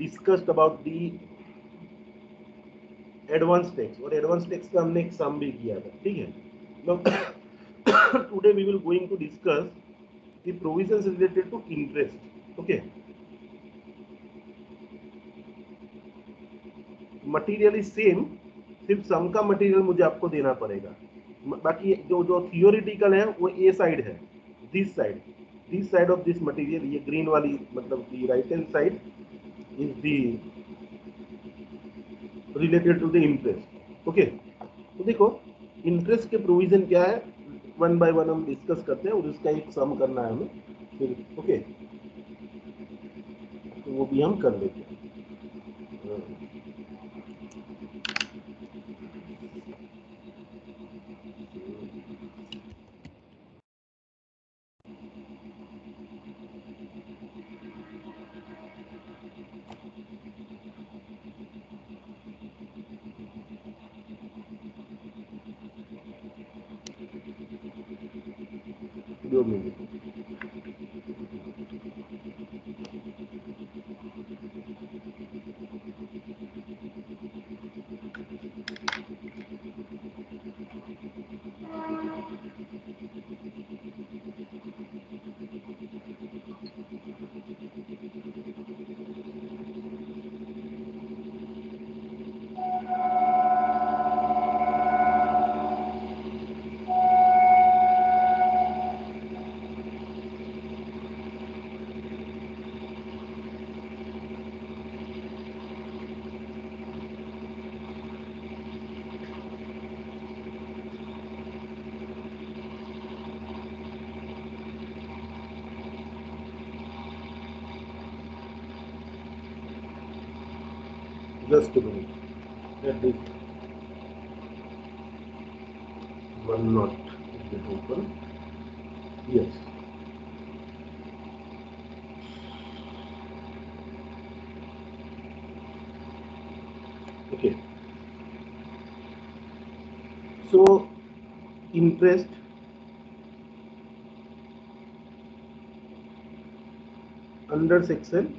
Discussed about the advance tax, और advance tax का हमने एक सम भी किया था, ठीक है। Today we will going to discuss the provisions related to interest. Okay, material is same, सिर्फ सम का मटेरियल मुझे आपको देना पड़ेगा। बाकी जो जो थियोरिटिकल है वो ए साइड है, this side of this material, ये ग्रीन वाली मतलब the right hand side is the related to the interest. Okay, तो देखो इंटरेस्ट के प्रोविजन क्या है, वन बाय वन हम डिस्कस करते हैं, और इसका एक सम करना है हमें फिर। ओके, तो वो भी हम कर लेते हैं। दो minute, just let this one not get open. Yes, okay, so interest under section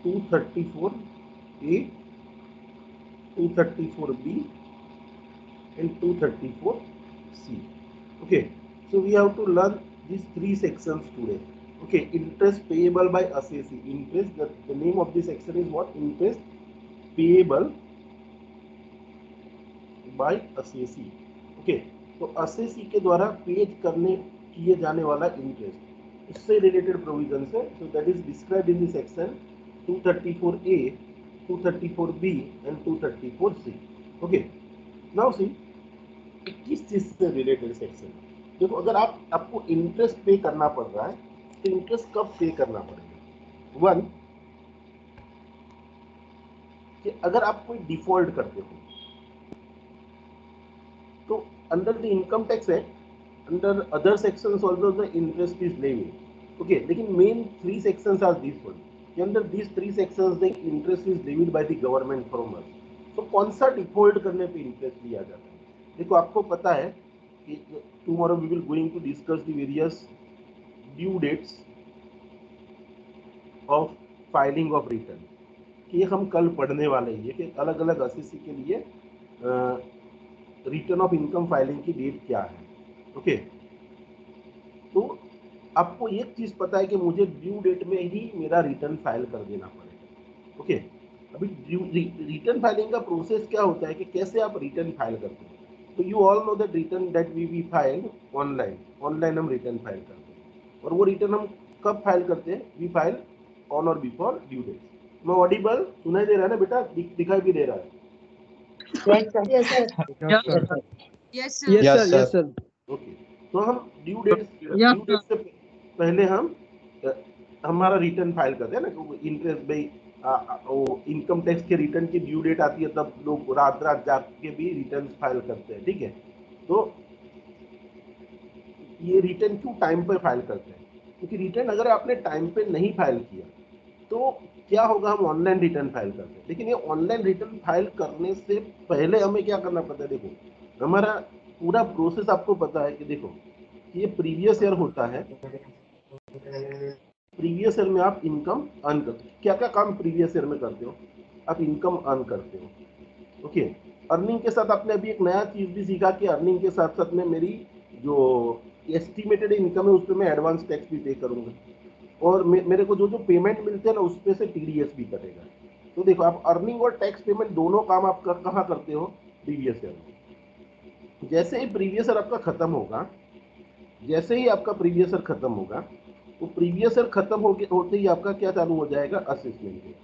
234A, 234B and 234C. Okay, so we have to learn these three sections today. Okay, interest payable by assessee. Interest, the name of this section is what? Interest payable by assessee. Okay, तो assessee के द्वारा page करने किए जाने वाला interest, इससे related provision है। So that is described in the section 234A, 234B and 234C. Okay, now see किस चीज से रिलेटेड सेक्शन। देखो, अगर आपको इंटरेस्ट पे करना पड़ रहा है तो इंटरेस्ट कब पे करना पड़ेगा। वन, कि अगर आप कोई डिफॉल्ट करते हो तो under the income tax act, under other sections also the interest is levied. Okay, लेकिन main three sections are this one, under this three sections the interest is levied by the government from us. तो कौन सा default करने पे interest लिया जाता है। देखो, आपको पता है कि tomorrow we will going to discuss the various due dates of filing of return, कि हम कल पढ़ने वाले हैं कि अलग अलग असेसी के लिए रिटर्न ऑफ इनकम फाइलिंग की डेट क्या है। ओके, तो आपको एक चीज पता है कि मुझे ड्यू डेट में ही मेरा रिटर्न फाइल कर देना पड़ेगा। ओके, अभी रिटर्न फाइलिंग का प्रोसेस क्या होता है कि कैसे आप रिटर्न फाइल करते हैं। तो you all know that return that we file online हम रिटर्न फाइल करते हैं, और वो रिटर्न हम कब फाइल करते हैं, वी फाइल ऑन और बिफोर ड्यू डेट। मैं ऑडिबल सुनाई दे रहा है ना बेटा, दिखाई भी दे रहा है। Yes sir. ओके, तो हम ड्यू डेट से पहले हम हमारा रिटर्न फाइल करते हैं ना। इंटरेस्ट भाई वो इनकम टैक्स के रिटर्न की ड्यू डेट आती है, तब लोग रात जाग के भी रिटर्न फाइल करते हैं, ठीक है। तो ये रिटर्न क्यों टाइम पे फाइल करते हैं, क्योंकि रिटर्न अगर आपने टाइम पे नहीं फाइल किया तो क्या होगा, हम ऑनलाइन रिटर्न फाइल करते हैं। लेकिन ये ऑनलाइन रिटर्न फाइल करने से पहले हमें क्या करना पड़ता है। देखो, हमारा पूरा प्रोसेस आपको पता है कि देखो, ये प्रीवियस ईयर होता है, प्रीवियस ईयर में आप इनकम अर्न करते हो। क्या क्या काम प्रीवियस ईयर में करते हो? आप इनकम अर्न करते हो। ओके, अर्निंग के साथ आपने अभी एक नया चीज भी सीखा कि अर्निंग के साथ साथ में मेरी जो एस्टिमेटेड इनकम है उस पर मैं एडवांस टैक्स भी पे करूंगा, और मेरे को जो जो पेमेंट मिलते हैं ना उस पे से टीडीएस भी कटेगा। तो देखो, आप अर्निंग और टैक्स पेमेंट दोनों काम आप कहाँ करते हो? प्रीवियस ईयर में। जैसे ही प्रीवियस ईयर आपका खत्म होगा, जैसे ही आपका प्रीवियस ईयर खत्म होगा, तो प्रीवियस ईयर खत्म होते ही आपका क्या चालू हो जाएगा? असेसमेंट।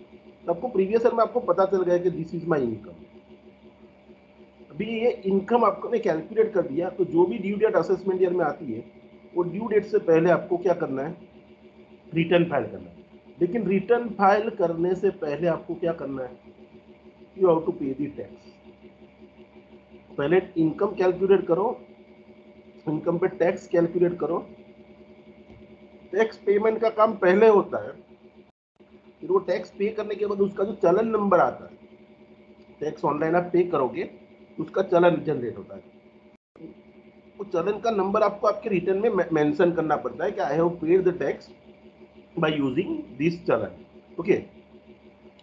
तो आपको प्रीवियस ईयर में आपको पता चल गया कि दिस इज माई इनकम। अभी ये इनकम आपने कैलकुलेट कर दिया, तो जो भी ड्यू डेट असेसमेंट ईयर में आती है, वो ड्यू डेट से पहले आपको क्या करना है? रिटर्न फाइल करना है। लेकिन रिटर्न फाइल करने से पहले आपको क्या करना है? You have to pay the tax. पहले इनकम कैलकुलेट करो, इनकम पे टैक्स कैलकुलेट करो। टैक्स पेमेंट का काम पहले होता है, फिर वो टैक्स पे करने के बाद उसका जो चलन नंबर आता है, टैक्स ऑनलाइन आप पे करोगे, उसका चलन जनरेट होता है। वो चलन का नंबर आपको आपके रिटर्न में मेंशन करना पड़ता है कि आई have paid the tax by using this चलन। ओके,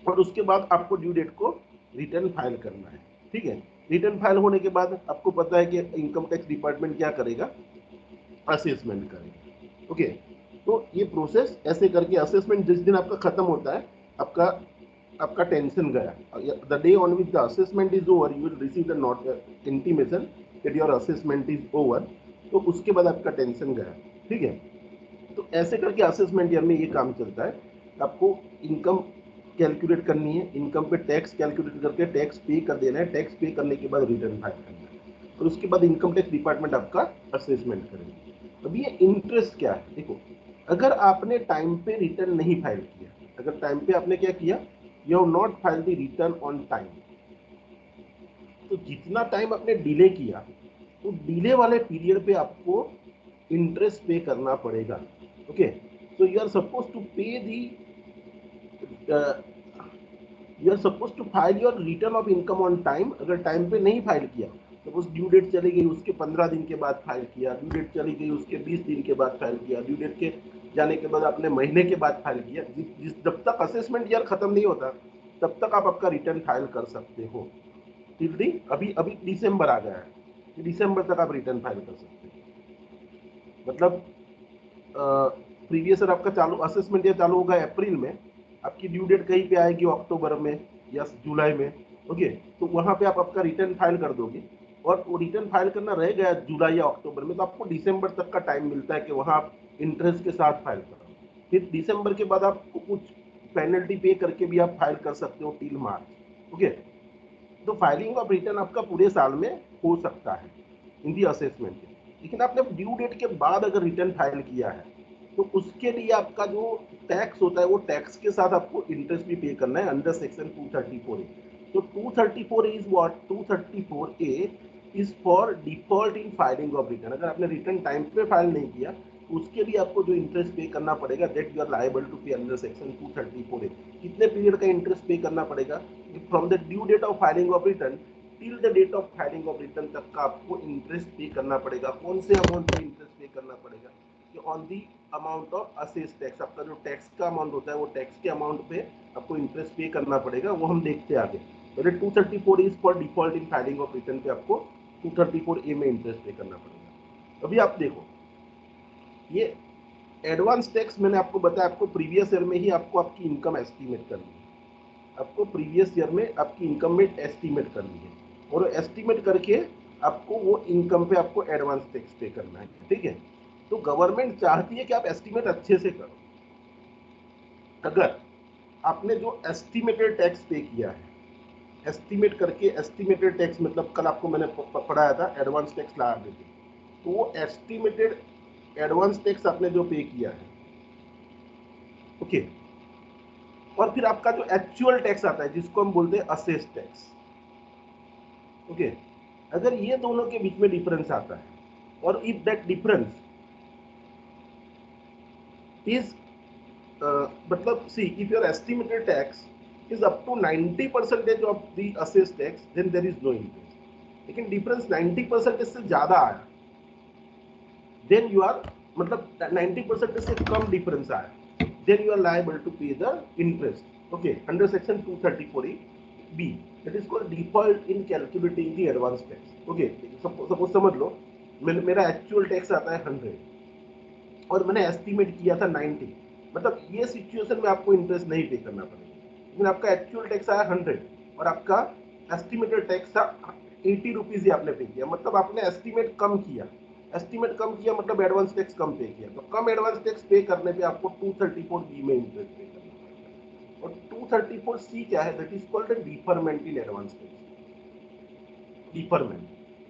और उसके बाद आपको ड्यू डेट को रिटर्न फाइल करना है। ठीक है, रिटर्न फाइल होने के बाद आपको पता है कि इनकम टैक्स डिपार्टमेंट क्या करेगा? असेसमेंट करेगा। ओके, तो ये प्रोसेस ऐसे करके असेसमेंट जिस दिन आपका खत्म होता है, आपका आपका टेंशन गया। The day on which the assessment is over, you will receive the note intimation that your assessment is over. तो उसके बाद आपका टेंशन गया। ठीक है, तो ऐसे करके असेसमेंट ईयर में ये काम चलता है। आपको इनकम कैलकुलेट करनी है, इनकम पे टैक्स कैलकुलेट करके टैक्स पे कर देना है, टैक्स पे करने के बाद रिटर्न फाइल करना है, और उसके बाद इनकम टैक्स डिपार्टमेंट आपका असेसमेंट करेगा। अब ये इंटरेस्ट क्या है? देखो, अगर आपने टाइम पे रिटर्न नहीं फाइल किया, अगर टाइम पे आपने क्या किया, you have not file the return on time, तो जितना टाइम आपने डिले किया, तो डिले वाले पीरियड पे आपको इंटरेस्ट पे करना पड़ेगा। Okay, so you are supposed to pay the you are supposed to file your return of income on time। अगर टाइम पे नहीं फाइल किया, सपोज ड्यू डेट चली गई उसके 15 दिन के बाद फाइल किया, ड्यू डेट चली गई उसके 20 दिन के बाद फाइल किया, ड्यू डेट के जाने के बाद आपने महीने के बाद फाइल किया, जब तक असेसमेंट ईयर खत्म नहीं होता तब तक आप आपका रिटर्न फाइल कर सकते हो। टिल दी अभी अभी दिसंबर आ गया है, दिसंबर तक आप रिटर्न फाइल कर सकते हो। मतलब प्रीवियस ईयर आपका चालू असेसमेंट ईयर चालू होगा अप्रैल में, आपकी ड्यू डेट कहीं पे आएगी अक्टूबर में या जुलाई में। ओके, तो वहां पे आप आपका रिटर्न फाइल कर दोगे, और वो रिटर्न फाइल करना रह गया जुलाई या अक्टूबर में, तो आपको दिसंबर तक का टाइम मिलता है कि वहां आप इंटरेस्ट के साथ फाइल करो। फिर दिसंबर के बाद आपको कुछ पेनल्टी पे करके भी आप फाइल कर सकते हो टिल मार्च। ओके, तो फाइलिंग ऑफ रिटर्न आपका पूरे साल में हो सकता है इन दी असेसमेंट। लेकिन आपने ड्यू डेट के बाद अगर रिटर्न फाइल किया है, तो उसके लिए आपका जो टैक्स होता है, वो टैक्स के साथ आपको इंटरेस्ट भी पे करना है अंडर सेक्शन 234A। तो 234A is what? 234A is for default in filing of return. अगर आपने रिटर्न टाइम पे फाइल नहीं किया, उसके लिए आपको जो इंटरेस्ट पे करना पड़ेगा, that you are liable to pay under section 234A। कितने पीरियड का इंटरेस्ट पे करना पड़ेगा? From the due date of filing of return till the date of filing of return तक का आपको इंटरेस्ट पे करना पड़ेगा। कौन से अमाउंट पे इंटरेस्ट पे करना पड़ेगा? कि on the amount of assess tax, आपका जो टैक्स का अमाउंट होता है, वो टैक्स के अमाउंट पे आपको इंटरेस्ट पे करना पड़ेगा। वो हम देखते हैं आगे। पहले 234 is for default in filing of return पे आपको 234A में इंटरेस्ट पे करना पड़ेगा। अभी आप देखो, ये एडवांस टैक्स मैंने आपको बताया, आपको प्रीवियस ईयर में ही आपको आपकी इनकम एस्टिमेट करनी है। आपको प्रीवियस ईयर में आपकी इनकम में एस्टिमेट करनी है, और एस्टिमेट करके आपको वो इनकम पे आपको एडवांस टैक्स पे करना है। ठीक है, तो गवर्नमेंट चाहती है कि आप एस्टिमेट अच्छे से करो। अगर आपने जो एस्टिमेटेड टैक्स पे किया है, एस्टिमेट करके, एस्टिमेटेड टैक्स मतलब कल आपको मैंने पढ़ाया था एडवांस टैक्स लायबिलिटी, तो वो एस्टिमेटेड एडवांस टैक्स आपने जो पे किया है, ओके, और फिर आपका जो एक्चुअल टैक्स आता है जिसको हम बोलते हैं असेस टैक्स। ओके, अगर ये दोनों के बीच में डिफरेंस आता है, और इफ दैट डिफरेंस इज मतलब see if your estimated tax is up to 90% of the assess tax, then there is no interest. लेकिन डिफरेंस 90% से ज्यादा आया, देन यू आर मतलब 90% से कम डिफरेंस आया, then you are liable to pay the interest. Okay, under section 234B, that is called default in calculating the advance tax. Okay, suppose समझ लो मेरा actual tax आता है 100 और मैंने एस्टिमेट किया था 90, मतलब ये सिचुएशन में आपको इंटरेस्ट नहीं पे करना पड़ेगा, लेकिन आपका एक्चुअल टैक्स आया 100 और आपका एस्टिमेटेड टैक्स था 80 रुपीज ही आपने पे किया, मतलब आपने एस्टिमेट कम किया, एस्टिमेट कम किया मतलब एडवांस टैक्स कम पे किया, तो कम एडवांस टैक्स पे करने पे आपको 234B में इंटरेस्ट पे करना पड़ेगा। और 234C क्या है, that is called deferment in advance tax.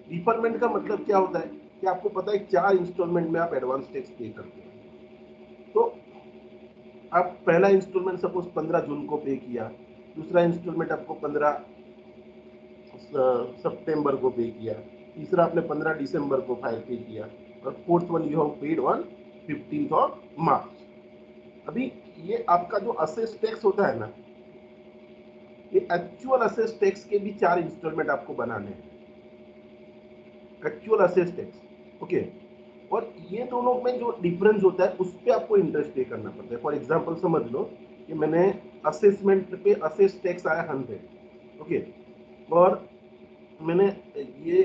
Deferment का मतलब क्या होता है कि आपको पता है 4 इंस्टॉलमेंट में आप एडवांस टैक्स पे करते हैं, तो आप पहला इंस्टॉलमेंट सपोज 15 जून को पे किया, दूसरा इंस्टॉलमेंट आपको 15 सितंबर को पे किया, तीसरा आपने 15 दिसंबर को फाइल पे किया, और fourth one you have paid on 15 मार्च। अभी ये आपका जो असेस टैक्स होता है ना, ये एक्चुअल असेस टैक्स के भी 4 इंस्टॉलमेंट आपको बनाने हैं, एक्चुअल असेस टैक्स। ओके, और ये दोनों में जो डिफरेंस होता है उस पर आपको इंटरेस्ट पे करना पड़ता है। फॉर एग्जांपल समझ लो कि मैंने असेसमेंट पे असेस टैक्स आया 100, ओके, और मैंने ये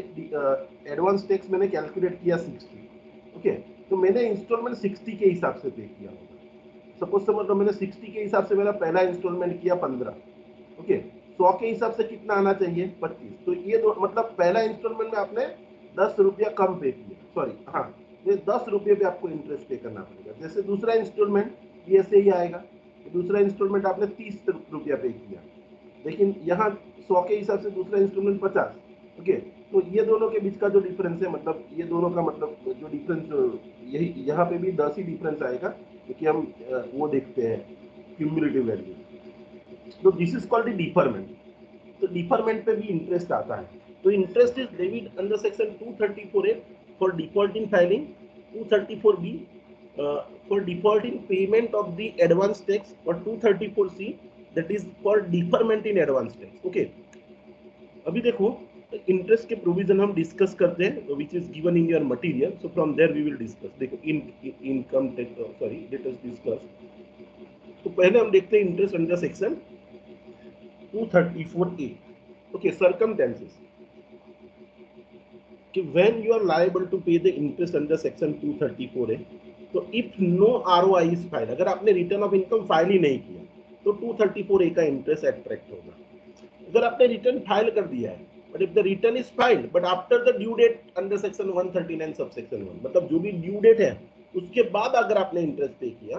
एडवांस टैक्स मैंने कैलकुलेट किया 60, ओके, तो मैंने इंस्टॉलमेंट 60 के हिसाब से पे किया होगा। सपोज समझ लो मैंने 60 के हिसाब से मेरा पहला इंस्टॉलमेंट किया 15, ओके, 100 के हिसाब से कितना आना चाहिए 25, तो ये दो मतलब पहला इंस्टॉलमेंट में आपने 10 रुपया कम पे किया, सॉरी हाँ, ये 10 रुपये पे आपको इंटरेस्ट पे करना पड़ेगा। जैसे दूसरा इंस्टॉलमेंट ये ऐसे ही आएगा, दूसरा इंस्टॉलमेंट आपने 30 रुपया पे किया, लेकिन यहाँ 100 के हिसाब से दूसरा इंस्टॉलमेंट 50, ओके, तो ये दोनों के बीच का जो डिफरेंस है, मतलब ये दोनों का मतलब जो डिफरेंस यही यहाँ पे भी 10 ही डिफरेंस आएगा, क्योंकि हम वो देखते हैं क्यूमुलेटिव वैल्यू, तो दिस इज कॉल्ड डिफरमेंट। तो डिफरमेंट पे भी इंटरेस्ट आता है, तो interest is debit under section 234A for default in filing, 234B for default in payment of the advance tax, और 234C that is for deferment in advance tax. Okay, अभी देखो interest के provision हम discuss करते हैं which is given in your material, so from there we will discuss. देखो income tax, sorry let us discuss. तो पहले हम देखते हैं interest under section 234A। Okay, circumstances कि when you are liable to pay the interest under section 234A, तो if no ROI is file, अगर आपने रिटर्न ऑफ इनकम फाइल ही नहीं किया तो 234A का इंटरेस्ट अट्रैक्ट होगा। अगर आपने रिटर्न फाइल कर दिया है, but if the return is filed but after the due date under section 139 subsection 1, मतलब जो भी ड्यू डेट है उसके बाद अगर आपने इंटरेस्ट पे किया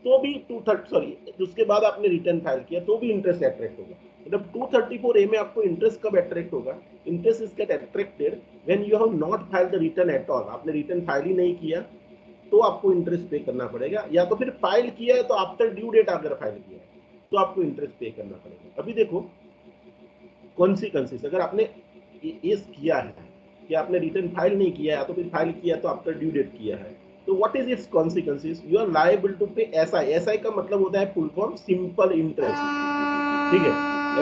तो भी 230, सॉरी उसके बाद आपने रिटर्न फाइल किया तो भी इंटरेस्ट अट्रैक्ट होगा। मतलब 234A में आपको इंटरेस्ट कब अट्रैक्ट होगा, interest is get attracted when you have not filed the return at all, आपने रिटर्न फाइल ही नहीं किया तो आपको इंटरेस्ट पे करना पड़ेगा, या तो फिर फाइल किया है तो आफ्टर ड्यू डेट अगर फाइल किया है तो आपको इंटरेस्ट पे करना पड़ेगा। अभी देखो कॉन्सिक्वेंसेस, अगर आपने ये किया है कि आपने रिटर्न फाइल नहीं किया है तो फिर फाइल किया तो आफ्टर ड्यू डेट किया है, तो what is its consequences, you are liable to pay SI. SI का मतलब होता है फुल फॉर्म सिंपल इंटरेस्ट, ठीक है,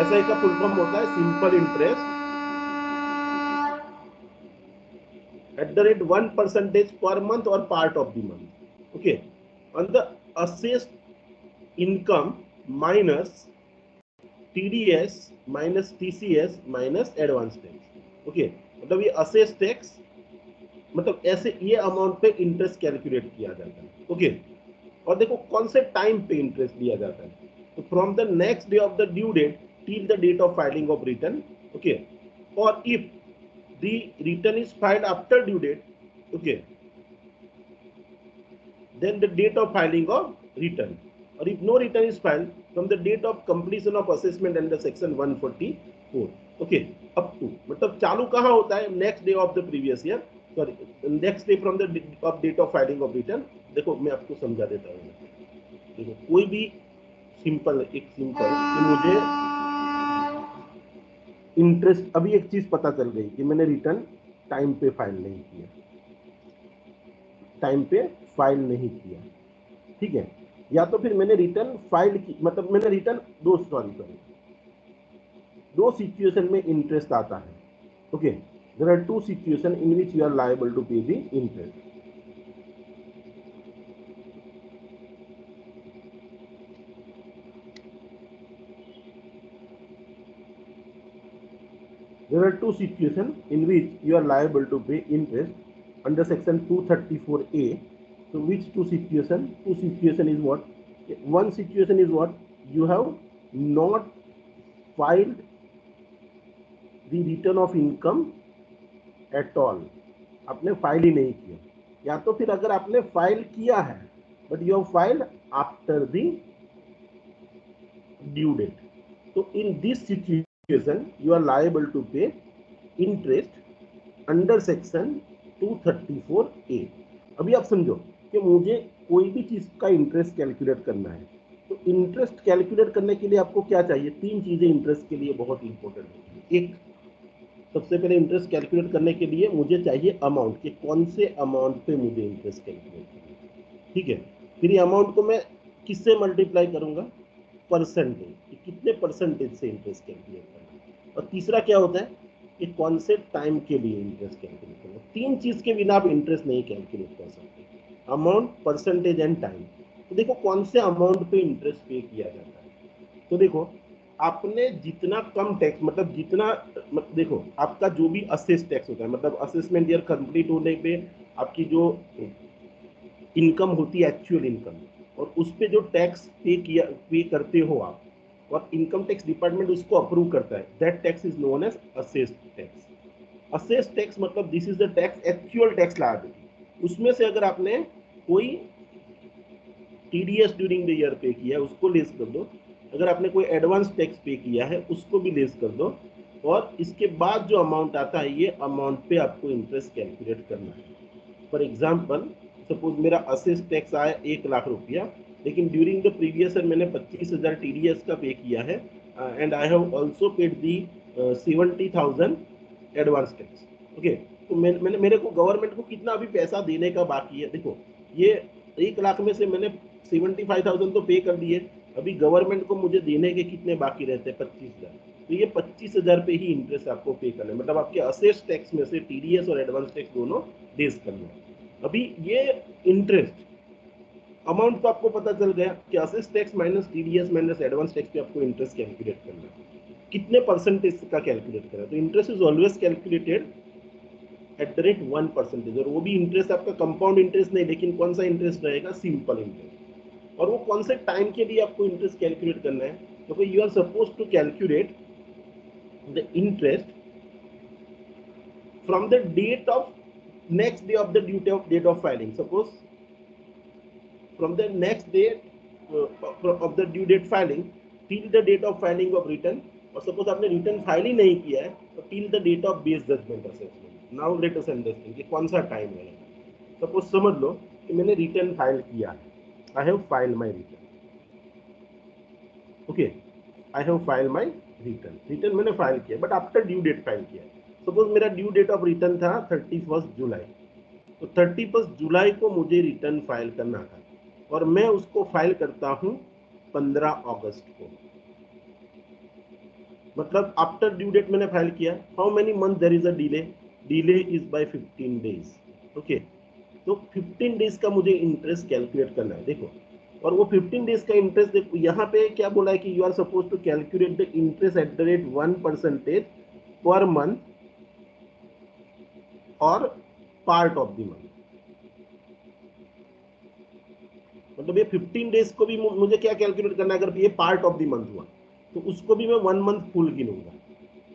एसआई का फुल फॉर्म होता है simple interest at the rate 1% per month or part of the month, okay, on the assessed income minus TDS minus TCS minus advance tax. Okay, मतलब ये assess tax, मतलब ऐसे ये अमाउंट पे interest calculate किया जाता है। ओके, और देखो कौन से टाइम पे इंटरेस्ट लिया जाता है, तो from the next day of the due date till the date of filing of return, okay, और if the return is filed after due date, okay, then the date of filing of return, or if no return is filed from the date of completion of assessment under section 144, okay, up to, मतलब चालू कहाँ होता है, next day of the previous year, sorry next day from the date of filing of return. देखो मैं आपको समझा देता हूँ, देखो कोई भी सिंपल, एक सिंपल कि मुझे इंटरेस्ट, अभी एक चीज पता चल गई कि मैंने रिटर्न टाइम पे फाइल नहीं किया, टाइम पे फाइल नहीं किया, ठीक है, या तो फिर मैंने रिटर्न फाइल की, मतलब मैंने रिटर्न दो सिचुएशन में इंटरेस्ट आता है। Okay, there are two situation in which you are liable to pay the interest. There are two situations in which you are liable to pay interest under section 234A. So which two situation? Two situation is what? One situation is what? You have not filed the return of income at all. आपने file ही नहीं किया, या तो फिर अगर आपने file किया है but you have filed after the due date. So in this situation, you are liable to pay interest under section 234A. अभी आप समझो कि मुझे कोई भी चीज का इंटरेस्ट कैलकुलेट करना है, तो इंटरेस्ट कैलकुलेट करने के लिए आपको क्या चाहिए? तीन चीजें इंटरेस्ट के लिए बहुत इंपॉर्टेंट होती है. एक, सबसे पहले इंटरेस्ट कैलकुलेट करने के लिए मुझे चाहिए अमाउंट, कि कौन से अमाउंट पे मुझे इंटरेस्ट कैलकुलेट करना है. ठीक है, फिर ये अमाउंट को मैं किससे मल्टीप्लाई करूंगा? परसेंटेज, कि कितने परसेंटेज से इंटरेस्ट कैलकुलेट करना है. और तीसरा क्या होता है कि कौन से टाइम के लिए इंटरेस्ट कैलकुलेट करना है. तीन चीज के बिना आप इंटरेस्ट नहीं कैलकुलेट कर सकते, अमाउंट, परसेंटेज एंड टाइम. तो देखो कौन से अमाउंट पे इंटरेस्ट पे किया जाता है. तो देखो आपने जितना कम टैक्स, मतलब जितना, देखो आपका जो भी असेस टैक्स होता है, मतलब असेसमेंट ईयर कंप्लीट होने पे आपकी जो इनकम होती है, एक्चुअल इनकम, और उस पे जो टैक्स पे करते हो आप, और इनकम टैक्स डिपार्टमेंट उसको अप्रूव करता है, that tax is known as assessed tax. Assessed tax मतलब this is the tax, actual tax liability. उसमें से अगर आपने कोई टीडीएस ड्यूरिंग द ईयर पे किया है उसको लेस कर दो, अगर आपने कोई एडवांस टैक्स पे किया है उसको भी लेस कर दो, और इसके बाद जो अमाउंट आता है, ये अमाउंट पे आपको इंटरेस्ट कैलकुलेट करना है. फॉर एग्जाम्पल, सपोज मेरा असेस टैक्स आया 1,00,000 रुपया, लेकिन ड्यूरिंग द प्रीवियस ईयर मैंने 25,000 टीडीएस का पे किया है, and I have also paid the 70,000 advance tax. Okay, तो मैंने मेरे को गवर्नमेंट को कितना अभी पैसा देने का बाकी है? देखो ये 1,00,000 में से मैंने 75,000 तो पे कर दिए, अभी गवर्नमेंट को मुझे देने के कितने बाकी रहते हैं? 25,000. तो ये 25,000 पे ही इंटरेस्ट आपको पे करना है, मतलब आपके असेस टैक्स में से टीडीएस और एडवांस टैक्स दोनों लेस करना है. अभी ये इंटरेस्ट अमाउंट तो आपको पता चल गया कि assess tax minus TDS minus advance tax पे आपको इंटरेस्ट कैलकुलेट करना है. कितने परसेंटेज का कैलकुलेट करना है? तो interest is always calculated at the rate 1%, और वो भी इंटरेस्ट आपका कंपाउंड इंटरेस्ट नहीं, लेकिन कौन सा इंटरेस्ट रहेगा? Simple interest. और वो कौन से टाइम के लिए आपको इंटरेस्ट कैलकुलेट करना है? तो you are suppose to calculate the interest from the date of next day of the date of filing. Suppose from the next date of the due date filing till the date of filing of return, और suppose आपने return file ही नहीं किया है तो till the date of base judgement assessment. Now let us understand कि कौन सा टाइम है. सपोज समझ लो कि मैंने रिटर्न फाइल किया है, I have file my return. Okay, I have file my return मैंने फाइल किया, but after due date file किया. सपोज मेरा ड्यू डेट ऑफ रिटर्न था 31 जुलाई, तो 31 जुलाई को मुझे रिटर्न फाइल करना था, और मैं उसको फाइल करता हूं 15 अगस्त को. मतलब आफ्टर ड्यू डेट मैंने फाइल किया. How many month there is a delay is by 15 days. Okay, तो 15 डेज का मुझे इंटरेस्ट कैलकुलेट करना है. देखो, और वो 15 डेज का इंटरेस्ट, देखो यहाँ पे क्या बोला है कि you are suppose to calculate the interest at the rate 1% per month और पार्ट ऑफ द मंथ. मतलब ये 15 डेज को भी मुझे क्या कैलकुलेट करना है? अगर ये पार्ट ऑफ द मंथ हुआ तो उसको भी मैं 1 मंथ फुल गिनूंगा,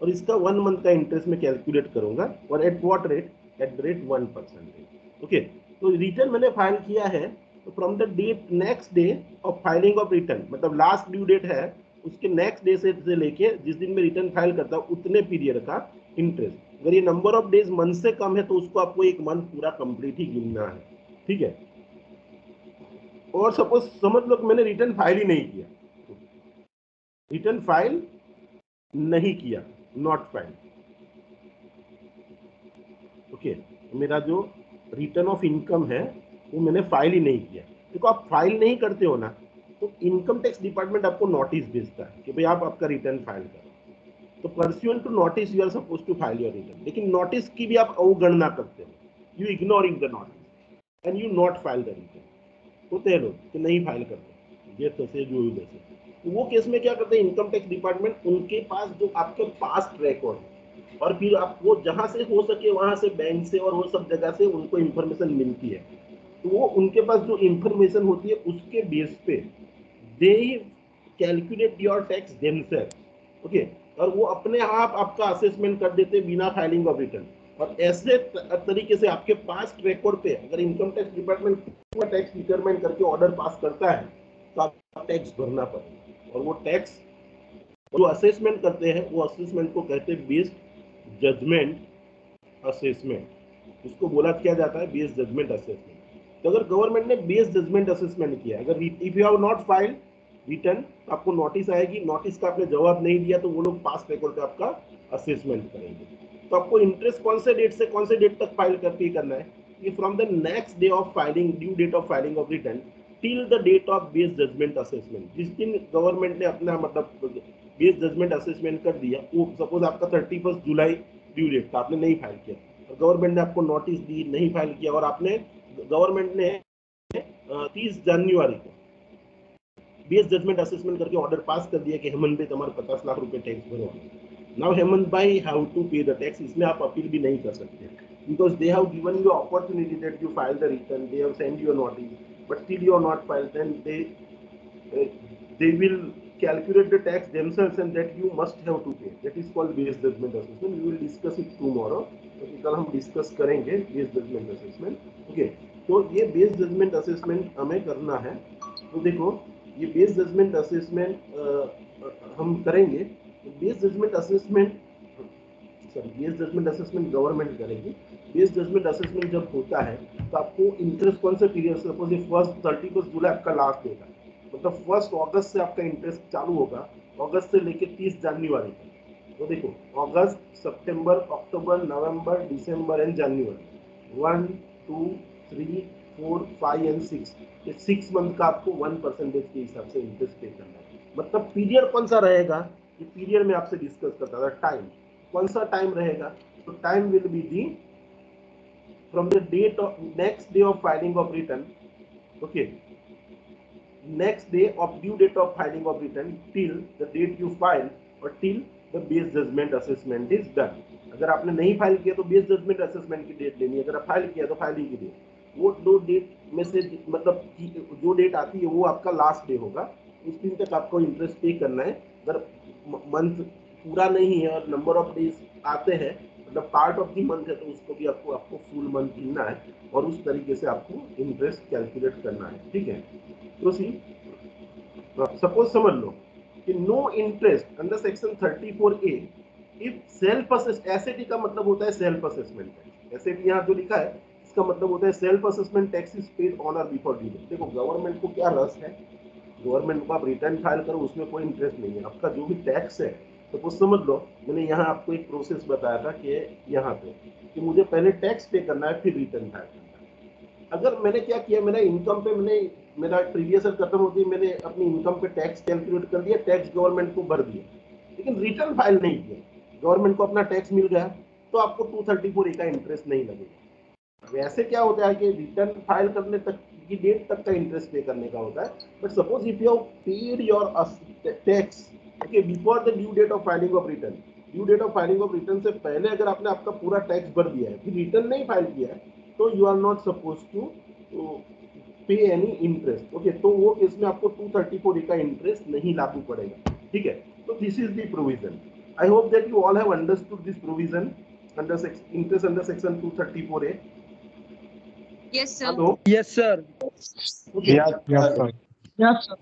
और इसका 1 मंथ का इंटरेस्ट मैं कैलकुलेट करूंगा, और at what rate? At the rate 1%. Okay, तो रिटर्न मैंने फाइल किया है, तो from the date next day of filing of return, मतलब लास्ट ड्यू डेट है उसके नेक्स्ट डे से लेके जिस दिन मैं रिटर्न फाइल करता हूँ उतने पीरियड का इंटरेस्ट. अगर ये नंबर ऑफ डेज मंथ से कम है तो उसको आपको एक मंथ पूरा कंप्लीट ही गिनना है. ठीक है, और सपोज समझ लो कि मैंने रिटर्न फाइल ही नहीं किया, रिटर्न फाइल नहीं किया, नॉट फाइल. ओके, मेरा जो रिटर्न ऑफ इनकम है वो मैंने फाइल ही नहीं किया. देखो आप फाइल नहीं करते हो ना, तो इनकम टैक्स डिपार्टमेंट आपको नोटिस भेजता है कि भाई आप आपका रिटर्न फाइल करो. तो pursuant to notice you are suppose to file your return, लेकिन नोटिस की भी आप अवगणना करते हो, you ignoring the notice and you not file the return. होते हैं लोग कि नहीं फाइल करते, ये तैसे जो जैसे. तो वो केस में क्या करते हैं इनकम टैक्स डिपार्टमेंट? उनके पास जो आपके पास्ट रिकॉर्ड है, और फिर आप वो जहाँ से हो सके वहाँ से बैंक से और वो सब जगह से उनको इंफॉर्मेशन मिलती है, तो वो उनके पास जो इंफॉर्मेशन होती है उसके बेस पे they calculate your tax themselves, okay. और वो अपने आप आपका असेसमेंट कर देते बिना फाइलिंग ऑफ रिटर्न। और ऐसे तरीके से आपके पास्ट रिकॉर्ड पे अगर इनकम टैक्स डिपार्टमेंट पूरा टैक्स डिटरमाइन करके ऑर्डर पास करता है तो आप टैक्स भरना पड़ेगा। और वो टैक्स जो असेसमेंट करते हैं वो असेसमेंट को कहते हैं बेस्ड जजमेंट असेसमेंट, इसको बोला किया जाता है बेस्ड जजमेंट असेसमेंट। तो अगर गवर्नमेंट ने बेस्ड जजमेंट असेसमेंट किया, अगर if you have not filed return तो आपको नोटिस आएगी, नोटिस का आपने जवाब नहीं दिया तो वो लोग पास रिकॉर्ड पे आपका असेसमेंट करेंगे। तो आपको इंटरेस्ट कौन से डेट से कौन से डेट तक फाइल करके करना है, कि from the next day of filing, due date of filing of return till the date of based judgement assessment. जिस दिन गवर्नमेंट ने अपना मतलब बेस्ड जजमेंट असेसमेंट कर दिया, वो सपोज आपका 31 जुलाई ड्यू डेट था, आपने नहीं फाइल किया, गवर्नमेंट ने आपको नोटिस दी, नहीं फाइल किया, और आपने गवर्नमेंट ने 30 जनवरी को बेस जजमेंट असेसमेंट करके ऑर्डर पास कर दिया कि हेमंत भाई तुम्हारे 50 लाख रुपए टैक्स भरो। नाउ हेमंत भाई have to pay the tax, इसमें आप अपील भी नहीं कर सकते because they have given you opportunity that you file the return, they have send you a notice but still you are not file, then they will calculate the tax themselves and that you must have to pay. That is called base judgment assessment. We will discuss it tomorrow. तो कल हम discuss करेंगे base judgement assessment, okay. तो ये base judgement assessment हमें करना है। तो देखो ये बेस जजमेंट असेसमेंट हम करेंगे। Base judgement assessment base judgement assessment government करेगी। बेस जजमेंट असेसमेंट जब होता है तो आपको इंटरेस्ट कौन से पीरियड, सपोज फर्स्ट 31 जुलाई आपका लास्ट डेट है, मतलब 1 अगस्त से आपका इंटरेस्ट चालू होगा, अगस्त से लेके 30 जनवरी तक। तो देखो अगस्त, सितंबर, अक्टूबर, नवंबर, दिसंबर एंड जनवरी, 1 2 3 4 5 एंड 6, ये 6 मंथ का आपको 1% के हिसाब से इंटरेस्ट पे करना है। मतलब पीरियड कौन सा रहेगा, ये पीरियड में आपसे डिस्कस करता था। टाइम कौन सा टाइम रहेगा, तो time will be the from the date of next day of filing of return, okay, next day of due date of filing of return till the date you file or till the base judgment assessment is done। अगर आपने नहीं file किया तो base judgement assessment की date लेनी है, अगर आप फाइल किया तो फाइलिंग की डेट, वो दो डेट में से मतलब जो डेट आती है वो आपका लास्ट डे होगा, उस दिन तक आपको इंटरेस्ट पे करना है। अगर मंथ पूरा नहीं है और नंबर ऑफ डेज आते हैं मतलब पार्ट ऑफ द मंथ है तो उसको भी आपको फुल मंथ गिनना है और उस तरीके से आपको इंटरेस्ट कैलकुलेट करना है, ठीक है। तो सी सपोज समझ लो कि no interest under section 34A if self assess, SAT का मतलब होता है सेल्फ असेसमेंट टैक्स। एसएटी यहाँ जो लिखा है इसका मतलब होता है self assessment tax is paid on और बिफोर ड्यू डेट। देखो गवर्नमेंट को क्या रस है, गवर्नमेंट को आप रिटर्न फाइल करो उसमें कोई इंटरेस्ट नहीं है, आपका जो भी टैक्स है। सपोज समझ लो मैंने यहाँ आपको एक प्रोसेस बताया था कि यहाँ पे कि मुझे पहले टैक्स पे करना है फिर रिटर्न फाइल करना है। अगर मैंने क्या किया, मेरा इनकम पे मैंने मेरा प्रीवियस ईयर खत्म होती मैंने अपनी इनकम पे टैक्स कैलकुलेट कर दिया, टैक्स गवर्नमेंट को भर दिया, लेकिन रिटर्न फाइल नहीं किया, गवर्नमेंट को अपना टैक्स मिल गया तो आपको 234A का इंटरेस्ट नहीं लगेगा। वैसे क्या होता है कि रिटर्न फाइल करने तक की डेट तक का इंटरेस्ट पे करने का होता है। But suppose if you have paid your tax okay before the due date of filing of return, due date of filing of return से पहले अगर आपने आपका पूरा टैक्स भर दिया है फिर रिटर्न नहीं फाइल किया है तो you are not suppose to pay any interest, okay. तो वो केस में आपको 234A का इंटरेस्ट नहीं लागू पड़ेगा, ठीक है। तो this is the provision. I hope that you all have understood this provision under interest under section 234A। Yes, sir. Hello, Yes, sir. Okay.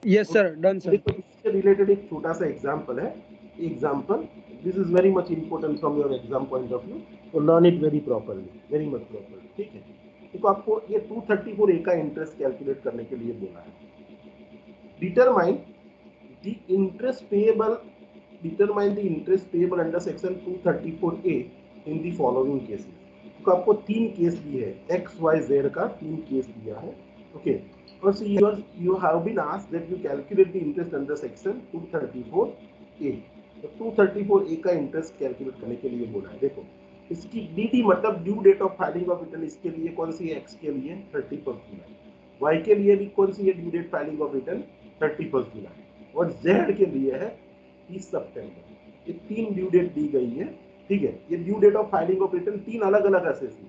Yes, sir. Done, sir. देखो इससे रिलेटेड एक छोटा सा एग्जांपल है, example this is very much important from your exam point of view, तो learn it very properly, very much properly, ठीक है। देखो आपको ये 234A का इंटरेस्ट कैलकुलेट करने के लिए बोला है। Determine the interest payable, determine the interest payable under section 234A in the following cases. तो आपको 3 केस दिए हैं, XYZ का 3 केस दिया है, okay. First, you have been asked that you calculate the interest under section 234A। तो 234A का interest calculate करने के लिए बोला है। देखो इसकी DD मतलब due date of filing of return, इसके लिए कौन सी है, X के लिए 31 जुलाई, Y के लिए भी कौन सी है due date filing of return 31 जुलाई, और Z के लिए है 30 सितंबर। ये 3 ड्यू डेट दी गई है, ठीक है। ये due date of filing of return 3 अलग अलग असेस है,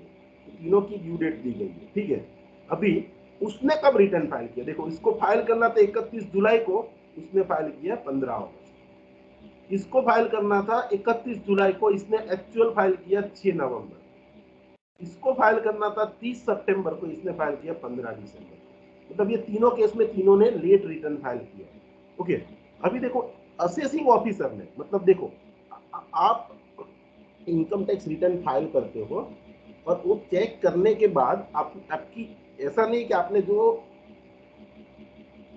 तो तीनों की ड्यू डेट दी गई है, ठीक है। अभी उसने कब रिटर्न फाइल किया, देखो इसको फाइल करना था 31 जुलाई को, उसने फाइल किया 15 अगस्त। इसको फाइल करना था 31 जुलाई को, इसने एक्चुअल फाइल किया 6 नवंबर। इसको फाइल करना था 30 सितंबर को, इसने फाइल किया 15 दिसंबर। मतलब ये तीनों केस में तीनों ने लेट रिटर्न फाइल किया। ओके, अभी देखो असेसिंग ऑफिसर ने, मतलब देखो आप इनकम टैक्स रिटर्न फाइल करते हो और वो चेक करने के बाद आपकी, ऐसा नहीं कि आपने जो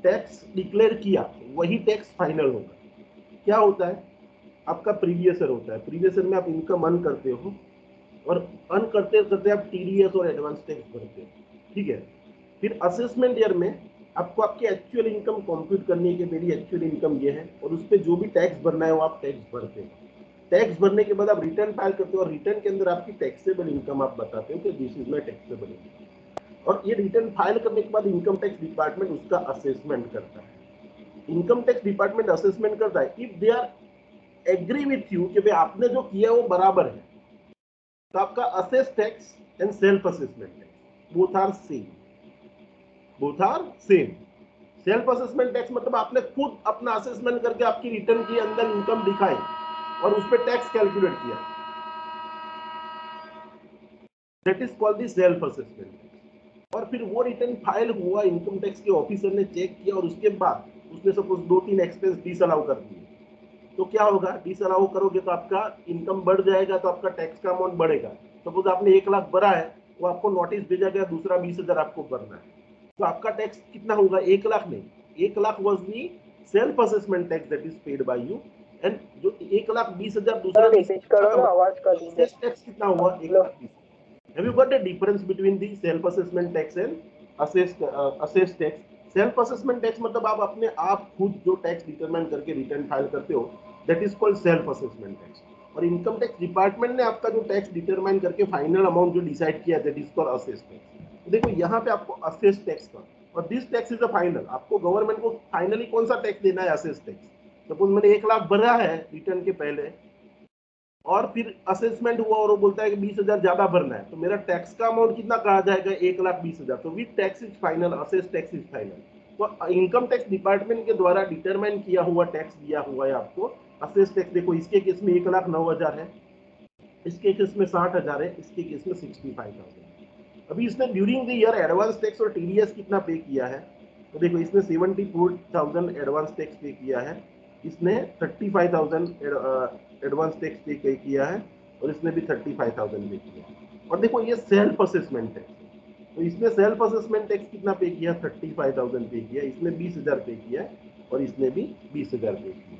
टैक्स डिक्लेयर किया वही टैक्स फाइनल होगा। क्या होता है, आपका प्रीवियस ईयर होता है, प्रीवियस ईयर में आप इनकम अर्न करते हो और अर्न करते करते आप टीडीएस और एडवांस टैक्स भरते हो, ठीक है। फिर असेसमेंट ईयर में आपको आपकी एक्चुअल इनकम कंप्यूट करनी है कि मेरी एक्चुअल इनकम ये है, और उस पर जो भी टैक्स भरना है वो आप टैक्स भरते हो। टैक्स भरने के बाद आप रिटर्न फाइल करते हो और रिटर्न के अंदर आपकी टैक्सेबल इनकम आप बताते हो कि this is my taxable income. और ये रिटर्न फाइल करने के बाद इनकम टैक्स डिपार्टमेंट उसका असेसमेंट करता है। इनकम टैक्स डिपार्टमेंट असेसमेंट करता है, if they are agree with you कि भाई आपने जो किया वो बराबर है, तो आपका assess tax and self assessment tax both are same, both are same. Self assessment tax मतलब आपने खुद अपना असेसमेंट करके आपकी रिटर्न के अंदर इनकम दिखाई और उस पर टैक्स कैलकुलेट किया, that is called the self assessment. और फिर वो रिटर्न फाइल हुआ, इनकम टैक्स के ऑफिसर ने चेक किया और उसके बाद उसने सपोज 2-3 एक्सपेंस डिसअलाउ कर दिए, तो क्या होगा, डिसअलाउ करोगे तो आपका इनकम बढ़ जाएगा, तो आपका टैक्स का अमाउंट बढ़ेगा। सपोज आपने 1 लाख भरा है, वो आपको नोटिस भेजा गया दूसरा 20,000 आपको भरना है, तो आपका टैक्स कितना होगा, 1 लाख नहीं, 1 lakh was the self assessment tax that is paid by you, and जो 1,20,000 दूसरा टैक्स कितना हुआ, 1,20,000। Have you got a difference between the self assessment tax and assessed tax? Self assessment tax मतलब आप अपने आप खुद जो टैक्स डिटरमाइन करके रिटर्न फाइल करते हो, that is called self assessment tax. और इनकम टैक्स डिपार्टमेंट ने आपका जो टैक्स डिटरमाइन करके फाइनल अमाउंट जो डिसाइड किया, that is called assessed tax. देखो यहाँ पे आपको असेस्ड टैक्स का, और this tax is a final, आपको गवर्नमेंट को फाइनली कौन सा टैक्स देना है, असेस्ड टैक्स। सपोज मैंने 1 लाख भरा है रिटर्न के पहले, और फिर असेसमेंट हुआ और वो बोलता है कि 20,000 ज्यादा भरना है, तो मेरा टैक्स का अमाउंट कितना कहा जाएगा, 1,20,000। तो with tax is final, assess tax is final. तो इनकम टैक्स डिपार्टमेंट के द्वारा डिटरमाइन किया हुआ टैक्स दिया हुआ है आपको असेस टैक्स। देखो इसके केस में 1,09,000 है, इसके केस में 60,000 है, इसके केस में 65,000। अभी इसने during the year advance tax और टीडीएस कितना पे किया है, तो देखो इसने 74,000 एडवांस टैक्स पे किया है, इसने 35,000 एडवांस टैक्स पे किया है, और इसने भी 35,000 पे किया है। और देखो ये सेल्फ असेसमेंट टैक्स, तो इसने सेल्फ असेसमेंट टैक्स कितना पे किया, 35,000 पे किया, इसने 20,000 पे किया, और इसने भी 20,000 पे किया।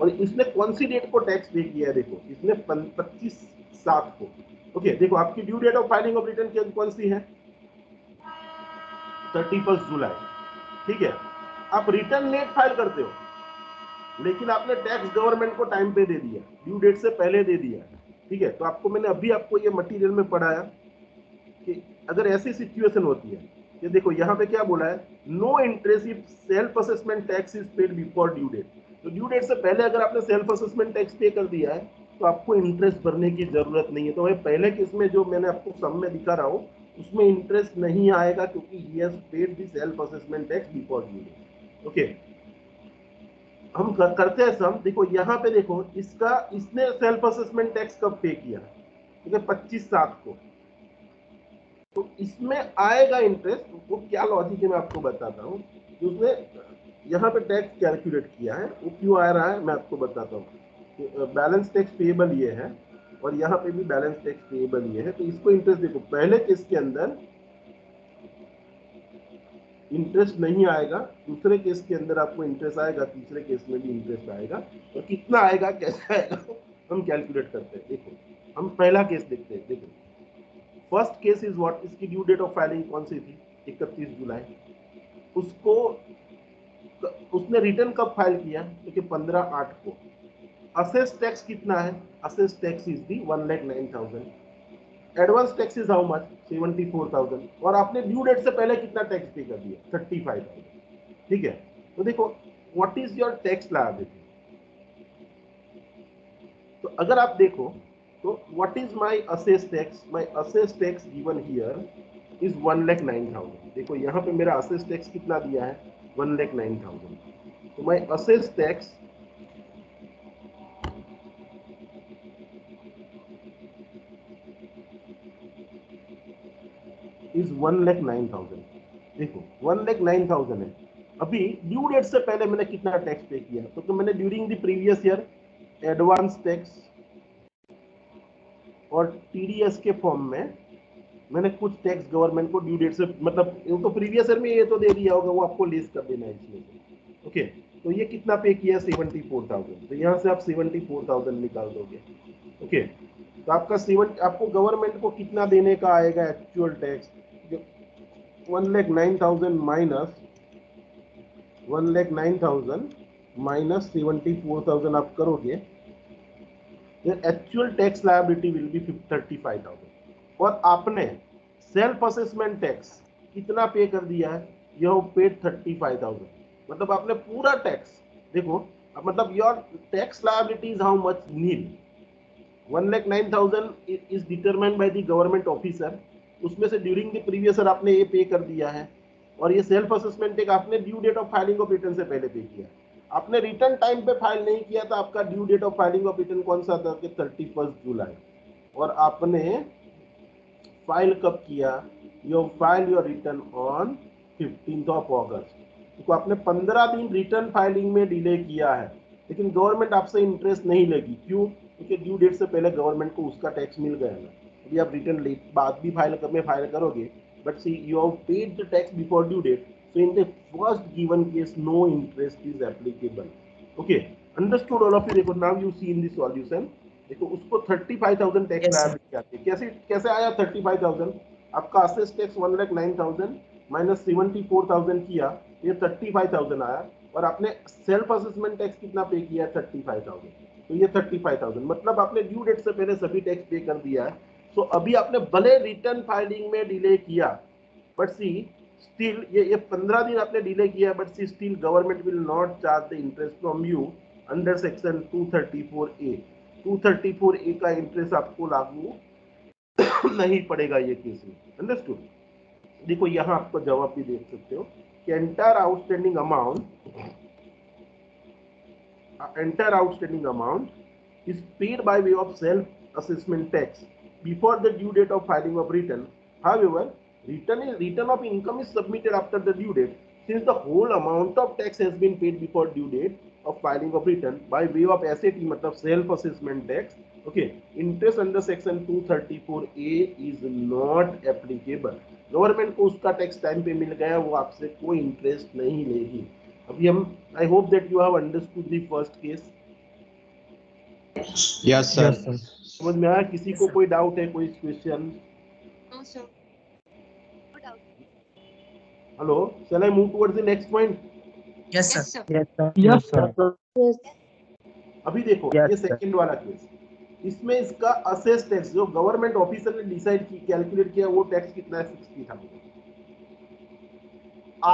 और इसने कौन सी डेट को टैक्स पे किया है, देखो इसने 25/7 को। ओके, देखो आपकी due date of filing of return कौन सी है, 31 जुलाई, ठीक है। आप रिटर्न लेट फाइल करते हो, लेकिन आपने टैक्स गवर्नमेंट को टाइम पे दे दिया, ड्यू डेट से पहले दे दिया, ठीक है। तो आपको मैंने अभी आपको ये मटेरियल में पढ़ाया कि अगर ऐसी सिचुएशन होती है, ये देखो यहाँ पे क्या बोला है, no interest if self assessment tax is paid before due date. तो ड्यू डेट से पहले अगर आपने सेल्फ असेसमेंट टैक्स पे कर दिया है, तो आपको इंटरेस्ट भरने की जरूरत नहीं है। तो भाई पहले केस में जो मैंने आपको सम में दिखा रहा हूँ, उसमें इंटरेस्ट नहीं आएगा, क्योंकि he has paid the self assessment tax before due date. Okay, हम करते हैं सम। देखो यहाँ पे देखो इसका, इसने सेल्फ असेसमेंट टैक्स कब पे किया, ठीक है, 25/7 को। तो इसमें आएगा इंटरेस्ट, वो क्या लॉजिक है मैं आपको बताता हूँ। उसने यहाँ पे टैक्स कैलकुलेट किया है, वो क्यों आ रहा है मैं आपको बताता हूँ। बैलेंस टैक्स पेएबल ये है, और यहाँ पे भी बैलेंस टैक्स पेएबल ये है, तो इसको इंटरेस्ट देखो, पहले केस के अंदर इंटरेस्ट नहीं आएगा, दूसरे केस के अंदर आपको इंटरेस्ट आएगा, तीसरे केस में भी इंटरेस्ट आएगा। और कितना आएगा, कैसे आएगा, हम कैलकुलेट करते हैं। देखो हम पहला केस देखते हैं। देखो फर्स्ट केस इज व्हाट, इसकी ड्यू डेट ऑफ फाइलिंग कौन सी थी, 31 जुलाई। उसको उसने रिटर्न कब फाइल किया, क्योंकि 15/8 को। असेस टैक्स कितना है, assess tax is the 1,09,000। Advance tax is how much, 74,000। और आपने ड्यू डेट से पहले कितना टैक्स पे कर दिया, 35,000, ठीक है। तो देखो what is your tax liability. तो अगर आप देखो तो what is my assess tax? My assess tax given here is 1,09,000। देखो यहाँ पे मेरा असेस टैक्स कितना दिया है, 1,09,000। तो माय असेस टैक्स इज 1,09,000। देखो 1,09,000 है। अभी ड्यू डेट से पहले मैंने कितना टैक्स पे किया? तो मैंने during the previous year advance tax और टीडीएस के फॉर्म में मैंने कुछ टैक्स गवर्नमेंट को ड्यू डेट से, मतलब ये तो प्रीवियस ईयर में ये तो दे दिया होगा, वो आपको लेस कर देना है इसमें से। ओके, तो ये कितना पे किया? 74,000। तो यहाँ से आप 74,000 निकाल दोगे। ओके, तो आपका आपको गवर्नमेंट को कितना देने का आएगा एक्चुअल टैक्स? 1,09,000 माइनस 1,09,000 माइनस 74,000 आप करोगे, actual tax liability will be 35,000। और आपने सेल्फ असेसमेंट टैक्स कितना पे कर दिया है? You have paid 35,000। मतलब आपने पूरा टैक्स, देखो मतलब your tax liability is how much? Nil. 1,09,000 is determined by the government officer, उसमें से ड्यूरिंग द प्रीवियस ईयर आपने ये पे कर दिया है। और ये सेल्फ असेसमेंट टैक्स आपने due date of filing of return से पहले पे किया। आपने रिटर्न टाइम पे फाइल नहीं किया था, आपका due date of filing of return कौन सा था? 31 जुलाई। और आपने फाइल कब किया? You file your return on 15 अगस्त। तो आपने 15 दिन रिटर्न फाइलिंग में डिले किया है, लेकिन गवर्नमेंट आपसे इंटरेस्ट नहीं लेगी। क्यों? क्योंकि ड्यू डेट से पहले गवर्नमेंट को उसका टैक्स मिल गया ना। अभी आप रिटर्न लेट बाद भी फाइल करोगे, but see you have paid the tax before due date, so in the first given case no interest is applicable. Okay, understood all of you? देखो now you see in the solution, देखो उसको 35,000 tax Yes, sir. Liability आती है। कैसे कैसे आया 35,000? आपका assess tax 1,09,000 minus 74,000 किया, ये 35,000 आया। और आपने सेल्फ असेसमेंट टैक्स कितना पे किया? 35,000। तो ये 35,000, मतलब आपने ड्यू डेट से पहले सभी टैक्स पे कर दिया है। तो अभी आपने भले रिटर्न फाइलिंग में डिले किया, बट सी स्टिल ये 15 दिन आपने डिले किया, but see still government will not charge the interest from you under section 234A। 234A का इंटरेस्ट आपको लागू नहीं पड़ेगा ये केस में। अंडरस्टूड? देखो यहाँ आपको जवाब भी देख सकते हो कि entire outstanding amount is paid by way of self-assessment tax before the due date of filing of return. However, return of income is submitted after the due date. Since the whole amount of tax has been paid before due date of filing of return by way of SAT, मतलब self-assessment tax, okay, interest under section 234A is not applicable. Government को उसका tax time पे मिल गया, वो आपसे कोई interest नहीं लेगी। अभी हम आई hope that you have understood the first case. Yes, sir. Yes, sir. समझ में आया? किसी को कोई डाउट है, कोई question? No, sir. No doubt. Hello, shall I move towards the next point? Yes, Yes, sir. Yes, sir. Yes, sir. अभी देखो Yes, ये sir. सेकंड वाला केस, इसमें इसका असेस टैक्स जो गवर्नमेंट ऑफिसर ने डिसाइड की, कैलकुलेट किया, वो टैक्स कितना है? 60,000।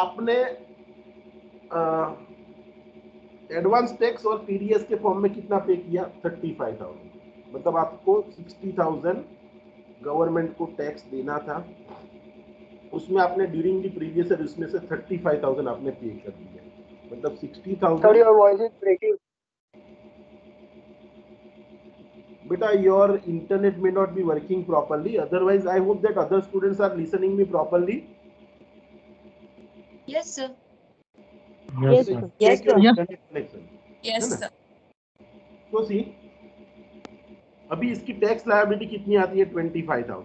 आपने एडवांस टैक्स और टीडीएस के फॉर्म में कितना पे किया? 35,000। मतलब आपको 60,000 गवर्नमेंट को टैक्स देना था, उसमें आपने ड्यूरिंग द प्रीवियस ईयर उसमें से 35,000 आपने पे कर दिया, मतलब 60,000। Sorry, your voice is breaking. Beta, your internet may not be working properly. Otherwise, I hope that other students are listening me properly. Yes, sir. Yes, Check sir. Yes, your sir. internet connection. Yes, है ना? sir. तो सी अभी इसकी tax liability कितनी आती है? 25,000।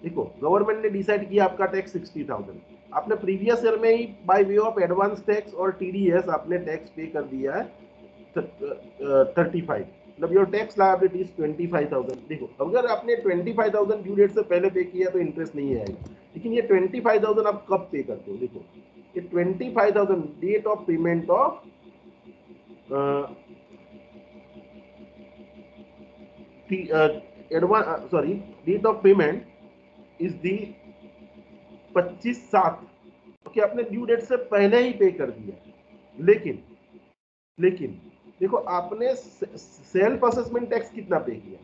देखो government ने डिसाइड किया आपका टैक्स 60,000, आपने प्रीवियस ईयर में ही by way of advance tax और टीडीएस आपने टैक्स पे कर दिया है 35, मतलब योर टैक्स लायबिलिटी इज 25,000। देखो अगर आपने 25,000 ड्यू डेट से पहले पे किया तो इंटरेस्ट नहीं आएगा, लेकिन ये 25,000 आप कब पे करते हो? देखो ये 25,000 date of payment of date of payment is the 25/7। Okay, आपने ड्यू डेट से पहले ही पे कर दिया, लेकिन देखो आपने सेल्फ असेसमेंट टैक्स कितना पे किया?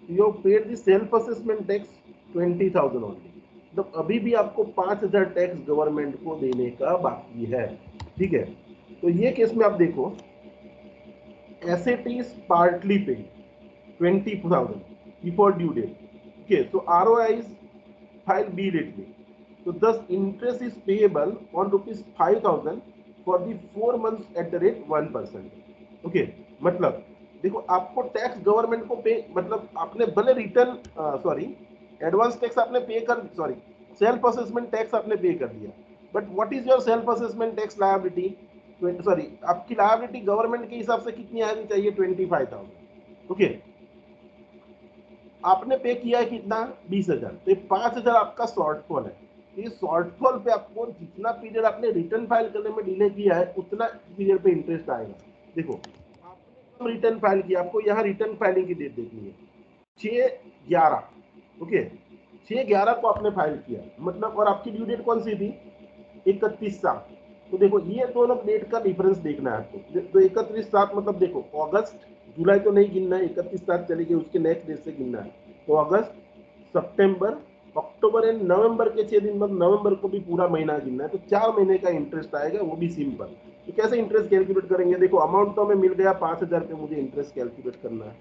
You have paid the self assessment tax 20,000 only. मतलब अभी भी आपको 5,000 टैक्स गवर्नमेंट को देने का बाकी है। ठीक है, तो ये केस में आप देखो, asset is partly paid 20,000 before due date. Okay, so ROI is filed immediately. So thus interest is payable on rupees 5,000 for the 4 months at the rate 1%. Okay, मतलब देखो आपको टैक्स गवर्नमेंट को पे, मतलब आपने भले रिटर्न सॉरी एडवांस टैक्स आपने पे कर, सॉरी सेल्फ असेसमेंट टैक्स आपने पे कर दिया, but what is your self assessment tax liability, sorry आपकी लायबिलिटी गवर्नमेंट के हिसाब से कितनी आनी चाहिए 25,000। ओके, आपने पे किया है कितना 20,000, तो 5,000 आपका शॉर्टफॉल है। ये शॉर्टफॉल पे आपको जितना पीरियड आपने रिटर्न फाइल करने में डिले किया है उतना पीरियड पे इंटरेस्ट आएगा। देखो आपने कब रिटर्न फाइल किया, आपको यहाँ रिटर्न फाइलिंग की डेट देखनी है 6/11। ओके, 6/11 को आपने फाइल किया, मतलब और आपकी ड्यू डेट कौन सी थी 31/7। तो देखो ये दोनों डेट का डिफरेंस देखना है आपको। तो 31/7 मतलब देखो अगस्त जुलाई तो नहीं गिनना है, 31/7 चले गए उसके नेक्स्ट डेट से गिनना है। तो अगस्त, सितंबर, अक्टूबर एंड नवंबर के 6 दिन बाद नवंबर को भी पूरा महीना गिनना है। तो 4 महीने का इंटरेस्ट आएगा, वो भी सिंपल। तो कैसे इंटरेस्ट कैलकुलेट करेंगे, देखो अमाउंट तो हमें मिल गया 5,000 पे, मुझे इंटरेस्ट कैलकुलेट करना है।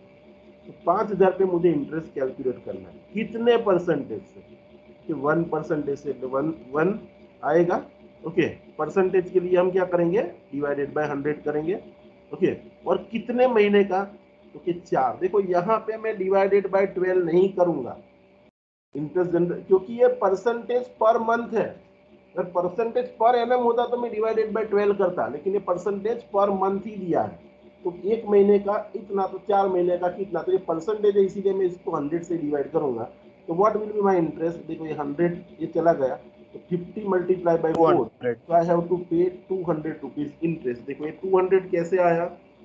तो 5,000 पे मुझे इंटरेस्ट कैलकुलेट करना है कितने परसेंटेज से, 1% से, वन वन आएगा। ओके, परसेंटेज के लिए हम क्या करेंगे, डिवाइडेड बाय 100 करेंगे। ओके, और कितने महीने का, ओके 4। देखो यहाँ पे मैं डिवाइडेड बाय 12 नहीं करूंगा इंटरेस्ट जनरेट, क्योंकि ये परसेंटेज पर मंथ है। अगर परसेंटेज पर एनएम होता तो मैं डिवाइडेड बाय 12 करता, लेकिन ये परसेंटेज पर मंथ ही दिया है। तो एक महीने का इतना, तो 4 महीने का कितना, तो ये परसेंटेज है, इसीलिए मैं इसको 100 से डिवाइड करूंगा। तो what will be my interest, देखो ये 100 ये चला गया, तो 50 मल्टीप्लाई बाय 4, 200. तो आई have to pay 200 rupees interest. देखो ये 200 कैसे आया,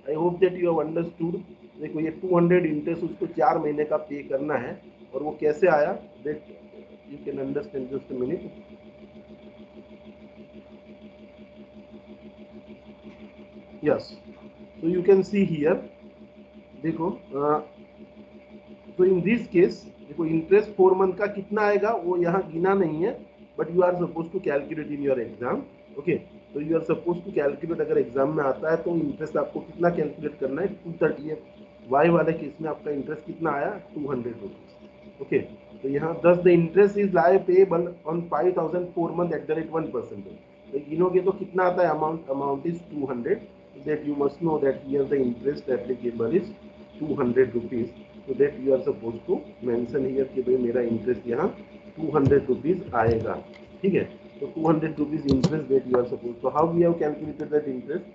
आई hope that you have understood. देखो ये 200 इंटरेस्ट उसको 4 महीने का पे करना है, और वो कैसे आया, that you can understand, just a minute. Yes, so you can see here, देखो तो इन दिस केस देखो इंटरेस्ट 4 मंथ का कितना आएगा वो यहाँ गिना नहीं है, but you are suppose to calculate in your exam. Okay, तो you are suppose to calculate, अगर एग्जाम में आता है तो इंटरेस्ट आपको कितना कैलकुलेट करना है 230 है। वाई वाले केस में आपका इंटरेस्ट कितना आया 200 रुपीज। ओके, तो यहाँ दस the interest is lie payable on 5,000 4 month eight the rate 1%। तो गिनोगे तो कितना आता है amount, amount is 200। that you must know that here the interest applicable is 200 rupees, so that you are supposed to mention here कि भाई मेरा interest यहाँ 200 rupees आएगा। ठीक है, तो 200 rupees interest that you are supposed to, how we have calculated that interest,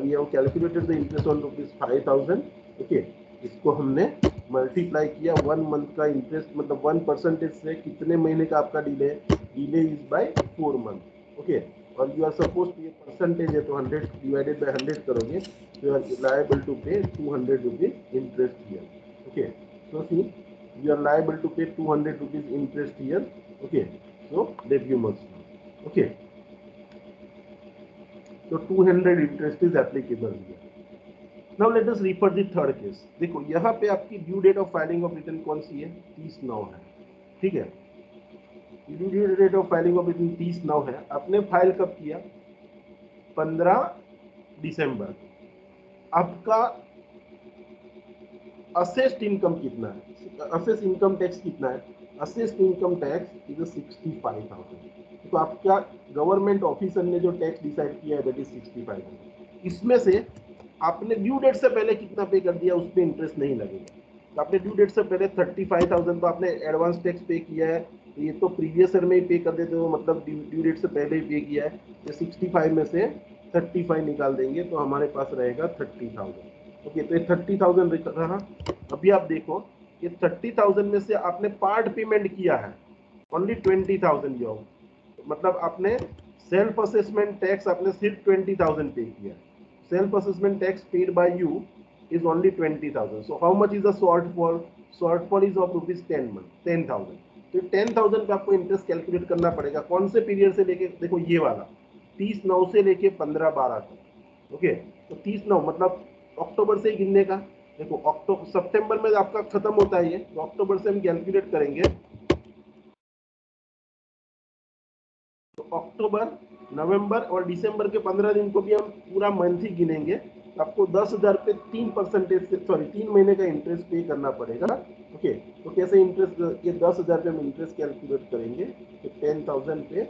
we have calculated the interest on rupees 5,000। Okay, इसको हमने मल्टीप्लाई किया 1 मंथ का इंटरेस्ट, मतलब 1% से कितने महीने का आपका delay, delay is bye 4 month. Okay, और यू आर सपोज ये परसेंटेज है तो 100 डिवाइडेड बाय 100 करोगे, you are liable to pay 200 rupees interest here. Okay, so see you are liable to pay 200 rupees interest here. Okay, so that you must, okay, so 200 interest is applicable here. Now let us refer the third case. देखो यहाँ पे आपकी due date of filing of return कौन सी है, 30/9 है। ठीक है, due date of filing of return 30/9 है। आपने फाइल कब किया 15 दिसंबर। आपका असेस्ड इनकम कितना है, असेस्ड इनकम टैक्स कितना है, असेस्ड इनकम टैक्स इज 65,000। तो आपका गवर्नमेंट ऑफिसर ने जो टैक्स डिसाइड किया है दैट इज 65,000। इसमें से आपने ड्यू डेट से पहले कितना पे कर दिया, उस पर इंटरेस्ट नहीं लगेगा। तो आपने ड्यू डेट से पहले 35,000 तो आपने एडवांस टैक्स पे किया है, तो ये तो प्रीवियस ईयर में ही पे कर देते हो, मतलब ड्यू डेट से पहले ही पे किया है। ये 65 में से 35 निकाल देंगे तो हमारे पास रहेगा 30,000। ओके, तो ये 30,000 रहा। अभी आप देखो ये 30,000 में से आपने पार्ट पेमेंट किया है ओनली 20,000 योग, मतलब आपने सेल्फ असेसमेंट टैक्स आपने सिर्फ 20,000 पे किया है। Self assessment tax paid by you is only 20,000. So how much is the shortfall? Shortfall is of rupees 10,000। तो 10,000 पे आपको इंटरेस्ट कैलकुलेट करना पड़ेगा कौन से पीरियड से लेके, देखो ये वाला 30/9 से लेके 15/12 तक। ओके, तो 30/9 मतलब अक्टूबर से ही गिनने का, देखो अक्टूबर सितंबर में आपका खत्म होता है ये, तो अक्टूबर से हम कैलकुलेट करेंगे। तो अक्टूबर, नवंबर और दिसंबर के 15 दिन को भी हम पूरा मंथ ही गिनेंगे, तो आपको 10,000 पे 3% से, सॉरी 3 महीने का इंटरेस्ट पे करना पड़ेगा। ओके, तो कैसे इंटरेस्ट, ये 10,000 पे हम इंटरेस्ट कैलकुलेट करेंगे, तो 10,000 पे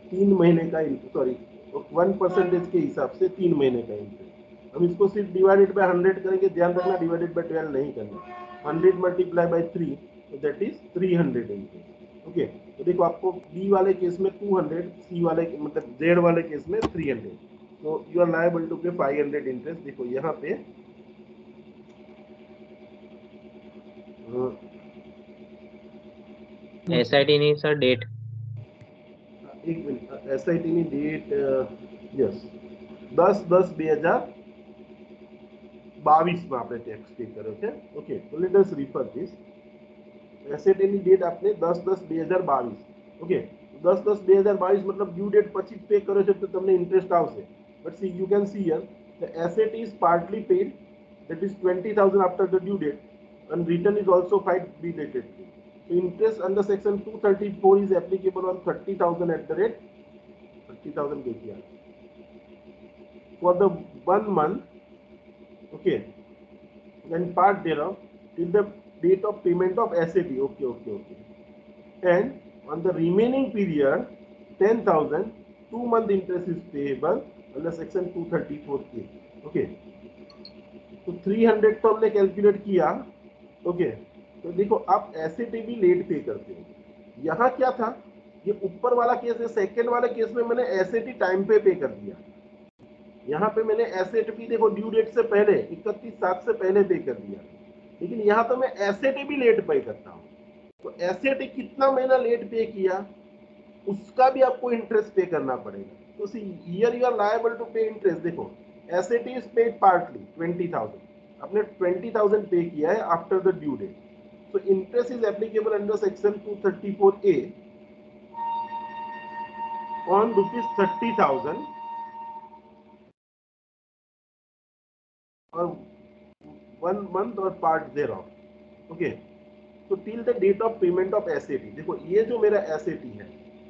3 महीने का, सॉरी 1% के हिसाब से 3 महीने का इंटरेस्ट। हम इसको सिर्फ डिवाइडेड बाय 100 करेंगे, ध्यान रखना डिवाइडेड बाय 12 नहीं करना, 100 मल्टीप्लाई बाय 3, तो दैट इज 300 इंटरेस्ट। ओके, तो देखो आपको बी वाले केस में 200, सी वाले मतलब जेड वाले केस में 300, तो यू आर लायबल टू पे 500 इंटरेस्ट। देखो यहाँ पे SIT नहीं सर, डेट एक मिनट, SIT ની ડેટ યસ 10/10/2022 में आपने टैक्स पे કર્યો છે। ओके, तो late us refer this. SIT ની ડેટ आपने 10/10/2022, ओके, 10/10/2022 मतलब ड्यू डेट પછી पे કર્યો છે તો તમને ઇન્ટરેસ્ટ આવશે। But she you can see here the SIT is partly paid, that is 20,000 after the due date, and return is also filed belatedly. So interest under section 234 is applicable on 30,000 at the rate 30,000 KPR for the 1 month, okay, and part thereof till the date of payment of SAT, okay, and on the remaining period 10,000 2-month interest is payable under section 234A, okay। तो 300 तो हमने calculate किया, okay. तो देखो आप SAT भी late पे करते हो। यहाँ क्या था, ये ऊपर वाला केस है, सेकंड वाले केस में मैंने SAT टाइम पे कर दिया। यहाँ पे मैंने SAT भी देखो ड्यू डेट से पहले 31/7 से पहले पे कर दिया, लेकिन यहाँ तो मैं SAT भी लेट पे करता हूँ। तो SAT कितना महीना लेट पे किया उसका भी आपको इंटरेस्ट पे करना पड़ेगा। तो see here you are liable to pay interest. देखो SAT इज पेड पार्टली 20,000, आपने 20,000 पे किया है after the due date, so interest is applicable under section 234A on rupees 30,000 or 1 month or part thereof, okay। तो till the date of payment of SAT, देखो ये जो मेरा SAT है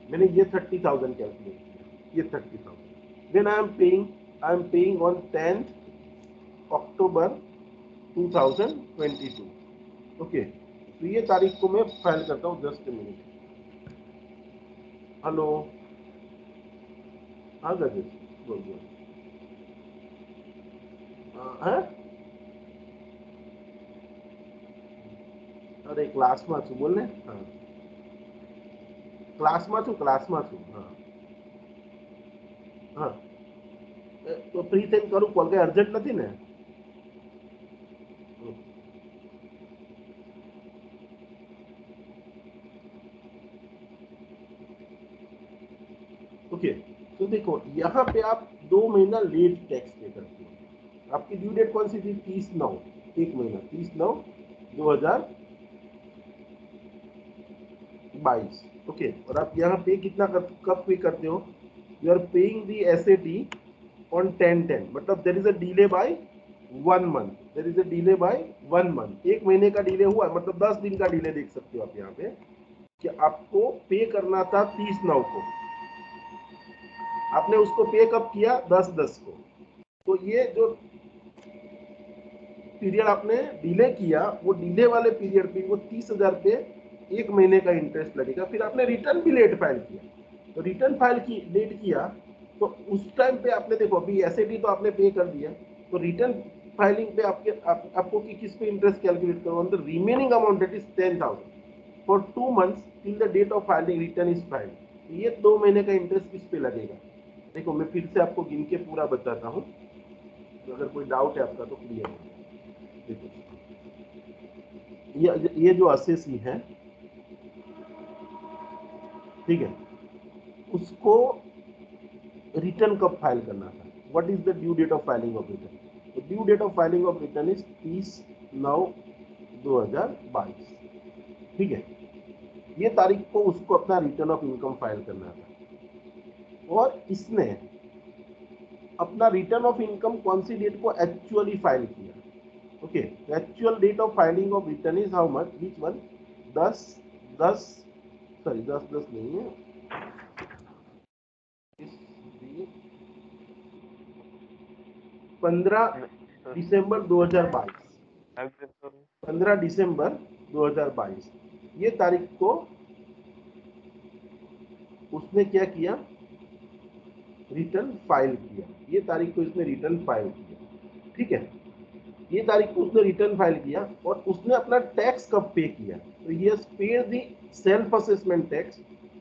मैंने ये 30,000 कैलकुलेट किया, ये 30,000 then I am paying on 10th October 2022, ओके। तो ये तारीख को मैं फाइल करता हूँ, जस्ट मिनट। हेलो, हाँ गजेश बोल बोल, हाँ अरे क्लास में छू बोल ने, हाँ क्लास में छू, हाँ हाँ। तो फ्री થઈને કરું કોલ, કઈ અર્જન્ટ નથી ને? ओके, तो देखो यहाँ पे आप 2 महीना लेट टैक्स पे करते हो। आपकी ड्यू डेट कौन सी थी? 30/9, एक महीना 30/9/2022, ओके। और आप यहाँ पे कितना कब पे करते हो? You are paying the SAT on 10/10, मतलब there is a delay by 1 month, there is a delay by 1 month, एक महीने का डिले हुआ, मतलब 10 दिन का डिले देख सकते हो आप यहाँ पे, कि आपको पे करना था 30/9 को, आपने उसको पे कब किया? 10/10 को। तो ये जो पीरियड आपने डिले किया, वो डिले वाले पीरियड पे वो 30,000 पे एक महीने का इंटरेस्ट लगेगा। फिर आपने रिटर्न भी लेट फाइल किया, तो रिटर्न फाइल की लेट किया, तो उस टाइम पे आपने देखो अभी SAT तो आपने पे कर दिया, तो रिटर्न फाइलिंग पे आपको किस पे इंटरेस्ट कैलकुलेट करो? On the remaining amount, that is 10,000 for 2 months till the date of filing return is filed. ये 2 महीने का इंटरेस्ट किस पे लगेगा? देखो मैं फिर से आपको गिन के पूरा बताता हूँ, तो अगर कोई डाउट है आपका तो क्लियर हो। देखो ये जो असेसी है, ठीक है, उसको रिटर्न कब फाइल करना था? What is the due date of filing of return? तो due date of filing of return is 30/9/2022, ठीक है। ये तारीख को उसको अपना रिटर्न ऑफ इनकम फाइल करना था, और इसने अपना रिटर्न ऑफ इनकम कौन सी डेट को एक्चुअली फाइल किया? तो okay, actual date of filing of return is how much, which one, 10 10 sorry 10 नहीं है, 15 दिसंबर 2022, 15 दिसंबर 2022 ये तारीख को उसने क्या किया, रिटर्न फाइल किया, ये तारीख को इसने रिटर्न फाइल किया, ठीक है, ये तारीख को उसने रिटर्न फाइल किया और उसने अपना टैक्स कब पे किया, तो ये paid the self assessment tax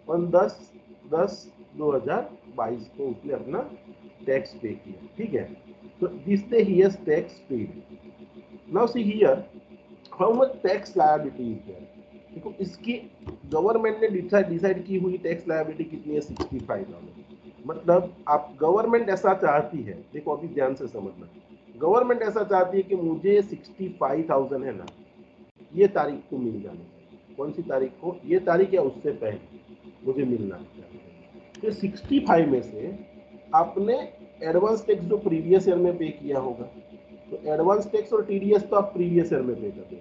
on 10/10/2022 को उसने अपना टैक्स पे किया, ठीक है, तो this day he has tax paid. Now see here how much tax liability is there, देखो इसकी गवर्नमेंट ने डिसाइड की हुई टैक्स लायबिलिटी कितनी है, 65,000, मतलब आप गवर्नमेंट ऐसा चाहती है, देखो अभी ध्यान से समझना, गवर्नमेंट ऐसा चाहती है कि मुझे 65,000 है ना, ये तारीख को मिल जाना चाहिए, कौन सी तारीख को, ये तारीख या उससे पहले मुझे मिलना चाहिए, तो 65 में से आपने एडवांस टैक्स जो प्रीवियस ईयर में पे किया होगा, तो एडवांस टैक्स और टीडीएस तो आप प्रीवियस ईयर में पे कर देते,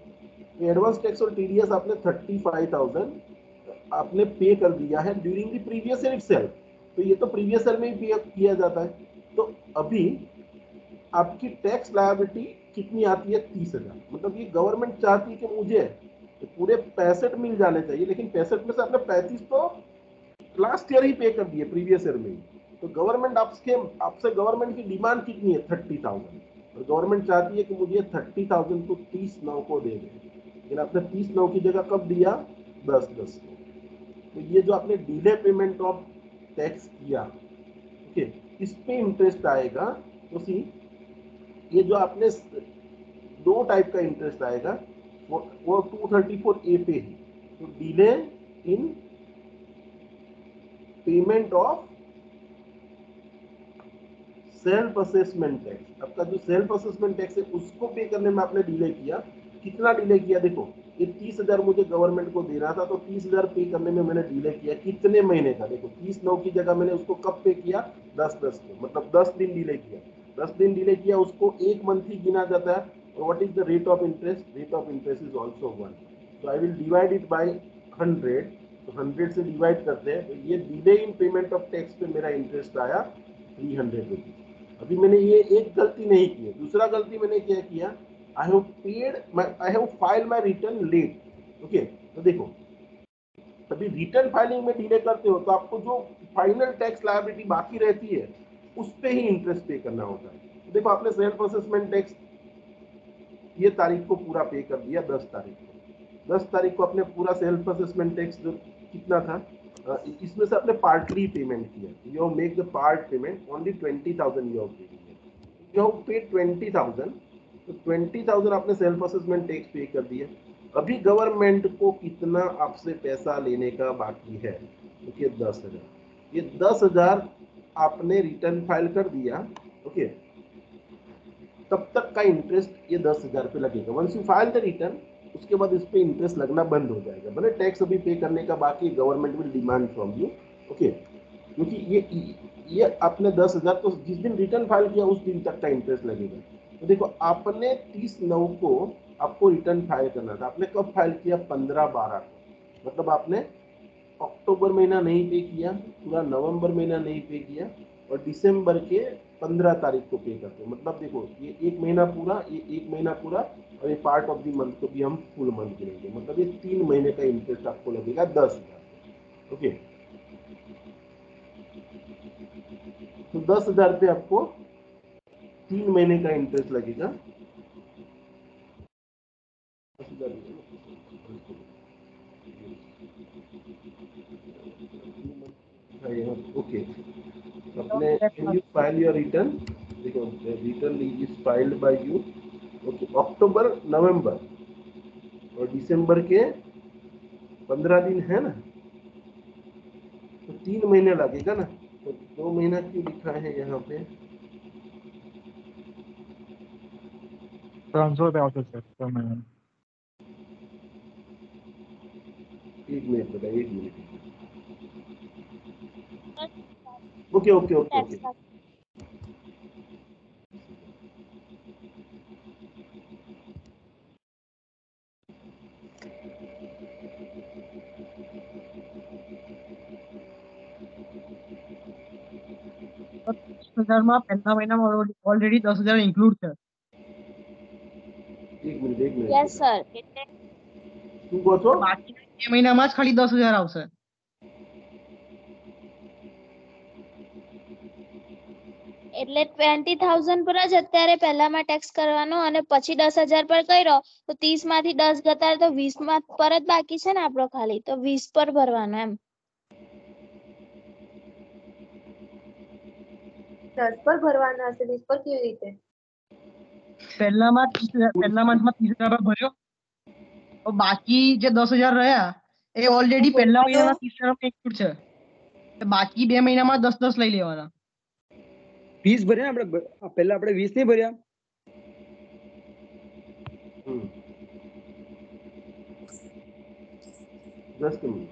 तो एडवांस टैक्स और टीडीएस आपने 35,000 आपने पे कर दिया है during the previous year itself, तो ये तो प्रीवियस ईयर में ही पे किया जाता है, तो अभी आपकी टैक्स लायबिलिटी कितनी आती है, 30,000, मतलब ये गवर्नमेंट चाहती है कि मुझे पूरे 65 मिल जाने चाहिए, लेकिन 65 में से आपने 35 तो लास्ट ईयर ही पे कर दिए प्रीवियस ईयर में ही, तो गवर्नमेंट आपसे गवर्नमेंट की डिमांड कितनी है, 30,000, और गवर्नमेंट चाहती है कि मुझे 30,000 को 30/9 को दे दे, लेकिन आपने 30/9 की जगह कब दिया, 10/10 को, तो ये जो आपने डिले पेमेंट ऑफ टैक्स किया, ओके, इस पे इंटरेस्ट आएगा, तो सी ये जो आपने दो टाइप का इंटरेस्ट आएगा, वो 234A पे ही, तो delay in payment of self assessment tax, आपका जो सेल्फ असेसमेंट टैक्स है उसको पे करने में आपने डिले किया, कितना डिले किया, देखो ये 30,000 मुझे गवर्नमेंट को देना था, तो 30,000 पे करने में मैंने डिले किया, कितने महीने का, देखो 30/9 की जगह मैंने उसको कब पे किया, 10/10 को, मतलब 10 दिन डिले किया, 10 दिन डिले किया, उसको एक मंथ ही गिना जाता है, और what is the rate of interest, rate of interest is also 1, तो I will divide it by 100, तो 100 से डिवाइड करते हैं, तो ये delay in payment of tax पे मेरा इंटरेस्ट आया 300 रुपीज। अभी मैंने ये एक गलती नहीं की है, दूसरा गलती मैंने क्या किया, I have file my return late, okay, तो देखो अभी रिटर्न फाइलिंग में डिले करते हो तो आपको जो फाइनल टैक्स लायबिलिटी बाकी रहती है उस पे ही इंटरेस्ट पे करना होता है, तो देखो आपने सेल्फ असेसमेंट टैक्स ये तारीख को पूरा पे कर दिया, 10 तारीख को, 10 तारीख को आपने पूरा सेल्फ असेसमेंट टैक्स जो कितना था, इसमें से आपने पार्टली पेमेंट किया, you have make the part payment only 20,000 you have paid, you have paid 20,000, तो 20,000 आपने सेल्फ असेसमेंट टैक्स पे कर दिया, अभी गवर्नमेंट को कितना आपसे पैसा लेने का बाकी है, देखिए 10,000, ये 10,000 आपने रिटर्न फाइल कर दिया, ओके, तब तक का इंटरेस्ट ये 10,000 पे लगेगा, once you file the return उसके बाद इस पे इंटरेस्ट लगना बंद हो जाएगा, भले टैक्स अभी पे करने का बाकी, government will demand from you, okay, क्योंकि ये आपने 10,000 तो जिस दिन रिटर्न फाइल किया उस दिन तक का इंटरेस्ट लगेगा, तो देखो आपने 30/9 को आपको रिटर्न फाइल करना था, आपने कब फाइल किया, 15/12 को, मतलब आपने अक्टूबर महीना नहीं पे किया, पूरा नवंबर महीना नहीं पे किया, और दिसंबर के 15 तारीख को पे करते हैं, मतलब देखो ये एक महीना पूरा, ये एक महीना पूरा, और ये पार्ट ऑफ द मंथ को भी हम फुल मंथ गिनेंगे, मतलब ये 3 महीने का इंटरेस्ट आपको लगेगा 10,000, ओके, तो 10,000 पे आपको 3 महीने का इंटरेस्ट लगेगा, 10,000 ओके, अपने can you file your return, देखो return is filed by you, okay, अक्टूबर नवंबर और दिसंबर के 15 दिन है ना, तो 3 महीने लगेगा ना, तो 2 महीना क्यों लिखा है यहाँ पे, ट्रांसफर पे ऑफिस है तो मैं 1 मिनट बेटा, 1 minute, okay okay okay okay, 10,000 માં પહેલા મહિનામાં ઓલરેડી 10,000 ઇન્ક્લુડ છે. એક મિનિટ યસ સર. એટલે શું કહો છો? બાકી 2 મહિનામાં જ ખાલી 10,000 આવશે. એટલે 20,000 પર જ અત્યારે પહેલામાં ટેક્સ કરવાનો અને પછી 10,000 પર કર્યો તો 30 માંથી 10 જતા તો 20 માં પર જ બાકી છે ને આપણો ખાલી, તો 20 પર ભરવાનો એમ. 10 પર ભરવાના હશે, 20 પર કેવી રીતે? પહેલામાં 30,000 પહેલા મંથમાં 30,000 ભર્યો તો બાકી જે 10,000 રહ્યા એ ઓલરેડી પહેલા મહિનામાં 30,000 ઇન્ક્લુડ છે. તો બાકી 2 મહિનામાં 10-10 લઈ લેવાના. 20 ભર્યા આપણે પહેલા આપણે 20 નહીં ભર્યા. Just minute.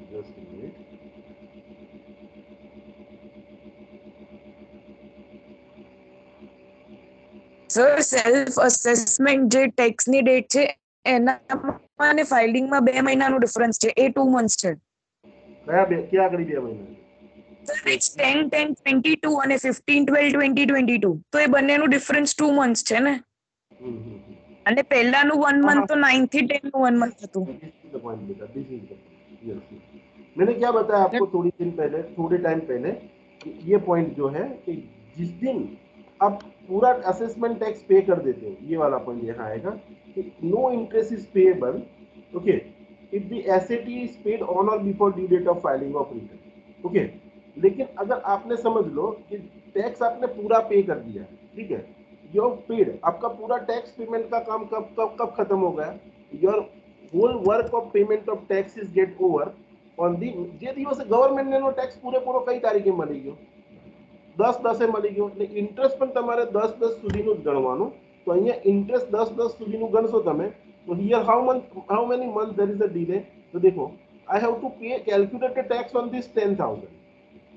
Sir self assessment જે ટેક્સ ની ડેટ છે એનામાં અને ફાઇલિંગ માં 2 મહિનાનો ડિફરન્સ છે, એ 2 મંથ્સ છે. ક્યાં આગળ 2 મહિના? સર ઇટ્સ 10/10/22 અને 15/12/2022, તો એ બંનેનું ડિફરન્સ 2 મંથ્સ છે ને. અને પહેલાનું 1 મંથ તો 9 થી 10 નું 1 મંથ હતું. मैंने क्या बताया आपको थोड़े टाइम पहले कि ये पॉइंट जो है कि जिस दिन आप पूरा असेसमेंट टैक्स पे कर देते हो, ये वाला पॉइंट यहाँ आएगा कि no interest is payable, okay, if the asset is paid on और before due date of filing of return, okay. लेकिन अगर आपने समझ लो कि टैक्स आपने पूरा पे कर दिया, ठीक है, योर पेड, आपका पूरा टैक्स पेमेंट का काम कब खत्म हो गया, your whole work of payment of tax is get over on the जे દિવસે ગવર્મેન્ટનો ટેક્સ પૂરેપૂરો કઈ તારીખે મળી ગયો, 10/10 મળી ગયો, એટલે ઇન્ટરેસ્ટ પણ તમારે 10/10 સુધીનું જ ગણવાનું. તો અહીંયા ઇન્ટરેસ્ટ 10/10 સુધીનું ગણશો તમે તો here how many month there is a delay. तो देखो I have to pay calculate tax on this 10,000,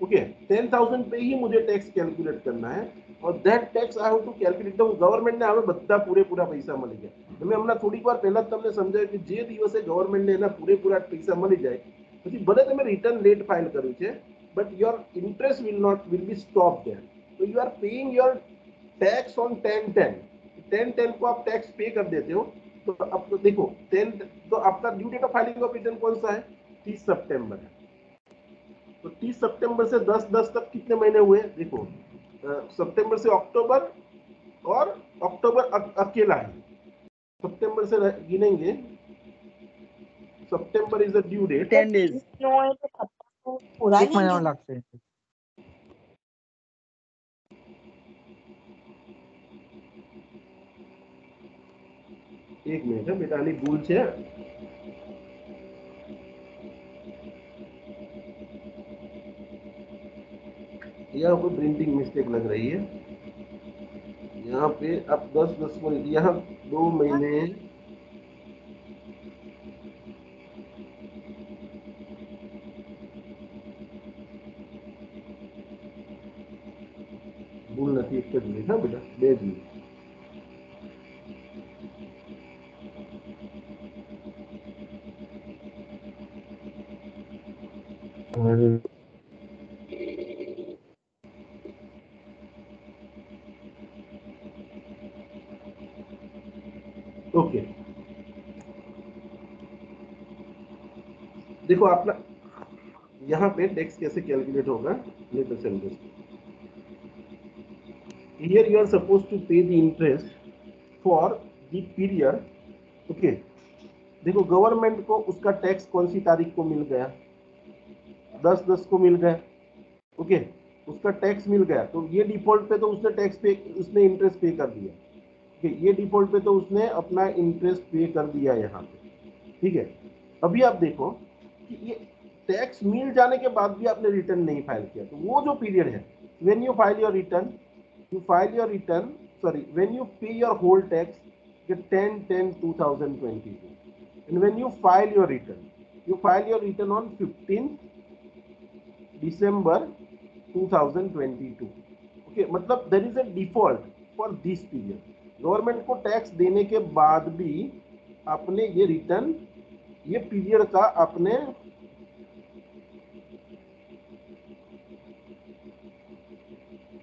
okay. 10,000 पे ही मुझे टैक्स कैलकुलेट करना है और that tax I have to calculate. तो गवर्नमेंट ने हमें બધા પૂરેપૂરા પૈસા મળી ગયા. મેં હમણાં થોડીક વાર પહેલા તમને સમજાવ્યું કે જે દિવસે ગવર્નમેન્ટને એના પૂરેપૂરા પૈસા મળી જાય પછી ભલે તમે રિટર્ન લેટ ફાઇલ કર્યું છે but your interest will be stopped there. So you are paying your tax on 10/10. 10/10 को आप टैक्स पे कर देते हो. तो अब तो देखो 10, तो आपका due date of filing of return कौन सा है? 30 सितंबर है. तो 30 सितंबर से 10/10 तक कितने महीने हुए? देखो सितंबर से अक्टूबर, और अक्टूबर अकेला है. सितंबर से गिनेंगे, September is the due date. 10 days. પૂરા એક મહિનો લાગશે. एक मिनट है बेटा, आनी भूल છે. यहाँ कोई प्रिंटिंग मिस्टेक लग रही है. यहाँ पे अब 10/10 को यहाँ 2 महीने ભૂલ નથી. એક જ મિનિટ હા બેટા, 2 જ મિનિટ. ओके, देखो अपना यहाँ पे टैक्स कैसे कैलकुलेट होगा. Late us understand. Here you are supposed to pay the interest for the period, okay. देखो गवर्नमेंट को उसका टैक्स कौन सी तारीख को मिल गया? 10/10 को मिल गया, ओके. उसका टैक्स मिल गया तो ये डिफॉल्ट पे तो उसने टैक्स पे, उसने इंटरेस्ट पे कर दिया, ओके. ये डिफॉल्ट पे तो उसने अपना इंटरेस्ट पे कर दिया यहाँ पे, ठीक है. अभी आप देखो कि ये टैक्स मिल जाने के बाद भी आपने रिटर्न नहीं फाइल किया, तो वो जो पीरियड है when you file your return, when you pay your whole tax, get 10/10/2022, and when you file your return on 15th December 2022, okay. मतलब there is a default for this period. Government को tax देने के बाद भी आपने ये return, ये period का आपने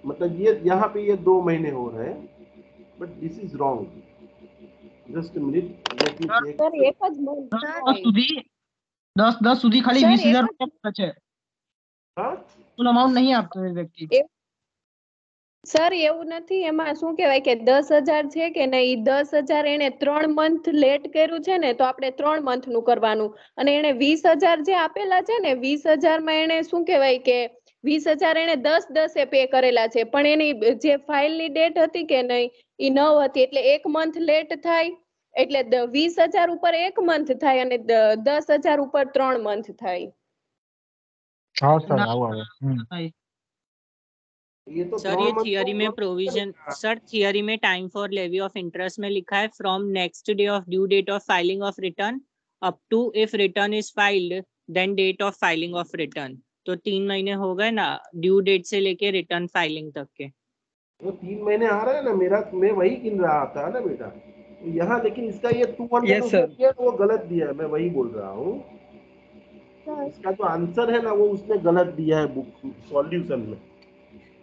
मतलब ये यहाँ पे ये 2 महीने हो रहे हैं, but this is wrong. Just minute, let me check. Sir એક જ month ના 10 થાય સુધી 10 સુધી ખાલી સર 20,000 એક રૂપિયા છે, हाँ ફૂલ અમાઉન્ટ નહીં આપતો એ વ્યક્તિ. જ સર એવું નથી, એમાં શું કહેવાય કે 10,000 છે કે નહીં, 10,000 એને 3 મંથ લેટ કર્યું છે ને, તો આપણે 3 મંથ નું કરવાનું. અને એને 20,000 જે આપેલા છે ને, 20,000 માં એને શું કહેવાય કે 20,000 એને 10 પે કરેલા છે, પણ એની જે ફાઇલની ડેટ હતી કે નહીં એ 9 હતી, એટલે 1 મંથ લેટ થાય, એટલે 20,000 ઉપર 1 મંથ થાય અને 10,000 ઉપર 3 મંથ થાય. हाँ सर ના आओ आओ થાય. ये तो सर 3 ये मंथ थियरी में प्रोविजन, सर थियरी में time for levy of interest में लिखा है from next day of due date of filing of return up to if return is filed then date of filing of return. तो 3 महीने हो गए ना ड्यू डेट से लेके रिटर्न फाइलिंग तक के। वो 3 महीने आ रहा है ना मेरा, मैं वही गिन रहा था ना बेटा। तो यहाँ लेकिन इसका ये 200 Yes, sir. दिया वो गलत दिया है, मैं वही बोल रहा हूँ। इसका जो आंसर है ना वो उसने गलत दिया है बुक सॉल्यूशन में।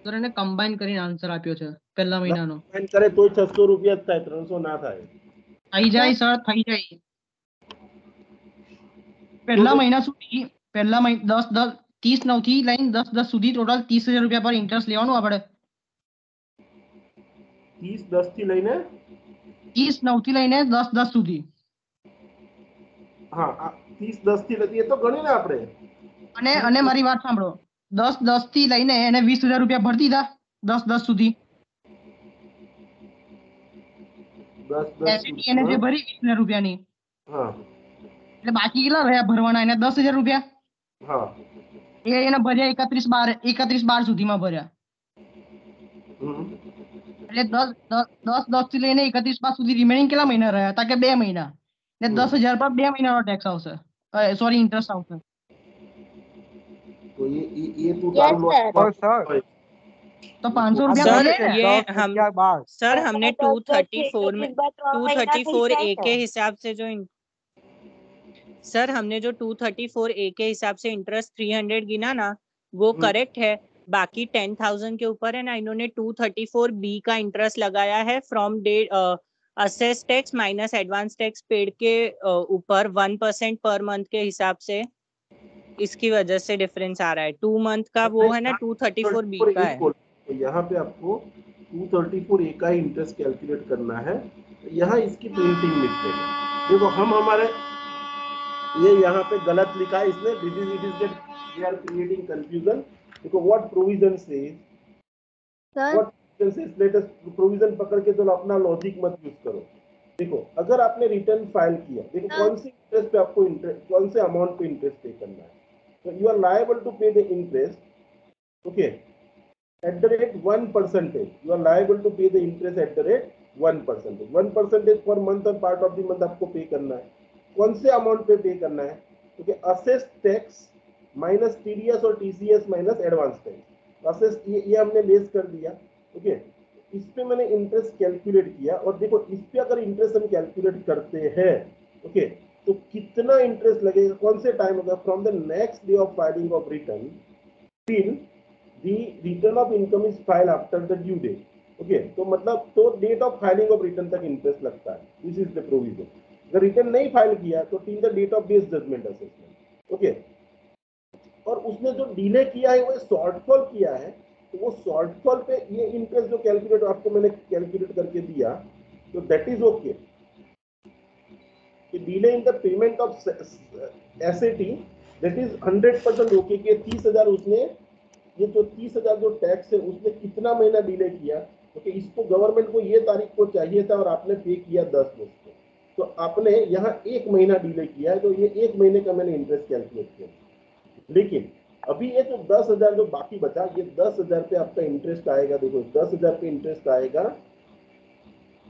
સર એને કમ્બાઈન કરીને આન્સર આપ્યો છે પહેલા મહિનાનો. Combine करे तो 600 रुपया થાય, 300 ના થાય। થઈ જાય સર, થઈ જાય. પહેલા મહિના સુધી 10-10 30 9 થી લઈને 10-10 સુધી ટોટલ 30,000 રૂપિયા પર ઇન્ટરેસ્ટ લેવાનું આપણે. 30-10 થી લઈને 30 9 થી લઈને 10-10 સુધી. હા 30-10 થી લઈએ તો ગણીને આપણે। અને મારી વાત સાંભળો, 10-10 થી લઈને એને 20,000 રૂપિયા ભરી દીધા 10-10 સુધી. 10-10 એસટી એને જે ભરી 20,000 રૂપિયાની, હા એટલે બાકી કેટલા રહ્યા ભરવાના એને 10,000 રૂપિયા. હા એ એને ભર્યા 31/12 સુધીમાં ભર્યા. એટલે 10 થી લઈને 31/12 સુધી રિમેનિંગ કેટલા મહિના રહ્યા હતા કે 2 મહિના, ને 10,000 પર 2 મહિનાનો ટેક્સ આવશે, સોરી ઇન્ટરેસ્ટ આવશે. तो ये तो Yes, तारू sir. और सर તો 500 રૂપિયા सर ભરીએ ને. ये हम क्या बात सर हमने 234 में 234 ए के हिसाब से जो सर हमने जो 234 ए के हिसाब से इंटरेस्ट 300 गिना ना वो करेक्ट है। बाकी 10,000 के ऊपर है ना इन्होंने 234 बी का इंटरेस्ट लगाया है from date assess tax minus advance tax paid के ऊपर 1% पर मंथ के हिसाब से, इसकी वजह से डिफरेंस आ रहा है। 2 मंथ का वो है ना 234 बी का है। तो यहाँ पे आपको 234 ए का ही इंटरेस्ट कैलकुलेट करना है। तो यहाँ इसकी प्रिंटिंग मिस्टेक है। देखो हम हमारे ये यहाँ पे गलत लिखा है इसने, वी आर क्रिएटिंग कंफ्यूजन। देखो व्हाट प्रोविजन से व्हाट लेट अस प्रोविजन पकड़ के चलो, अपना लॉजिक मत यूज करो। देखो अगर आपने रिटर्न फाइल किया, देखो कौन से इंटरेस्ट पे आपको इंटरेस्ट, कौन से अमाउंट पे इंटरेस्ट पे करना है। तो you are liable to pay the interest, okay, at the rate 1%, you are liable to pay the interest at the rate 1%। 1% per month और पार्ट ऑफ द मंथ आपको पे करना है। कौन से अमाउंट पे पे करना है? क्योंकि असेस टैक्स माइनस टीडीएस और TCS minus advance tax. Assess ये हमने लेस कर दिया, ओके। इस पे मैंने इंटरेस्ट कैलकुलेट किया और देखो इस पे अगर इंटरेस्ट हम कैलकुलेट करते हैं, ओके, तो कितना इंटरेस्ट लगेगा, कौन से टाइम होगा, from the next day of filing of return till the return of income is filed after the due date, okay। तो मतलब तो date of filing of return तक इंटरेस्ट लगता है। This is the provision. अगर return नहीं file किया तो till the date of base judgement assessment, okay. और उसने जो डिले किया है वो शॉर्टफॉल किया है, तो वो शॉर्टफॉल पे ये इंटरेस्ट जो कैलकुलेट आपको मैंने कैलकुलेट करके दिया, तो that is okay. Delay in the payment of SAT that is 100% okay कि 30,000 उसने, ये जो 30,000 जो टैक्स है उसने कितना महीना डिले किया, ओके। इसको गवर्नमेंट को ये तारीख को चाहिए था और आपने पे किया 10 को, तो आपने यहाँ 1 महीना डिले किया है, तो ये 1 महीने का मैंने इंटरेस्ट कैलकुलेट किया। लेकिन अभी ये जो 10,000 जो बाकी बचा, ये 10,000 पे आपका इंटरेस्ट आएगा। देखो 10,000 पे इंटरेस्ट आएगा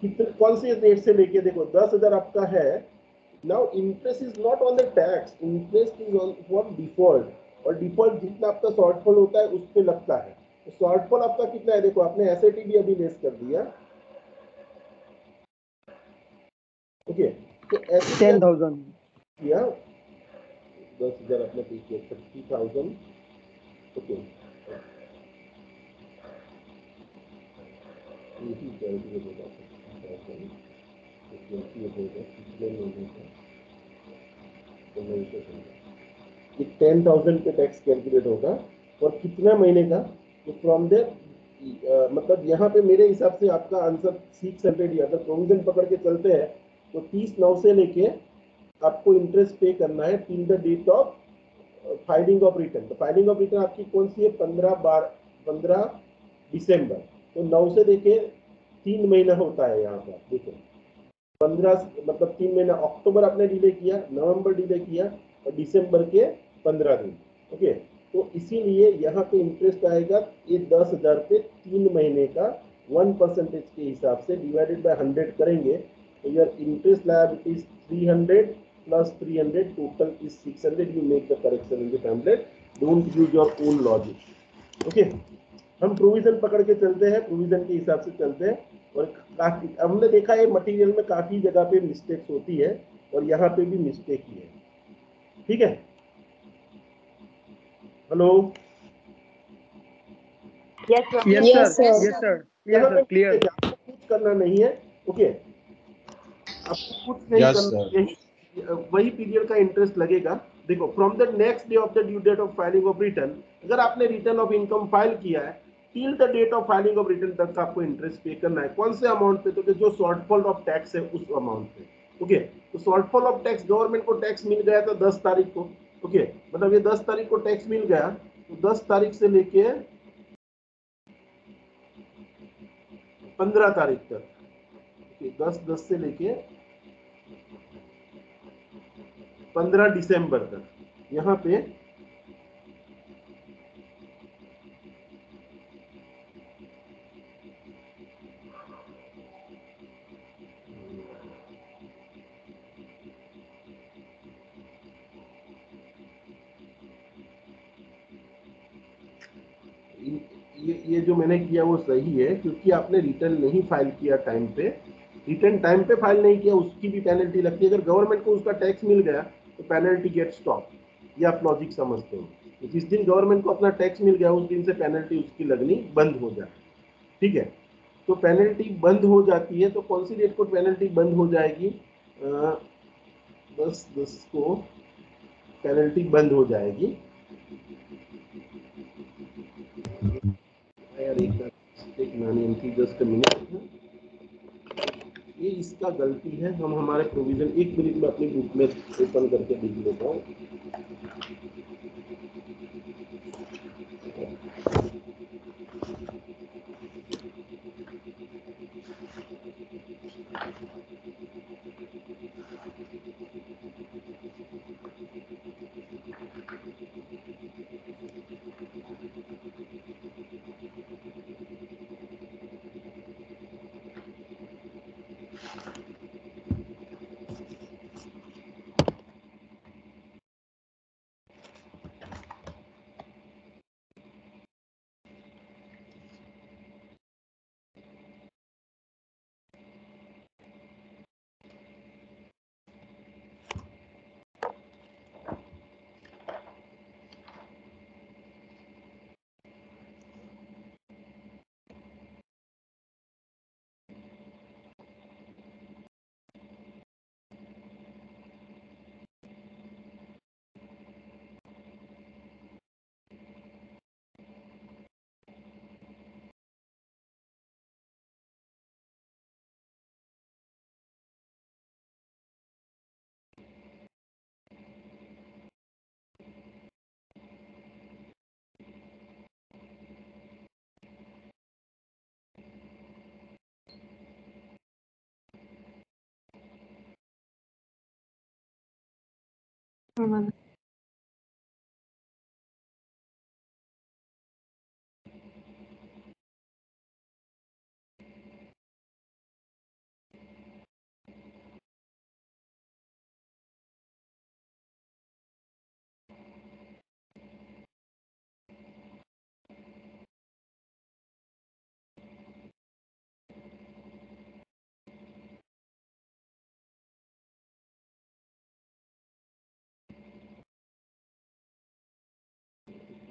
कितने, कौन से डेट से लेके, देखो 10,000 आपका है। Now interest is not on the tax, interest is on for default, और डिफॉल्ट जितना आपका शॉर्टफॉल होता है उस पे लगता है। तो शॉर्टफॉल आपका कितना है, देखो आपने एसएटी भी अभी लेस कर दिया, ओके। तो 10,000 किया 10,000 आपने पे किया 30,000, ओके। यही कैलकुलेट होगा 50,000 तो कैलकुलेट होगा कितने महीने का, तो मैं इसे समझा ये 10,000 पे टैक्स कैलकुलेट होगा और कितना महीने का, तो फ्रॉम द मतलब यहाँ पे मेरे हिसाब से आपका आंसर 600 ही, अगर प्रोविजन पकड़ के चलते हैं तो 30/9 से लेके आपको इंटरेस्ट पे करना है till the date of filing of return. तो फाइलिंग ऑफ रिटर्न आपकी कौन सी है, 15 दिसंबर, तो 9 से लेके 3 महीना होता है यहाँ पर देखो, 15 मतलब 3 महीना, अक्टूबर आपने डिले किया, नवंबर डिले किया और दिसंबर के 15 दिन। ओके, तो इसीलिए यहाँ पे इंटरेस्ट आएगा ये 10,000 पे 3 महीने का 1% के हिसाब से डिवाइडेड बाय 100 करेंगे तो your interest liabilities 300 plus 300 total is 600. You make the correction in the pamphlet. Don't use your own logic. Okay. हम प्रोविजन पकड़ के चलते हैं, प्रोविजन के हिसाब से चलते हैं और काफी हमने देखा है मटेरियल में काफी जगह पे मिस्टेक्स होती है और यहाँ पे भी मिस्टेक ही है। ठीक है, hello, yes sir, yes sir, yes sir, clear. आपको कुछ करना नहीं है। ओके, आपको कुछ नहीं करना, यही वही पीरियड का इंटरेस्ट लगेगा। देखो, from the next day of the due date of filing of return, अगर आपने रिटर्न ऑफ इनकम फाइल किया है till the date of filing of return तक आपको इंटरेस्ट पे करना है। कौन से अमाउंट पे, तो जो शॉर्टफॉल ऑफ टैक्स है उस अमाउंट पे। ओके, तो शॉर्टफॉल ऑफ टैक्स गवर्नमेंट को टैक्स मिल गया था 10 तारीख को। ओके, मतलब ये 10 तारीख को टैक्स मिल गया, तो 10 तारीख से लेके 15 तारीख तक, 10 से लेके 15 दिसंबर तक यहाँ पे ये जो मैंने किया वो सही है, क्योंकि आपने रिटर्न नहीं फाइल किया टाइम पे, रिटर्न टाइम पे फाइल नहीं किया, उसकी भी पेनल्टी लगती है। अगर गवर्नमेंट को उसका टैक्स मिल गया तो पेनल्टी गेट स्टॉप, ये आप लॉजिक समझते हो। तो जिस दिन गवर्नमेंट को अपना टैक्स मिल गया उस दिन से पेनल्टी उसकी लगनी बंद हो जाए। ठीक है, तो पेनल्टी बंद हो जाती है, तो कौन सी डेट को पेनल्टी बंद हो जाएगी, 10/10 को पेनल्टी बंद हो जाएगी। यार एक नानी थी, जस्ट मिनट, ये इसका गलती है। हम हमारे प्रोविजन, एक मिनट में अपनी बुक में ओपन करके देख लेता हूँ।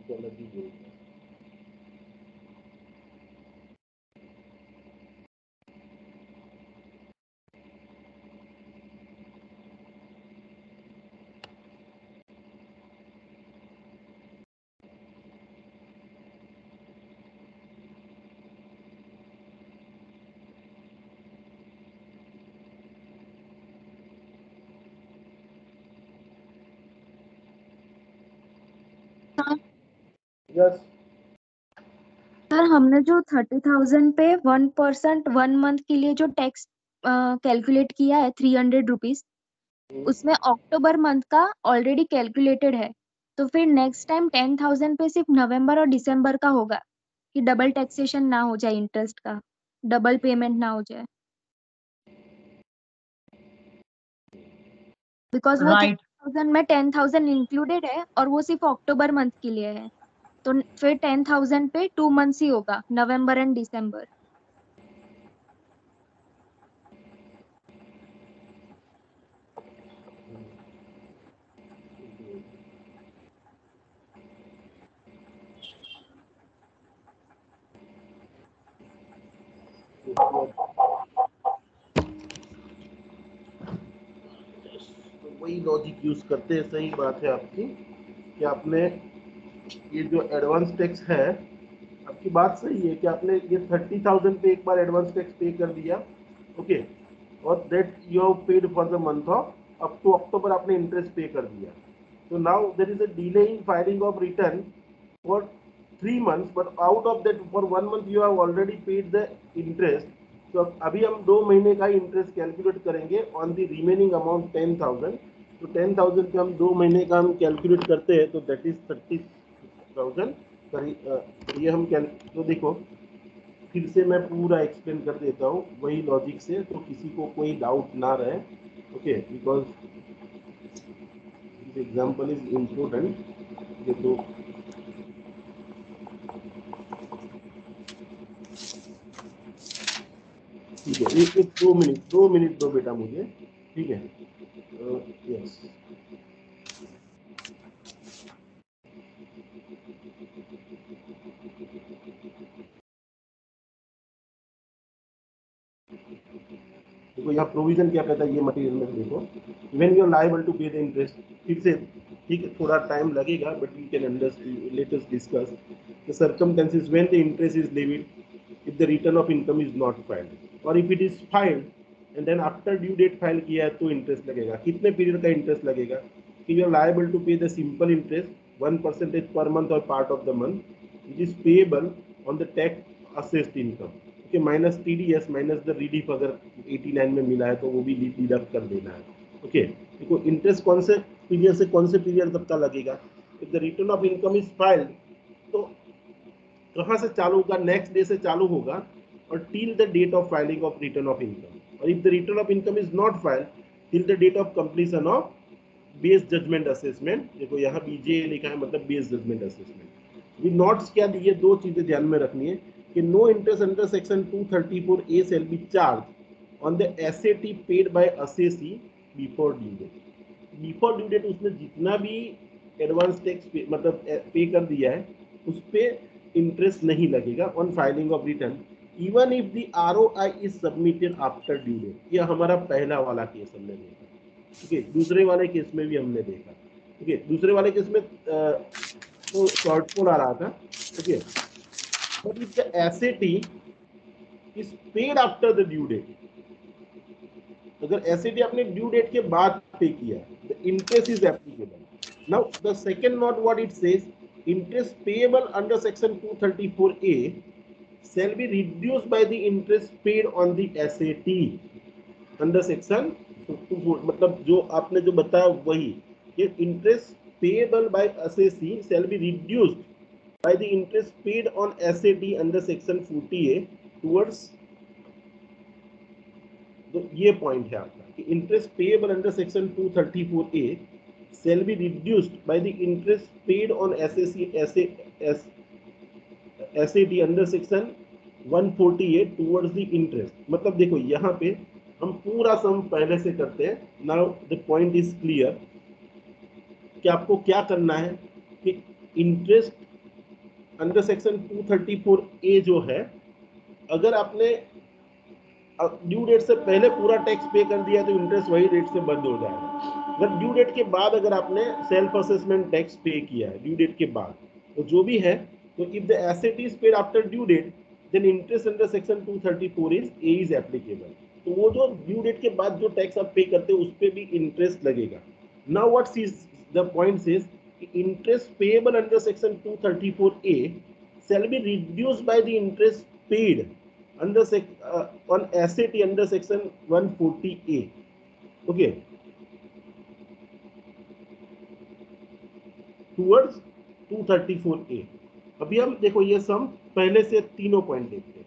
गलती यस सर हमने जो 30,000 पे 1% 1 मंथ के लिए जो टैक्स कैलकुलेट किया है 300 रुपीज, उसमें अक्टूबर मंथ का ऑलरेडी कैलकुलेटेड है, तो फिर नेक्स्ट टाइम 10,000 पे सिर्फ नवंबर और दिसंबर का होगा कि डबल टैक्सेशन ना हो जाए, इंटरेस्ट का डबल पेमेंट ना हो जाए, बिकॉज वो राइट 30,000 में 10,000 इंक्लूडेड है और वो सिर्फ अक्टूबर मंथ के लिए है, तो फिर 10,000 पे 2 मंथ्स ही होगा, नवंबर एंड दिसंबर। तो वही लॉजिक यूज करते हैं, सही बात है आपकी कि आपने ये जो एडवांस टैक्स है, आपकी बात सही है कि आपने ये 30,000 पे एक बार एडवांस टैक्स पे कर दिया, ओके, और that you have paid for the month of up to October, आपने इंटरेस्ट पे कर दिया। So now there is a delay in filing of return for 3 months, but out of that for 1 month you have already paid the interest. So अभी हम 2 महीने का interest calculate करेंगे on the remaining amount 10,000। तो 10,000 का हम 2 महीने का हम कैलकुलेट करते हैं, तो दैट इज 30,000। ये हम तो देखो फिर से मैं पूरा एक्सप्लेन कर देता हूँ वही लॉजिक से, तो किसी को कोई डाउट ना रहे, okay, because this example is important। ये तो ठीक है, एक 2 मिनट दो बेटा मुझे, ठीक है, यस। देखो यहाँ प्रोविजन क्या कहता है, ये मटेरियल में देखो, when you are liable to pay the interest, फिर से ठीक है थोड़ा टाइम लगेगा but you can understand, let us discuss the circumstances when the interest is levied if the return of income is not filed or if it is filed and then after due date file किया है तो interest लगेगा। कितने period का interest लगेगा कि you are liable to pay the simple interest 1% per month और part of the month which is payable on the tax assessed income, okay, minus TDS minus the relief, अगर 89 में मिला है तो वो भी डिडक्ट कर देना है, ओके। देखो इंटरेस्ट कौन से पीरियड से कौन से पीरियड तक का लगेगा, if the return of income is filed तो कहाँ से चालू होगा, नेक्स्ट डे से चालू होगा और till the date of filing of return of income, और if the return of income is not filed till the date of completion of base judgement assessment. देखो यहाँ बीजे लिखा है, मतलब बेस जजमेंट असेसमेंट। भी नोट्स क्या दिए, दो चीजें ध्यान में रखनी है कि no interest under section 234A shall be charge on the SAT paid by assessee before due date. Before due date उसने जितना भी एडवांस टैक्स मतलब पे कर दिया है उस पर इंटरेस्ट नहीं लगेगा on filing of return even if the ROI is submitted after due date. ये हमारा पहला वाला केस हमने देखा, ठीक है। दूसरे वाले केस में भी हमने देखा, ठीक है। दूसरे वाले केस में तो शॉर्टफॉल आ रहा था, ठीक है, but if the SAT is paid after the due date, अगर एसेटी आपने ड्यू डेट के बाद पे किया the interest is applicable. Now the second note what it says, interest payable under section 234A shall be reduced by the interest paid on the SAT under section 224। मतलब जो आपने जो बताया वही, ये interest payable by SAC shall be reduced by the interest paid on SAT under section 40A towards, तो ये point है आपका कि interest payable under section 234A shall be reduced by the interest paid on SAT under section 148 towards the interest। मतलब देखो यहाँ पे हम पूरा सम पहले से करते हैं। Now the point is clear कि आपको क्या करना है कि इंटरेस्ट अंडर सेक्शन 234A जो है, अगर आपने ड्यू डेट से पहले पूरा टैक्स पे कर दिया तो इंटरेस्ट वही रेट से बंद हो जाएगा। अगर ड्यू डेट के बाद अगर आपने सेल्फ असेसमेंट टैक्स पे किया है ड्यू डेट के बाद, तो जो भी है, तो if the asset is paid after due date then interest under section 234 is applicable. तो वो जो ड्यू डेट के बाद जो टैक्स आप पे करते हो उस पे भी इंटरेस्ट लगेगा। Now what is the point is interest payable under section 234A shall be reduced by the interest paid under on asset under section 140A. Okay, towards 234A. अभी हम देखो ये सम पहले से तीनों पॉइंट देखते हैं।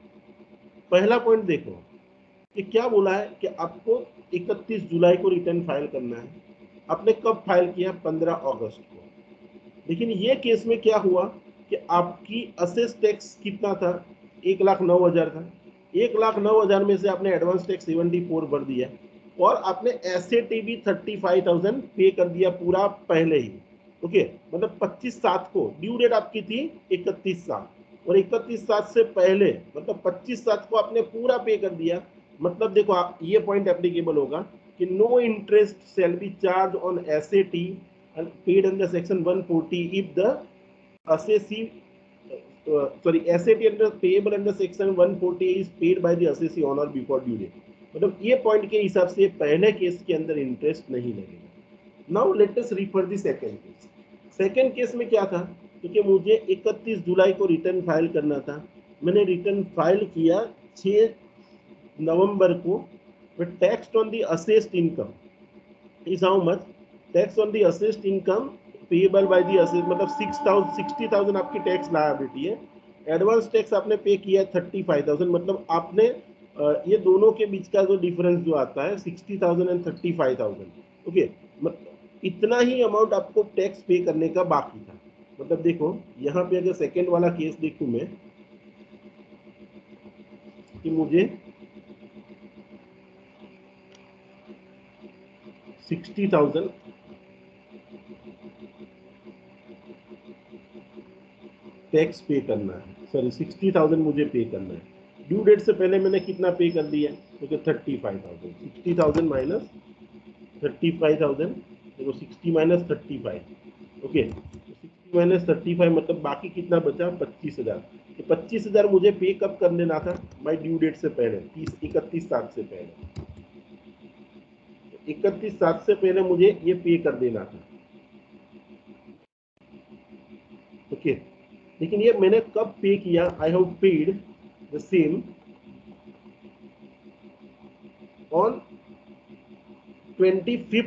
पहला पॉइंट देखो कि क्या बोला है कि आपको 31 जुलाई को रिटर्न फाइल करना है। आपने कब फाइल किया? 15 अगस्त को। लेकिन ये केस में क्या हुआ कि आपकी असेस टैक्स कितना था? 1,09,000 था। 1,09,000 में से आपने एडवांस टैक्स 74 भर दिया और आपने एसेट भी 35,000 पे कर दिया पूरा पहले ही। ओके, मतलब 25/7 को ड्यू डेट आपकी थी 31/7 और 31/7 से पहले मतलब 25/7 को आपने पूरा पे कर दिया। मतलब देखो आप ये पॉइंट एप्लीकेबल होगा कि no interest shall be charge on asset and paid under section 140 if the assessee asset under payable under section 140 is paid by the assessee on or before due date। मतलब ये point के हिसाब से पहले case के अंदर interest नहीं लगेगा। Now let us refer the second case. Second case में क्या था? क्योंकि मुझे 31 जुलाई को रिटर्न फाइल करना था। मैंने रिटर्न फाइल किया 6 नवंबर को। Tax on the assessed income is how much? Tax on the assessed income payable by the assess मतलब 60,000 आपकी टैक्स लायबिलिटी है। एडवांस टैक्स आपने पे किया 35,000 मतलब आपने ये दोनों के बीच का जो डिफरेंस जो आता है 60,000 एंड 35,000। ओके, इतना ही अमाउंट आपको टैक्स पे करने का बाकी था। मतलब देखो यहाँ पे अगर सेकेंड वाला केस देखूं मैं कि मुझे 60,000 टैक्स पे करना है। सॉरी 60,000 मुझे पे करना है। ड्यू डेट से पहले मैंने कितना पे कर दिया? क्योंकि 35,000 60,000 माइनस 35,000 देखो 60 माइनस 35। ओके, 60 माइनस 35 मतलब बाकी कितना बचा? 25,000। तो 25,000 मुझे पे कब कर लेना था? बाय ड्यू डेट से पहले 31/7 से पहले। 31/7 से पहले मुझे ये पे कर देना था। ओके, लेकिन ये मैंने कब पे किया? I have paid the same on 25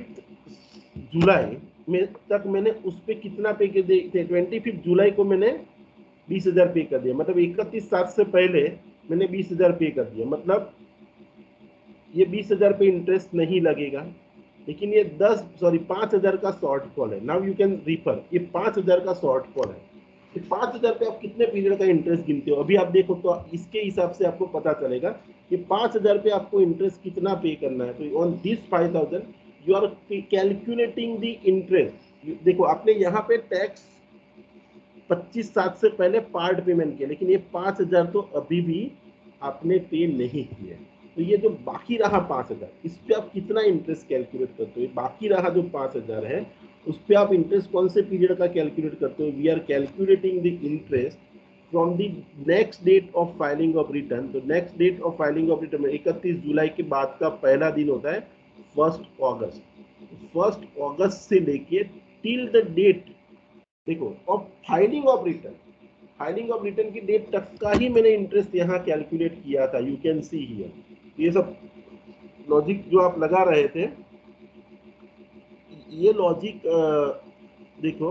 जुलाई में तक मैंने उस पे कितना पे कर दिए थे? 25 जुलाई को मैंने 20,000 पे कर दिया। मतलब 31/7 से पहले मैंने 20,000 पे कर दिया। मतलब ये 20,000 पे इंटरेस्ट नहीं लगेगा। लेकिन ये 5,000 का शॉर्टफॉल है। नाउ यू कैन रिफर, ये 5,000 का शॉर्टफॉल है। 5,000 पे आप कितने पीरियड का इंटरेस्ट गिनते हो? अभी आप देखो तो इसके हिसाब से आपको पता चलेगा कि 5,000 पे आपको इंटरेस्ट कितना पे करना है। तो on this 5,000 you are calculating the interest. देखो आपने यहाँ पे टैक्स 25/7 से पहले पार्ट पेमेंट किया, लेकिन ये 5,000 तो अभी भी आपने पे नहीं किया। तो ये जो बाकी रहा 5,000, इस पे आप कितना इंटरेस्ट कैलकुलेट करते हो? बाकी रहा जो 5,000 है उस पे आप इंटरेस्ट कौन से पीरियड का कैलकुलेट करते हो? We are calculating the interest from the next date of filing of return. तो next date of filing of return 31 जुलाई के बाद का पहला दिन होता है 1 अगस्त। 1 अगस्त से लेके टिल द डेट देखो of filing of return, filing of return की डेट तक का ही मैंने इंटरेस्ट यहाँ कैलकुलेट किया था। यू कैन सी हियर, ये सब लॉजिक जो आप लगा रहे थे, ये लॉजिक देखो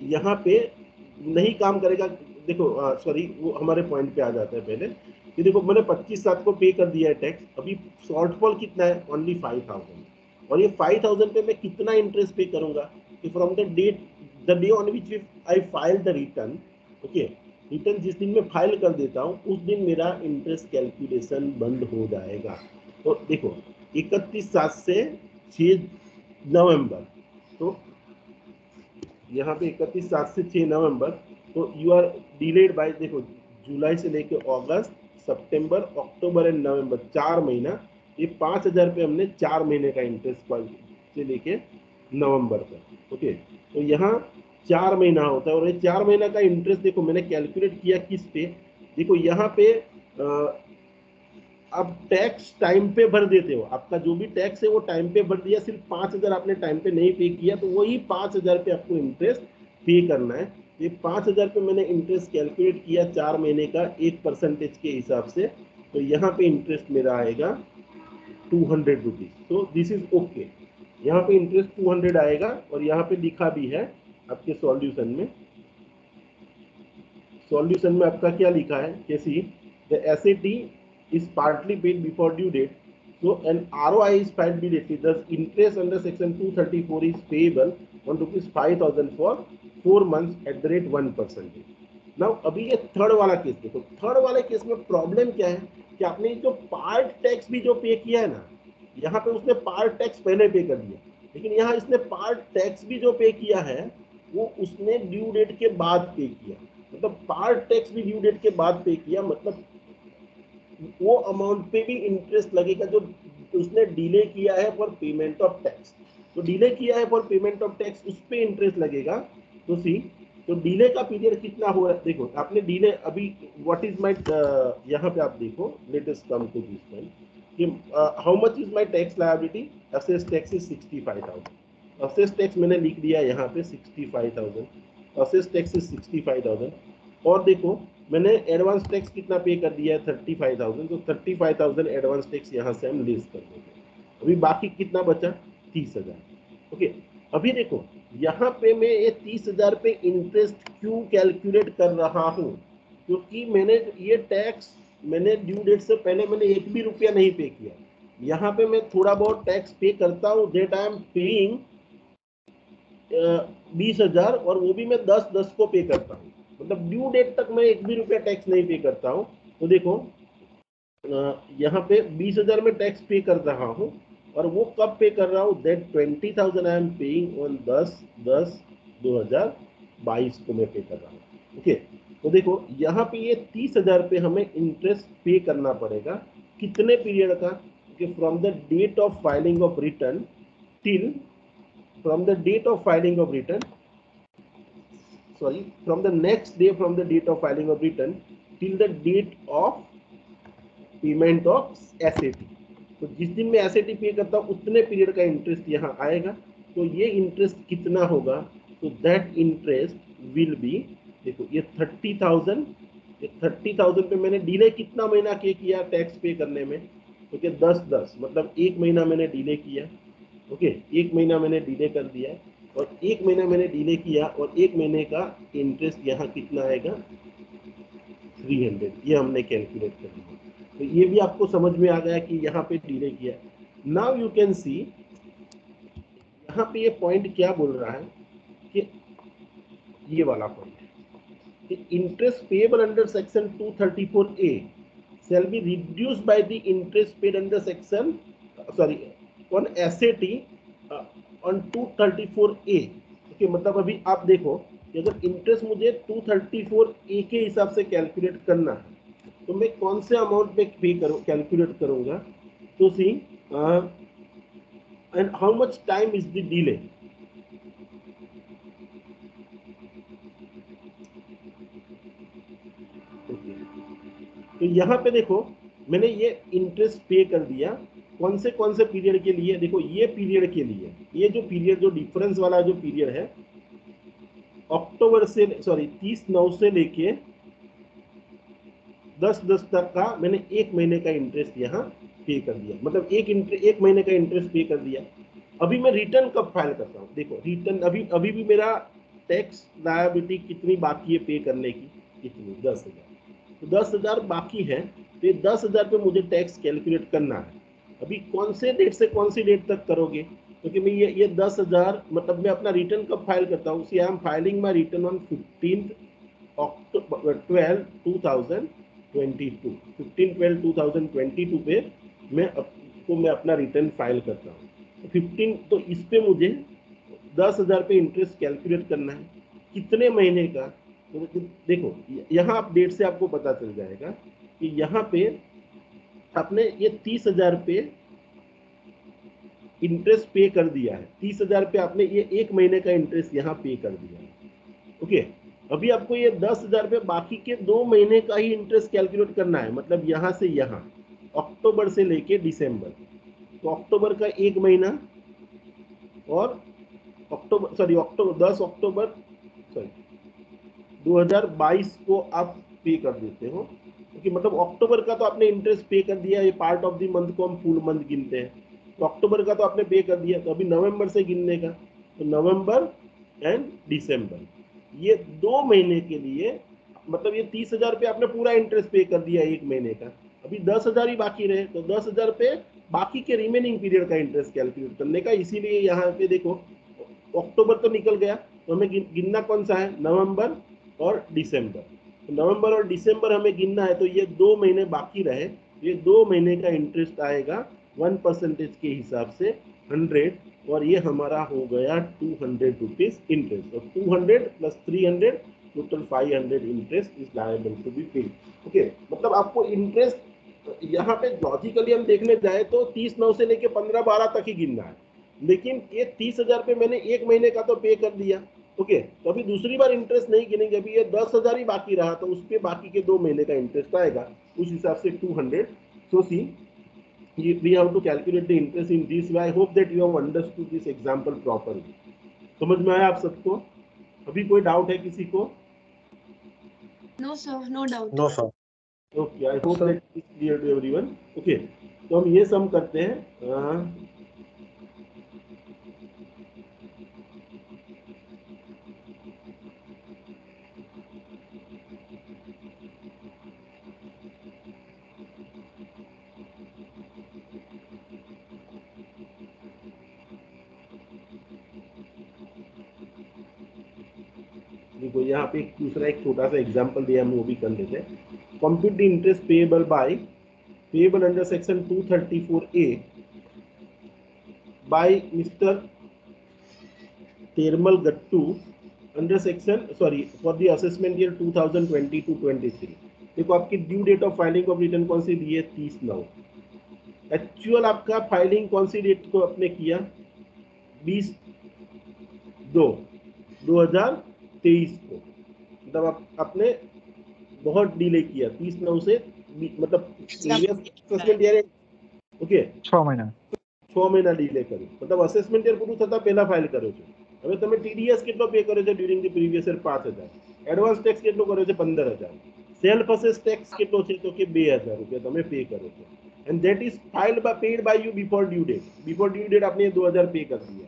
यहाँ पे नहीं काम करेगा। देखो सॉरी, वो हमारे पॉइंट पे आ जाता है पहले कि देखो मैंने 25/7 को पे कर दिया है टैक्स। अभी शॉर्टफॉल कितना है? ओनली 5,000। और ये 5,000 पे मैं कितना इंटरेस्ट पे करूंगा? कि from the day on which I file the return. Okay, return जिस दिन मैं फाइल कर देता हूँ उस दिन मेरा इंटरेस्ट कैलकुलेशन बंद हो जाएगा। तो देखो 31/7 से 6 नवंबर, तो यहाँ पे 31/7 से 6 नवंबर, तो यू आर डिलेड बाय देखो जुलाई से लेके अगस्त, सितंबर, अक्टूबर एंड नवंबर, 4 महीना। ये 5,000 पे हमने 4 महीने का इंटरेस्ट से लेके नवंबर तक। ओके, तो यहाँ 4 महीना होता है और ये 4 महीना का इंटरेस्ट देखो मैंने कैलकुलेट किया किस पे? देखो यहाँ पे अब टैक्स टाइम पे भर देते हो, आपका जो भी टैक्स है वो टाइम पे भर दिया, सिर्फ 5,000 आपने टाइम पे नहीं पे किया, तो वही 5,000 पे आपको इंटरेस्ट पे करना है। ये 5,000 पे मैंने इंटरेस्ट कैलकुलेट किया 4 महीने का 1% के हिसाब से, तो यहाँ पे इंटरेस्ट मेरा आएगा 200 रुपीज। तो दिस इज ओके, यहाँ पे इंटरेस्ट 200 आएगा, और यहाँ पे लिखा भी है आपके सॉल्यूशन में। सॉल्यूशन में आपका क्या लिखा है कि see the SAT is partly paid before due date, so an ROI is filed immediately, thus interest under section 234 is payable on ₹5,000 for 4 months at the rate 1%। Now अभी ये थर्ड वाला केस देखो, थर्ड वाले case में problem क्या है कि आपने जो पार्ट टैक्स भी जो पे किया है ना, यहाँ पे उसने पार्ट टैक्स पहले पे कर दिया, लेकिन यहाँ इसने पार्ट टैक्स भी जो पे किया है वो उसने ड्यू डेट के बाद पे किया, मतलब पार्ट टैक्स भी ड्यू डेट के बाद पे किया, मतलब वो अमाउंट पे भी इंटरेस्ट लगेगा जो उसने डिले किया है फॉर पेमेंट ऑफ टैक्स। तो डिले किया है फॉर पेमेंट ऑफ टैक्स, उस पे इंटरेस्ट लगेगा। तो सी, तो डिले का पीरियड कितना हो रहा है, देखो आपने डिले अभी व्हाट इज माय, यहाँ पे आप देखो, let us come to this one कि how much is my tax liability, assess tax is 65,000, assess tax मैंने लिख दिया यहाँ पे 65,000, असेस टैक्स इज 65,000, और देखो मैंने एडवांस टैक्स कितना पे कर दिया है 35,000, तो 35,000 एडवांस टैक्स यहाँ से हम लेस कर देंगे, अभी बाकी कितना बचा 30,000। ओके, अभी देखो यहाँ पे मैं ये 30,000 पे इंटरेस्ट क्यों कैलकुलेट कर रहा हूँ, क्योंकि मैंने ये टैक्स मैंने ड्यू डेट से पहले मैंने एक भी रुपया नहीं पे किया, यहाँ पे मैं थोड़ा बहुत टैक्स पे करता हूँ, दैट आई एम पेइंग 20,000, और वो भी मैं 10-10 को पे करता हूँ, मतलब ड्यू डेट तक मैं एक भी रुपया टैक्स नहीं पे करता हूँ। तो देखो यहाँ पे 20,000 में टैक्स पे कर रहा हूँ, और वो कब पे कर रहा हूँ, that 20,000 I am paying on 10/10/2022 को मैं पे कर रहा हूँ। ओके, तो देखो यहाँ पे ये 30,000 पे हमें इंटरेस्ट पे करना पड़ेगा, कितने पीरियड का, from the date of filing of return till from the date of filing of return, sorry, from the next day from the date of filing of return till the date of payment of SAT। तो जिस दिन मैं SAT पे करता हूँ उतने period का interest यहाँ आएगा, तो ये इंटरेस्ट कितना होगा, तो दैट इंटरेस्ट विल बी, देखो ये 30,000, ये 30,000 पे मैंने डिले कितना महीना के किया टैक्स पे करने में, तो क्या 10-10, मतलब एक महीना मैंने डिले किया। ओके, एक महीना मैंने डिले कर दिया, और एक महीना मैंने डिले किया, और एक महीने का इंटरेस्ट यहाँ कितना आएगा 300, ये हमने कैलकुलेट कर दिया। तो ये भी आपको समझ में आ गया कि यहाँ पे डिले किया। नाउ यू कैन सी यहाँ पे ये पॉइंट क्या बोल रहा है कि ये वाला पॉइंट कि interest payable under section 234A shall be reduced by the interest paid under section on SAT on 234A। Okay, मतलब अभी आप देखो कि अगर इंटरेस्ट मुझे 234A के हिसाब से कैलकुलेट करना है, तो मैं कौन से अमाउंट पे पे करूँ कैलकुलेट करूँगा, तो see and how much time is the delay. तो यहाँ पे देखो मैंने ये इंटरेस्ट पे कर दिया, कौन से पीरियड के लिए, देखो ये पीरियड के लिए, ये जो पीरियड जो डिफरेंस वाला जो पीरियड है अक्टूबर से 30/9 से लेके 10/10 तक का मैंने एक महीने का इंटरेस्ट यहाँ पे कर दिया, मतलब एक महीने का इंटरेस्ट पे कर दिया। अभी मैं रिटर्न कब फाइल करता हूँ, देखो रिटर्न अभी भी मेरा टैक्स लायबिलिटी कितनी बाकी है पे करने की, कितनी 10,000, तो 10,000 बाकी है, तो ये 10,000 पे मुझे टैक्स कैलकुलेट करना है। अभी कौन से डेट से कौन सी डेट तक करोगे, क्योंकि मैं ये 10,000 मतलब मैं अपना रिटर्न कब फाइल करता हूँ, see I am filing my return on 15/12/2022 पे मैं अपना रिटर्न फाइल करता हूँ। 15, तो इस पे मुझे 10,000 पे इंटरेस्ट कैलकुलेट करना है, कितने महीने का, तो देखो यहाँ आप डेट से आपको पता चल जाएगा कि यहाँ पे आपने ये 30,000 पे इंटरेस्ट पे कर दिया है, 30,000 पे आपने ये एक महीने का इंटरेस्ट यहाँ पे कर दिया है। ओके, अभी आपको ये 10,000 पे बाकी के 2 महीने का ही इंटरेस्ट कैलकुलेट करना है, मतलब यहाँ से यहाँ अक्टूबर से लेके दिसंबर, तो अक्टूबर का 1 महीना और अक्टूबर 10 अक्टूबर 2022 को आप पे कर देते हो, क्योंकि मतलब अक्टूबर का तो आपने इंटरेस्ट पे कर दिया, ये पार्ट ऑफ द मंथ को हम फुल मंथ गिनते हैं, तो अक्टूबर का तो आपने पे कर दिया, तो अभी नवंबर से गिनने का, तो नवंबर एंड दिसंबर, ये 2 महीने के लिए मतलब ये 30,000 पे आपने पूरा इंटरेस्ट पे कर दिया 1 महीने का, अभी 10,000 ही बाकी रहे, तो 10,000 पे बाकी के रिमेनिंग पीरियड का इंटरेस्ट कैलकुलेट करने का। इसीलिए यहाँ पे देखो अक्टूबर तो निकल गया, तो हमें गिनना कौन सा है, नवंबर और दिसंबर, तो नवंबर और दिसंबर हमें गिनना है, तो ये 2 महीने बाकी रहे, ये 2 महीने का इंटरेस्ट आएगा 1% के हिसाब से 100, और ये हमारा हो गया 200 रुपीज इंटरेस्ट, और 200 plus 300 total 500 interest is liable to be paid. Okay, मतलब आपको इंटरेस्ट यहाँ पे लॉजिकली हम देखने जाए तो 30/9 से लेके 15/12 तक ही गिनना है, लेकिन ये 30,000 पे मैंने 1 महीने का तो पे कर दिया। ओके, तो अभी दूसरी बार इंटरेस्ट नहीं गिनेंगे, अभी ये 10,000 ही बाकी रहा, तो उस पे बाकी के 2 महीने का इंटरेस्ट आएगा, उस हिसाब से 200। सो सी we have to calculate the interest in this way. I hope that you have understood this example properly. समझ में आया आप सबको? अभी कोई डाउट है किसी को? No sir, no doubt. No sir. Okay, I hope that it is clear to everyone. Okay, तो हम ये सम करते हैं। देखो यहाँ पे एक दूसरा एक छोटा सा एग्जांपल दिया, हम वो भी कर लेते हैं। Compute the interest payable under section 234A by mister Termal Gattu under section for the assessment year 2022-23। देखो आपकी due date of filing of return कौन सी दी है, 30/9। एक्चुअल आपका फाइलिंग कौन सी डेट को आपने किया, 20/2/2023 को, मतलब आपने बहुत डिले किया, 30/9 से मतलब असेसमेंट ईयर ओके 6 મહિના 6 મહિના ડિલે કર્યું, मतलब અસેસમેન્ટ યર પૂરું થતા પહેલા ફાઇલ કર્યો છે। હવે તમે ટીડીએસ કેટલો પે કર્યો છે during the previous year 5,000, advance tax કેટલો કર્યો છે 15,000, સેલ્ફ અસેસ ટેક્સ કેટલો છે તો કે 2,000 રૂપિયા તમે પે કર્યો છે, and that is filed by paid by you before due date आपने 2,000 पे कर दिया,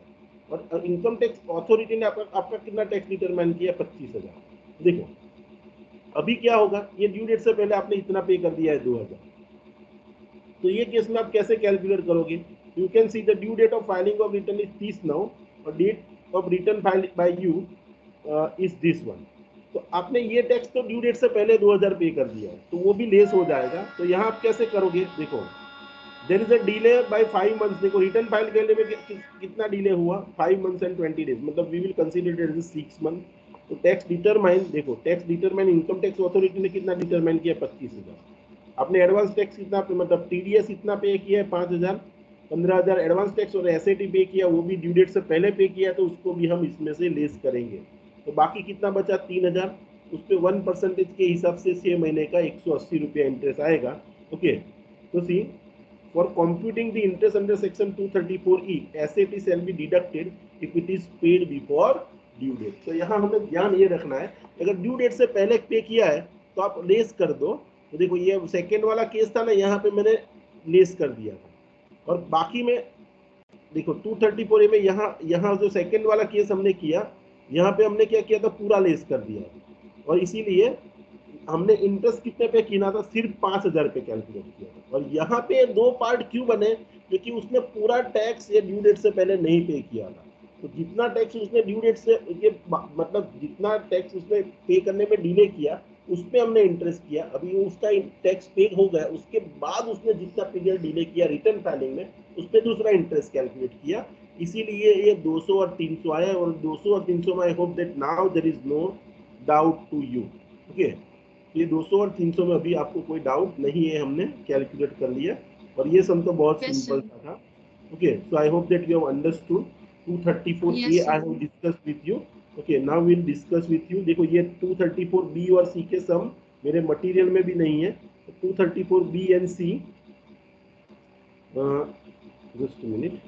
और इनकम टैक्स अथॉरिटी ने आपका कितना टैक्स डिटरमाइन किया, 25,000। देखो अभी क्या होगा, ये ड्यू डेट से पहले आपने इतना पे कर दिया है 2,000, तो ये केस में आप कैसे कैलकुलेट करोगे, you can see the due date of filing of return is 30/9 और date of return filed by you is this one. तो आपने ये टैक्स तो ड्यू डेट से पहले 2,000 पे कर दिया है, तो वो भी लेस हो जाएगा। तो यहाँ आप कैसे करोगे, देखो there is a delay by 5 months. देखो रिटर्न फाइल करने में कितना डिले हुआ, 5 मंथ्स एंड 20 डेज, मतलब we will consider it is 6 month. तो टैक्स डिटरमाइन, देखो tax determine income tax authority ने कितना डिटरमाइन किया, 25,000। आपने एडवांस टैक्स कितना मतलब टीडीएस इतना पे किया है 5,000, 15,000 एडवांस टैक्स और एसएटी पे किया, वो भी ड्यू डेट से पहले पे किया, तो उसको भी हम इसमें से लेस करेंगे। तो बाकी कितना बचा 3,000, उस पर 1% के हिसाब से 6 महीने का 180 रुपया इंटरेस्ट आएगा। ओके, तो see for computing the interest under section 234E SAT shall be deducted if it is paid before due date. तो यहाँ हमें ध्यान ये रखना है, अगर ड्यू डेट से पहले पे किया है तो आप लेस कर दो। तो देखो ये सेकेंड वाला केस था ना, यहाँ पे मैंने लेस कर दिया था, और बाकी में देखो 234A में यहाँ जो सेकेंड वाला केस हमने किया, यहाँ पे हमने क्या किया था, पूरा लेस कर दिया, और इसीलिए हमने इंटरेस्ट कितने पे किया था, सिर्फ 5,000 पे कैलकुलेट किया था। और यहाँ पे 2 पार्ट क्यों बने, क्योंकि उसने पूरा टैक्स ये ड्यू डेट से पहले नहीं पे किया था। तो जितना टैक्स उसने ड्यू डेट से मतलब जितना टैक्स उसने पे करने में डिले किया, उस पर हमने इंटरेस्ट किया। अभी उसका टैक्स पे हो गया, उसके बाद उसने जितना पीरियड डिले किया रिटर्न फाइलिंग में, उस पर दूसरा इंटरेस्ट कैलकुलेट किया। इसीलिए ये 200 और 300 आया, और 200 और 300 में I hope that now there is no doubt to you. Okay, ये 200 और 300 में अभी आपको कोई डाउट नहीं है, हमने कैलकुलेट कर लिया, और ये सम तो बहुत सिंपल था। Okay, so I hope that you have understood. 234A I have discussed with you. Okay, now we will discuss with you. देखो ये 234B और C के सम मेरे मटेरियल में भी नहीं है, तो 234B and C just minute,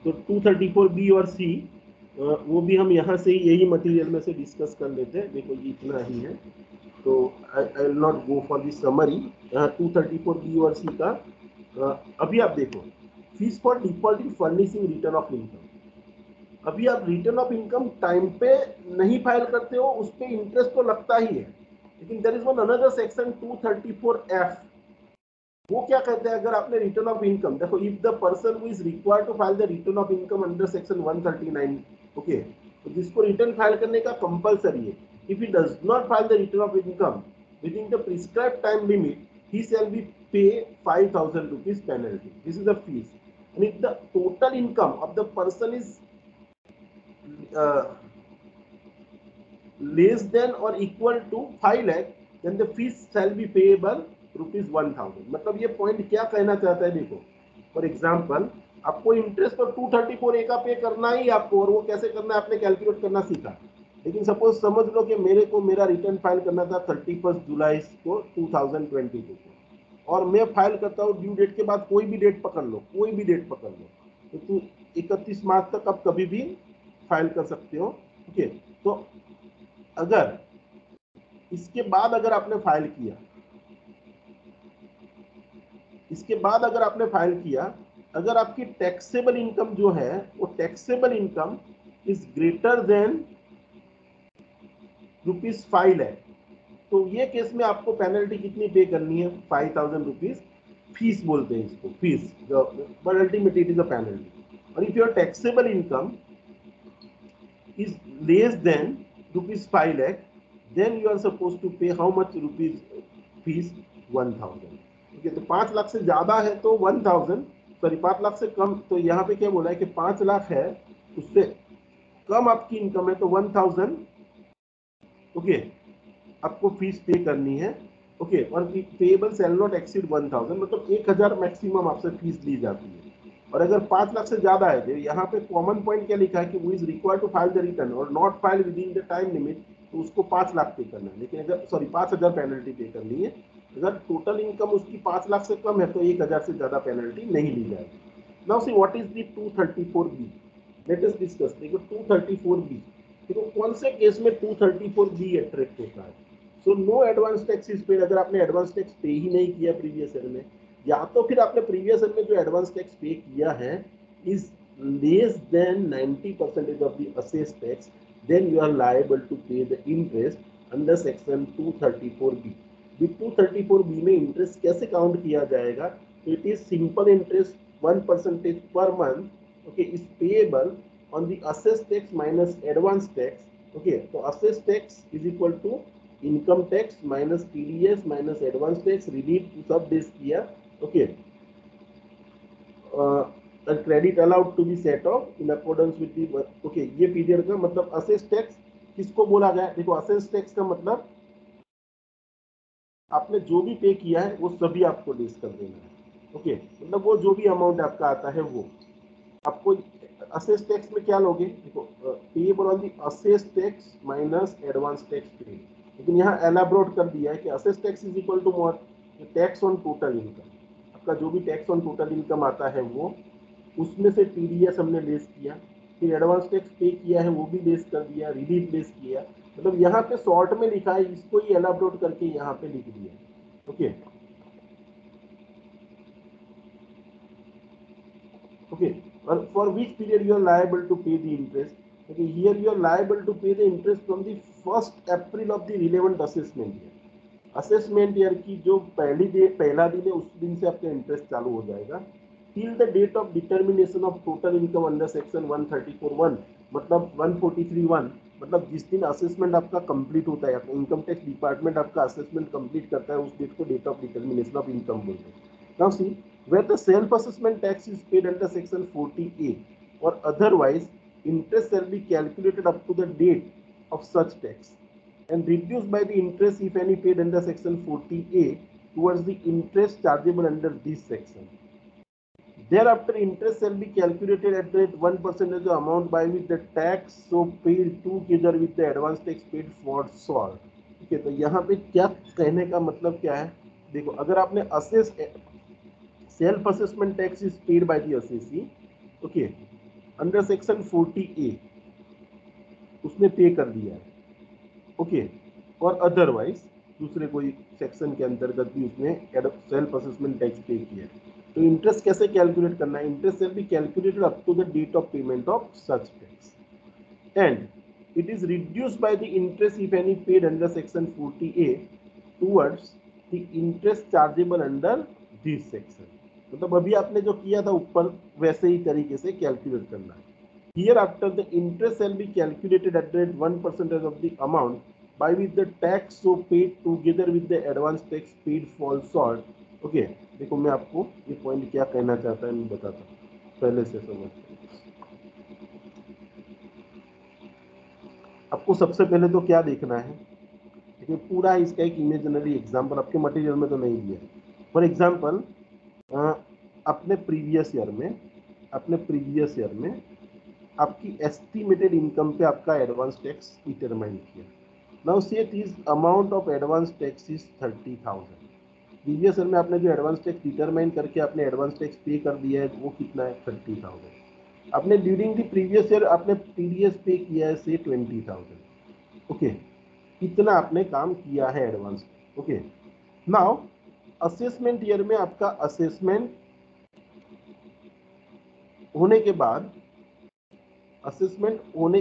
तो 234B और C वो भी हम यहाँ से यही मटेरियल में से डिस्कस कर लेते हैं। देखो ये इतना ही है, तो I will not go for the summary. यहाँ 234B और C का अभी आप देखो, fees for defaulting furnishing return of income. अभी आप रिटर्न ऑफ इनकम टाइम पे नहीं फाइल करते हो, उस पर इंटरेस्ट तो लगता ही है, लेकिन there is one another section 234F। वो क्या कहते हैं, अगर आपने रिटर्न ऑफ इनकम, देखो if the person who is required to file the return of income under section 139, okay, तो जिसको रिटर्न फाइल करने का कंपलसरी है, if he does not file the return of income within the prescribed time limit, he shall be pay 5,000 rupees penalty. This is the fees. And if the total income of the person is less than or equal to 5 lakh, then the fees shall be payable rupees 1,000. मतलब ये point क्या कहना चाहता है, देखो for example आपको interest पर 234A का पे करना ही आपको, और वो कैसे करना है आपने कैलकुलेट करना सीखा। लेकिन सपोज समझ लो कि मेरे को मेरा रिटर्न फाइल करना था 31 जुलाई को 2022 को, और मैं फाइल करता हूँ ड्यू डेट के बाद, कोई भी डेट पकड़ लो, कोई भी डेट पकड़ लो, तो तू 31 मार्च तक आप कभी भी फाइल कर सकते हो। ओके, तो अगर इसके बाद अगर आपने फाइल किया, इसके बाद अगर आपने फाइल किया, अगर आपकी टैक्सेबल इनकम जो है वो taxable income is greater than ₹5 lakh, तो ये केस में आपको पेनल्टी कितनी पे करनी है, 5,000 रुपीज। फीस बोलते हैं इसको, fees, but ultimately it is a penalty. और if your taxable income is less than ₹5 lakh, then you are suppose to pay how much rupees fees, 1,000। Okay, तो 5 लाख से ज्यादा है तो 1,000, सॉरी 5 लाख से कम, तो यहाँ पे क्या बोला है कि 5 लाख है, उससे कम आपकी इनकम है तो 1,000, ओके, आपको फीस पे करनी है। ओके, और पेएबल शैल नॉट एक्सीड 1,000, मतलब 1,000 मैक्सिमम आपसे फीस ली जाती है। और अगर 5 लाख से ज्यादा है, यहाँ पे कॉमन पॉइंट क्या लिखा है कि वो is required to file the return और not file within the time limit, तो उसको 5 लाख पे करना है, लेकिन अगर सॉरी 5,000 पेनल्टी पे करनी है। अगर टोटल इनकम उसकी 5 लाख से कम है तो 1,000 से ज्यादा पेनल्टी नहीं ली जाएगी। Now see what is the 234B, late us discuss. देखो 234B, देखो कौन से केस में 234B अट्रैक्ट होता है। So no advance tax is paid, अगर आपने एडवांस टैक्स पे ही नहीं किया प्रीवियस ईयर में, या तो फिर आपने प्रीवियस ईयर में जो एडवांस टैक्स पे किया है is less than 90% of the assess tax, then you are liable to pay the interest under section 234B। With 234B में इंटरेस्ट कैसे काउंट किया जाएगा, तो it is simple interest 1% per month, okay, is payable on the assessed tax minus advance tax. Okay, so assessed tax is equal to income tax minus TDS minus advance tax, relief सब देश किया। Okay, a credit allowed to be set off in accordance with the, okay, ये period का मतलब assessed tax किसको बोला गया, देखो assessed tax का मतलब आपने जो भी पे किया है वो सभी आपको लेस कर देना है। ओके, मतलब वो जो भी अमाउंट आपका आता है वो आपको असेस टैक्स में क्या लोगे, देखो payable on the assess tax minus advance tax paid, लेकिन यहाँ एलाबोरेट कर दिया है कि assess tax is equal to what, tax on total income. आपका जो भी टैक्स ऑन टोटल इनकम आता है वो, उसमें से टीडीएस हमने लेस किया, फिर एडवांस टैक्स पे किया है वो भी लेस कर दिया, रिलीफ लेस किया, मतलब यहाँ पे शॉर्ट में लिखा है, इसको ही एलाबोरेट करके यहाँ पे लिख दिया। Okay, okay, for which period you are liable to pay the interest. Okay, here you are liable to pay the interest from the 1st April of the relevant assessment year. Assessment year की जो पहला दिन है उस दिन से आपका interest चालू हो जाएगा, till the date of determination of total income under section 134(1), मतलब 143(1), मतलब जिस दिन असेसमेंट आपका कंप्लीट होता है, इनकम टैक्स डिपार्टमेंट आपका असेसमेंट कंप्लीट करता है, उस डेट को date of determination of income बोलते हैं। Now see, where the self-assessment tax is paid under section 40A or otherwise, interest shall be calculated up to the date of such tax and reduced by the interest, if any, paid under section 40A towards the interest chargeable under this section. Thereafter, interest shall be calculated at the 1% of the amount by which the tax so paid together with the advance tax paid for short. ठीक है, तो यहाँ पे क्या कहने का मतलब क्या है, देखो अगर आपने assess self assessment tax is paid by the assessee, okay, under section 40A उसने पे कर दिया है, ओके, और अदरवाइज दूसरे कोई सेक्शन के अंतर्गत भी उसने सेल्फ असेसमेंट टैक्स पे किया है, तो इंटरेस्ट कैसे कैलकुलेट करना है, interest will be calculated up to the date of payment of such tax and it is reduced by the interest if any paid under section 40A towards the interest chargeable under this section। मतलब अभी आपने जो किया था ऊपर वैसे ही तरीके से कैलकुलेट करना है। Hereafter the interest shall be calculated at the 1% of the amount by which the tax so paid together with the advance tax paid falls short। Okay, देखो मैं आपको ये पॉइंट क्या कहना चाहता है मैं बताता हूँ, पहले से समझते हैं। आपको सबसे पहले तो क्या देखना है, देखिए पूरा इसका एक इमेजिनरी एग्जांपल आपके मटेरियल में तो नहीं दिया है। फॉर एग्जांपल अपने प्रीवियस ईयर में आपकी एस्टिमेटेड इनकम पे आपका एडवांस टैक्स डिटरमाइन किया। नाउ से it is amount of advance tax is 30,000। Previous year में आपने जो एडवांस टैक्स डिटरमाइन करके आपने एडवांस टैक्स पे कर दिया है वो कितना है, 30,000। आपने ड्यूरिंग द प्रीवियस ईयर आपने टीडीएस पे किया है से 20,000, ओके, इतना आपने काम किया है advance, okay. Now assessment year में आपका असेसमेंट होने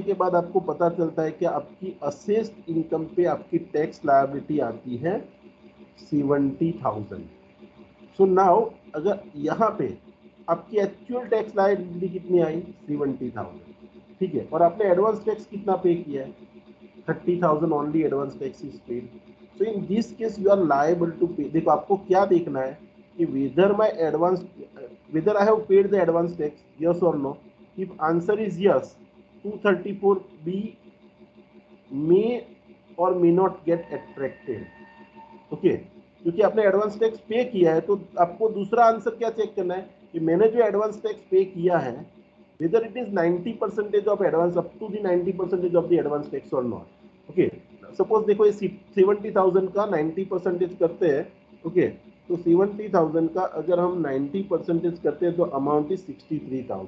के बाद आपको पता चलता है कि आपकी असेस्ड इनकम पे आपकी टैक्स लायबिलिटी आती है 70,000। सो नाउ अगर यहाँ पे आपकी एक्चुअल टैक्स लायबिलिटी कितनी आई, 70,000, ठीक है, और आपने एडवांस टैक्स कितना पे किया है, 30,000 only advance tax is paid. So in this case you are liable to pay. देखो आपको क्या देखना है कि whether I have paid the advance tax, yes or no। if answer is yes, 234B may or may not get attracted, okay, क्योंकि आपने advance tax pay किया है तो आपको दूसरा आंसर क्या चेक करना है कि मैंने जो एडवांस टैक्स पे किया है whether it is 90% of advance up to the 90% of the advance tax or not, okay। Suppose देखो ये 70,000 का 90% करते हैं, ओके, तो 70,000 का अगर हम 90% करते हैं तो अमाउंट इज 63,000।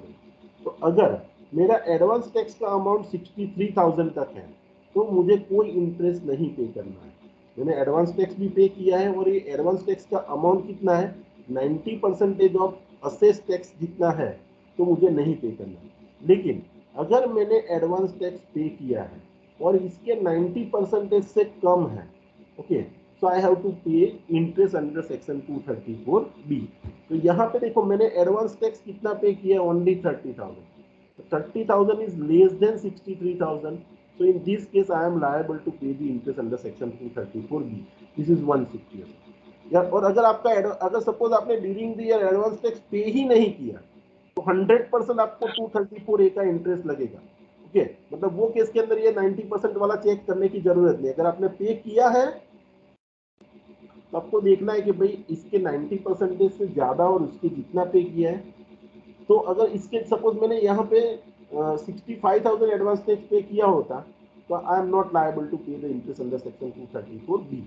तो अगर मेरा एडवांस टैक्स का अमाउंट 63,000 तक है तो मुझे कोई इंटरेस्ट नहीं पे करना है। मैंने एडवांस टैक्स भी पे किया है और ये एडवांस टैक्स का अमाउंट कितना है, 90% ऑफ असेस टैक्स जितना है, तो मुझे नहीं पे करना। लेकिन अगर मैंने एडवांस टैक्स पे किया है और इसके 90% से कम है, okay, so I have to pay interest under section 234B। तो यहाँ पे देखो मैंने एडवांस टैक्स कितना पे किया, only 30,000। 30,000 is less than 63,000, so in this case I am liable to pay the interest under section 234B। this is one situation। या और अगर सपोज आपने during the year advance tax पे ही नहीं किया तो 100% आपको 234A का इंटरेस्ट लगेगा, ओके। मतलब वो केस के अंदर ये 90% वाला चेक करने की जरूरत नहीं। अगर आपने पे किया है तो आपको देखना है कि भाई इसके 90% से ज्यादा और उसके जितना पे किया है, तो अगर इसके सपोज मैंने यहाँ पे 65,000 एडवांस टैक्स पे किया होता तो I am not liable to pay the interest under section 234B।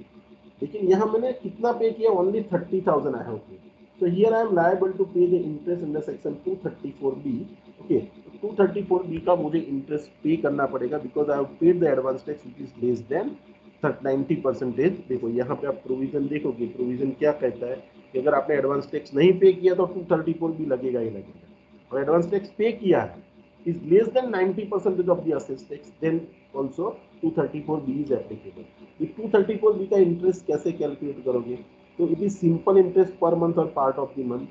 लेकिन यहाँ मैंने कितना पे किया, only 30,000 I have paid, so here I am liable to pay the interest under section 234B, okay। 234B का मुझे इंटरेस्ट पे करना पड़ेगा because I have paid the advance tax which is less than 90%। देखो यहाँ पे आप provision देखोगे, provision क्या कहता है कि अगर आपने एडवांस टैक्स नहीं पे किया तो 234B लगेगा ही लगेगा, और एडवांस टैक्स पे किया है is less than 90% of the assessed tax, then also 234B is applicable। ये 234B का इंटरेस्ट कैसे कैलकुलेट करोगे, तो it is simple interest per month और part of the month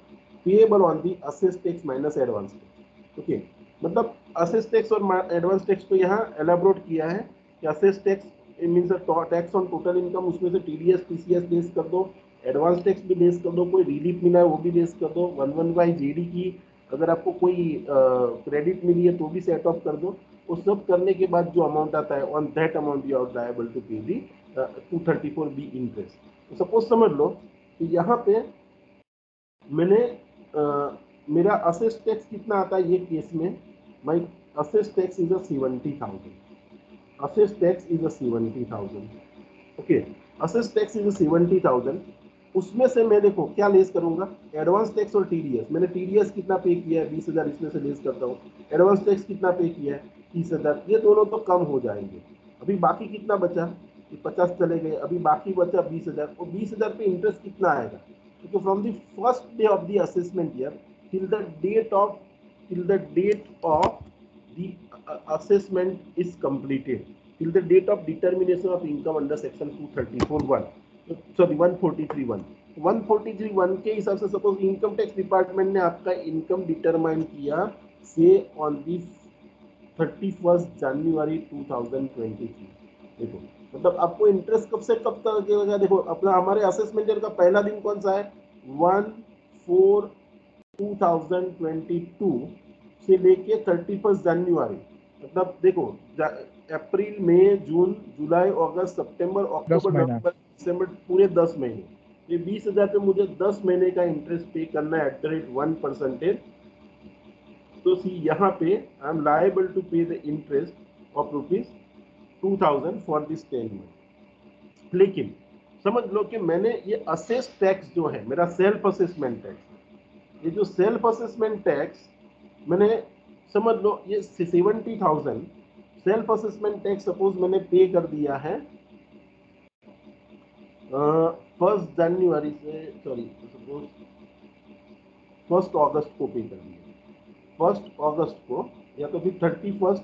payable on the assessed tax minus advance tax, okay. मतलब assessed tax और advance tax को यहाँ एलाबोरेट किया है कि assessed tax means tax on total income, उसमें से टीडीएस टीसीएस लेस कर दो, एडवांस टैक्स भी लेस कर दो, कोई रिलीफ मिला है वो भी लेस कर दो, 115 जेडी की अगर आपको कोई क्रेडिट मिली है तो भी सेट ऑफ कर दो। वो सब करने के बाद जो अमाउंट आता है on that amount you are liable to pay the 234B interest. तो सपोज समझ लो कि यहाँ पे मैंने मेरा असेस टैक्स कितना आता है, ये केस में my assess tax is 70,000, assess tax is 70,000। Okay, assess tax is 70,000, उसमें से मैं देखो क्या लेस करूंगा, एडवांस टैक्स और टीडीएस। मैंने टीडीएस कितना पे किया है 20,000, इसमें से लेस करता हूँ। एडवांस टैक्स कितना पे किया है 30,000, ये दोनों तो कम हो जाएंगे। अभी बाकी कितना बचा, 50 चले गए, अभी बाकी बचा 20,000। और 20,000 पे इंटरेस्ट कितना आएगा, क्योंकि from the first day of the assessment year till the date of the assessment is completed, till the date of determination of income under section 234(1), sorry 143(1). 143(1) के हिसाब से सपोज इनकम टैक्स डिपार्टमेंट ने आपका income determine किया से on the 31 जनवरी 2023। देखो मतलब आपको इंटरेस्ट कब से कब तक लगेगा, देखो अपना हमारे असेसमेंट ईयर का पहला दिन कौन सा है, 1/4/2022 से लेके 31 जनवरी। मतलब देखो अप्रैल मई जून जुलाई अगस्त सितंबर 10 अक्टूबर महीना। नवंबर दिसंबर, पूरे 10 महीने। ये 20,000 पे मुझे 10 महीने का इंटरेस्ट पे करना है @1%। तो सी यहाँ पे I am liable to pay the interest of ₹2,000 for this 10 month. लेकिन समझ लो कि मैंने ये असेस टैक्स जो है मेरा सेल्फ असेसमेंट टैक्स, ये जो सेल्फ असेसमेंट टैक्स मैंने समझ लो ये 70,000 सेल्फ असेसमेंट टैक्स सपोज मैंने पे कर दिया है 1 जनवरी से, सॉरी सपोज 1 अगस्त को पे कर दिया, 1 अगस्त को या तो फिर 31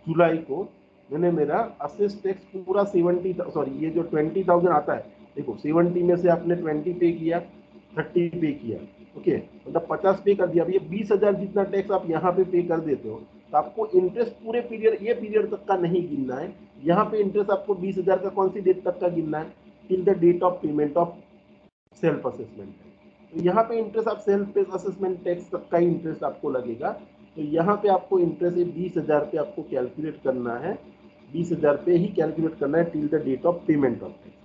जुलाई को मैंने मेरा असेस टैक्स पूरा 70, सॉरी ये जो 20,000 आता है, देखो 70 में से आपने 20 पे किया, 30 पे किया, ओके मतलब 50 पे कर दिया। अब ये 20,000 जितना टैक्स आप यहाँ पे कर देते हो, तो आपको इंटरेस्ट पूरे पीरियड, ये पीरियड तक का नहीं गिनना है। यहाँ पे इंटरेस्ट आपको 20,000 का कौन सी डेट तक का गिनना है, till the date of payment of self assessment. तो यहाँ पे इंटरेस्ट आप सेल्फ असेसमेंट टैक्स तक का ही इंटरेस्ट आपको लगेगा। तो यहाँ पे आपको इंटरेस्ट 20,000 पे आपको कैलकुलेट करना है, 20,000 पे ही कैलकुलेट करना है till the date of payment of tax.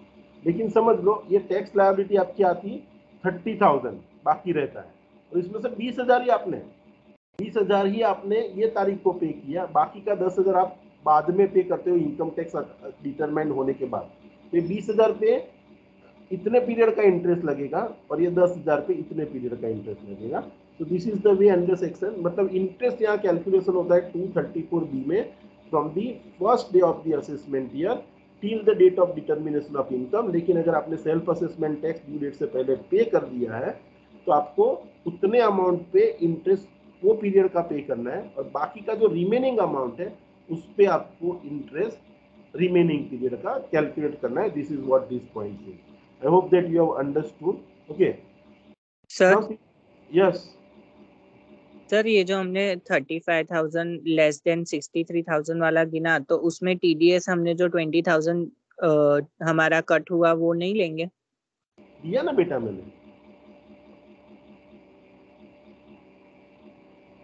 लेकिन समझ लो ये टैक्स लायबिलिटी आपकी आती 30,000 बाकी रहता है, और इसमें से 20,000 ही आपने ये तारीख को पे किया, बाकी का 10,000 आप बाद में पे करते हो इनकम टैक्स डिटरमाइन होने के बाद। तो 20,000 पे इतने पीरियड का इंटरेस्ट लगेगा और ये 10,000 पे इतने पीरियड का इंटरेस्ट लगेगा। तो this is the way under section, मतलब इंटरेस्ट यहाँ कैलकुलेशन होता है 234B में, from the first day of the assessment year till the date of determination of income. लेकिन अगर आपने self assessment tax due date से पहले पे कर दिया है तो आपको उतने अमाउंट पे इंटरेस्ट वो पीरियड का पे करना है, और बाकी का जो रिमेनिंग अमाउंट है उस पे आपको इंटरेस्ट रिमेनिंग पीरियड का कैलकुलेट करना है। This is what this point is. I hope that you have understood. Okay. Sir Now, yes. Sir ये जो हमने 35,000 लेस देन 63,000 वाला गिना, तो उसमें टीडीएस हमने जो 20,000 हमारा कट हुआ वो नहीं लेंगे? दिया ना बेटा मैंने,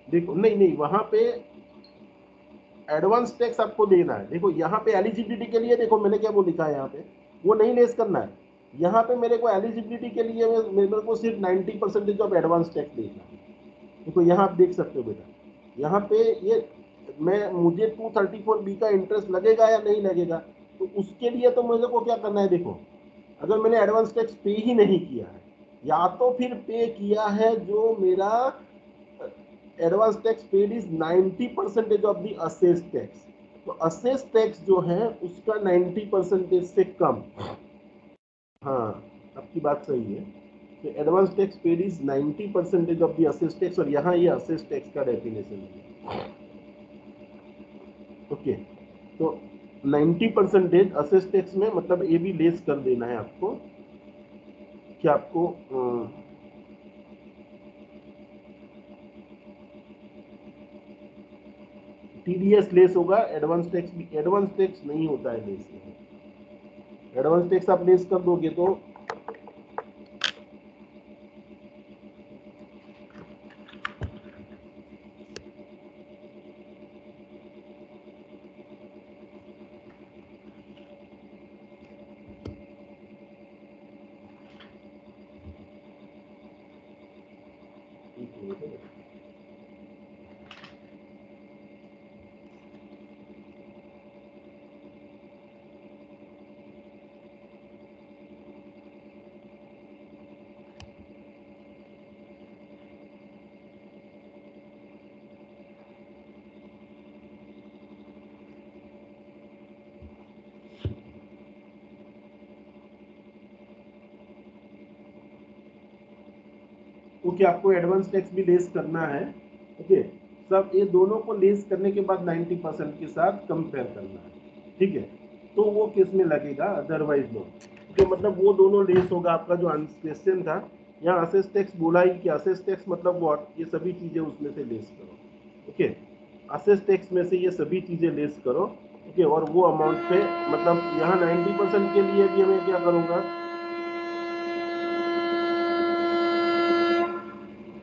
देखो नहीं वहां पे एडवांस टैक्स आपको देना है। देखो यहाँ पे एलिजिबिलिटी के लिए देखो मैंने क्या वो लिखा है, यहाँ पे वो नहीं लेस करना है। यहाँ पे मेरे को एलिजिबिलिटी के लिए मेरे को सिर्फ 90% ऑफ एडवांस टैक्स देना है। देखो यहाँ आप देख सकते हो बेटा, यहाँ पे ये मुझे 234B का इंटरेस्ट लगेगा या नहीं लगेगा, तो उसके लिए तो मुझे को क्या करना है। देखो अगर मैंने एडवांस टैक्स पे ही नहीं किया है, या तो फिर पे किया है जो मेरा advance tax paid is 90% of the assess tax, तो असेस टैक्स जो है उसका 90% से कम। हाँ आपकी बात सही है, तो advance tax paid is 90% of the assess tax, और यहाँ ये असेस टैक्स का डेफिनेशन है। ओके तो 90% असेस टैक्स में मतलब ये भी लेस कर देना है आपको, कि आपको टीडीएस लेस होगा, एडवांस टैक्स भी, एडवांस टैक्स नहीं होता है लेस। एडवांस टैक्स आप लेस कर दोगे तो ओके, आपको एडवांस टैक्स भी लेस करना है। ओके, सब ये दोनों को लेस करने के बाद 90% के साथ कंपेयर करना है, ठीक है। तो वो किस में लगेगा, अदरवाइज नो। तो मतलब वो दोनों लेस होगा। आपका जो क्वेश्चन था यहाँ असेस टैक्स बोला ही कि असेस टैक्स मतलब व्हाट, ये सभी चीजें उसमें से लेस करो। ओके, असेस टैक्स में से ये सभी चीजें लेस करो। ओके, और वो अमाउंट पे मतलब यहाँ 90% के लिए भी हमें क्या करूँगा,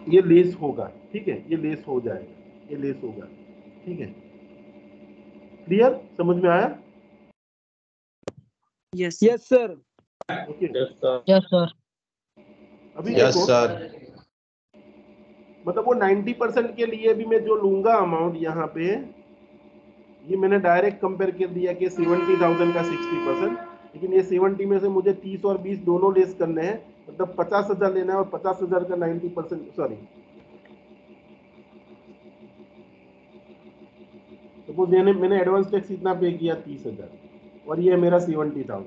ये लेस होगा, ठीक है, ये लेस हो जाएगा, ये लेस होगा, ठीक है। क्लियर, समझ में आया? Yes sir. Okay, yes sir. अभी देखो मतलब वो 90% के लिए भी मैं जो लूंगा अमाउंट यहाँ पे, ये मैंने डायरेक्ट कंपेयर कर दिया कि 70,000 का 60%, लेकिन ये 70 में से मुझे 30 और 20 दोनों लेस करने हैं, मतलब 50,000 लेना है और 50,000 का 90%, सॉरी सपोज मैंने एडवांस टैक्स इतना पे किया 30,000 और ये मेरा 70,000,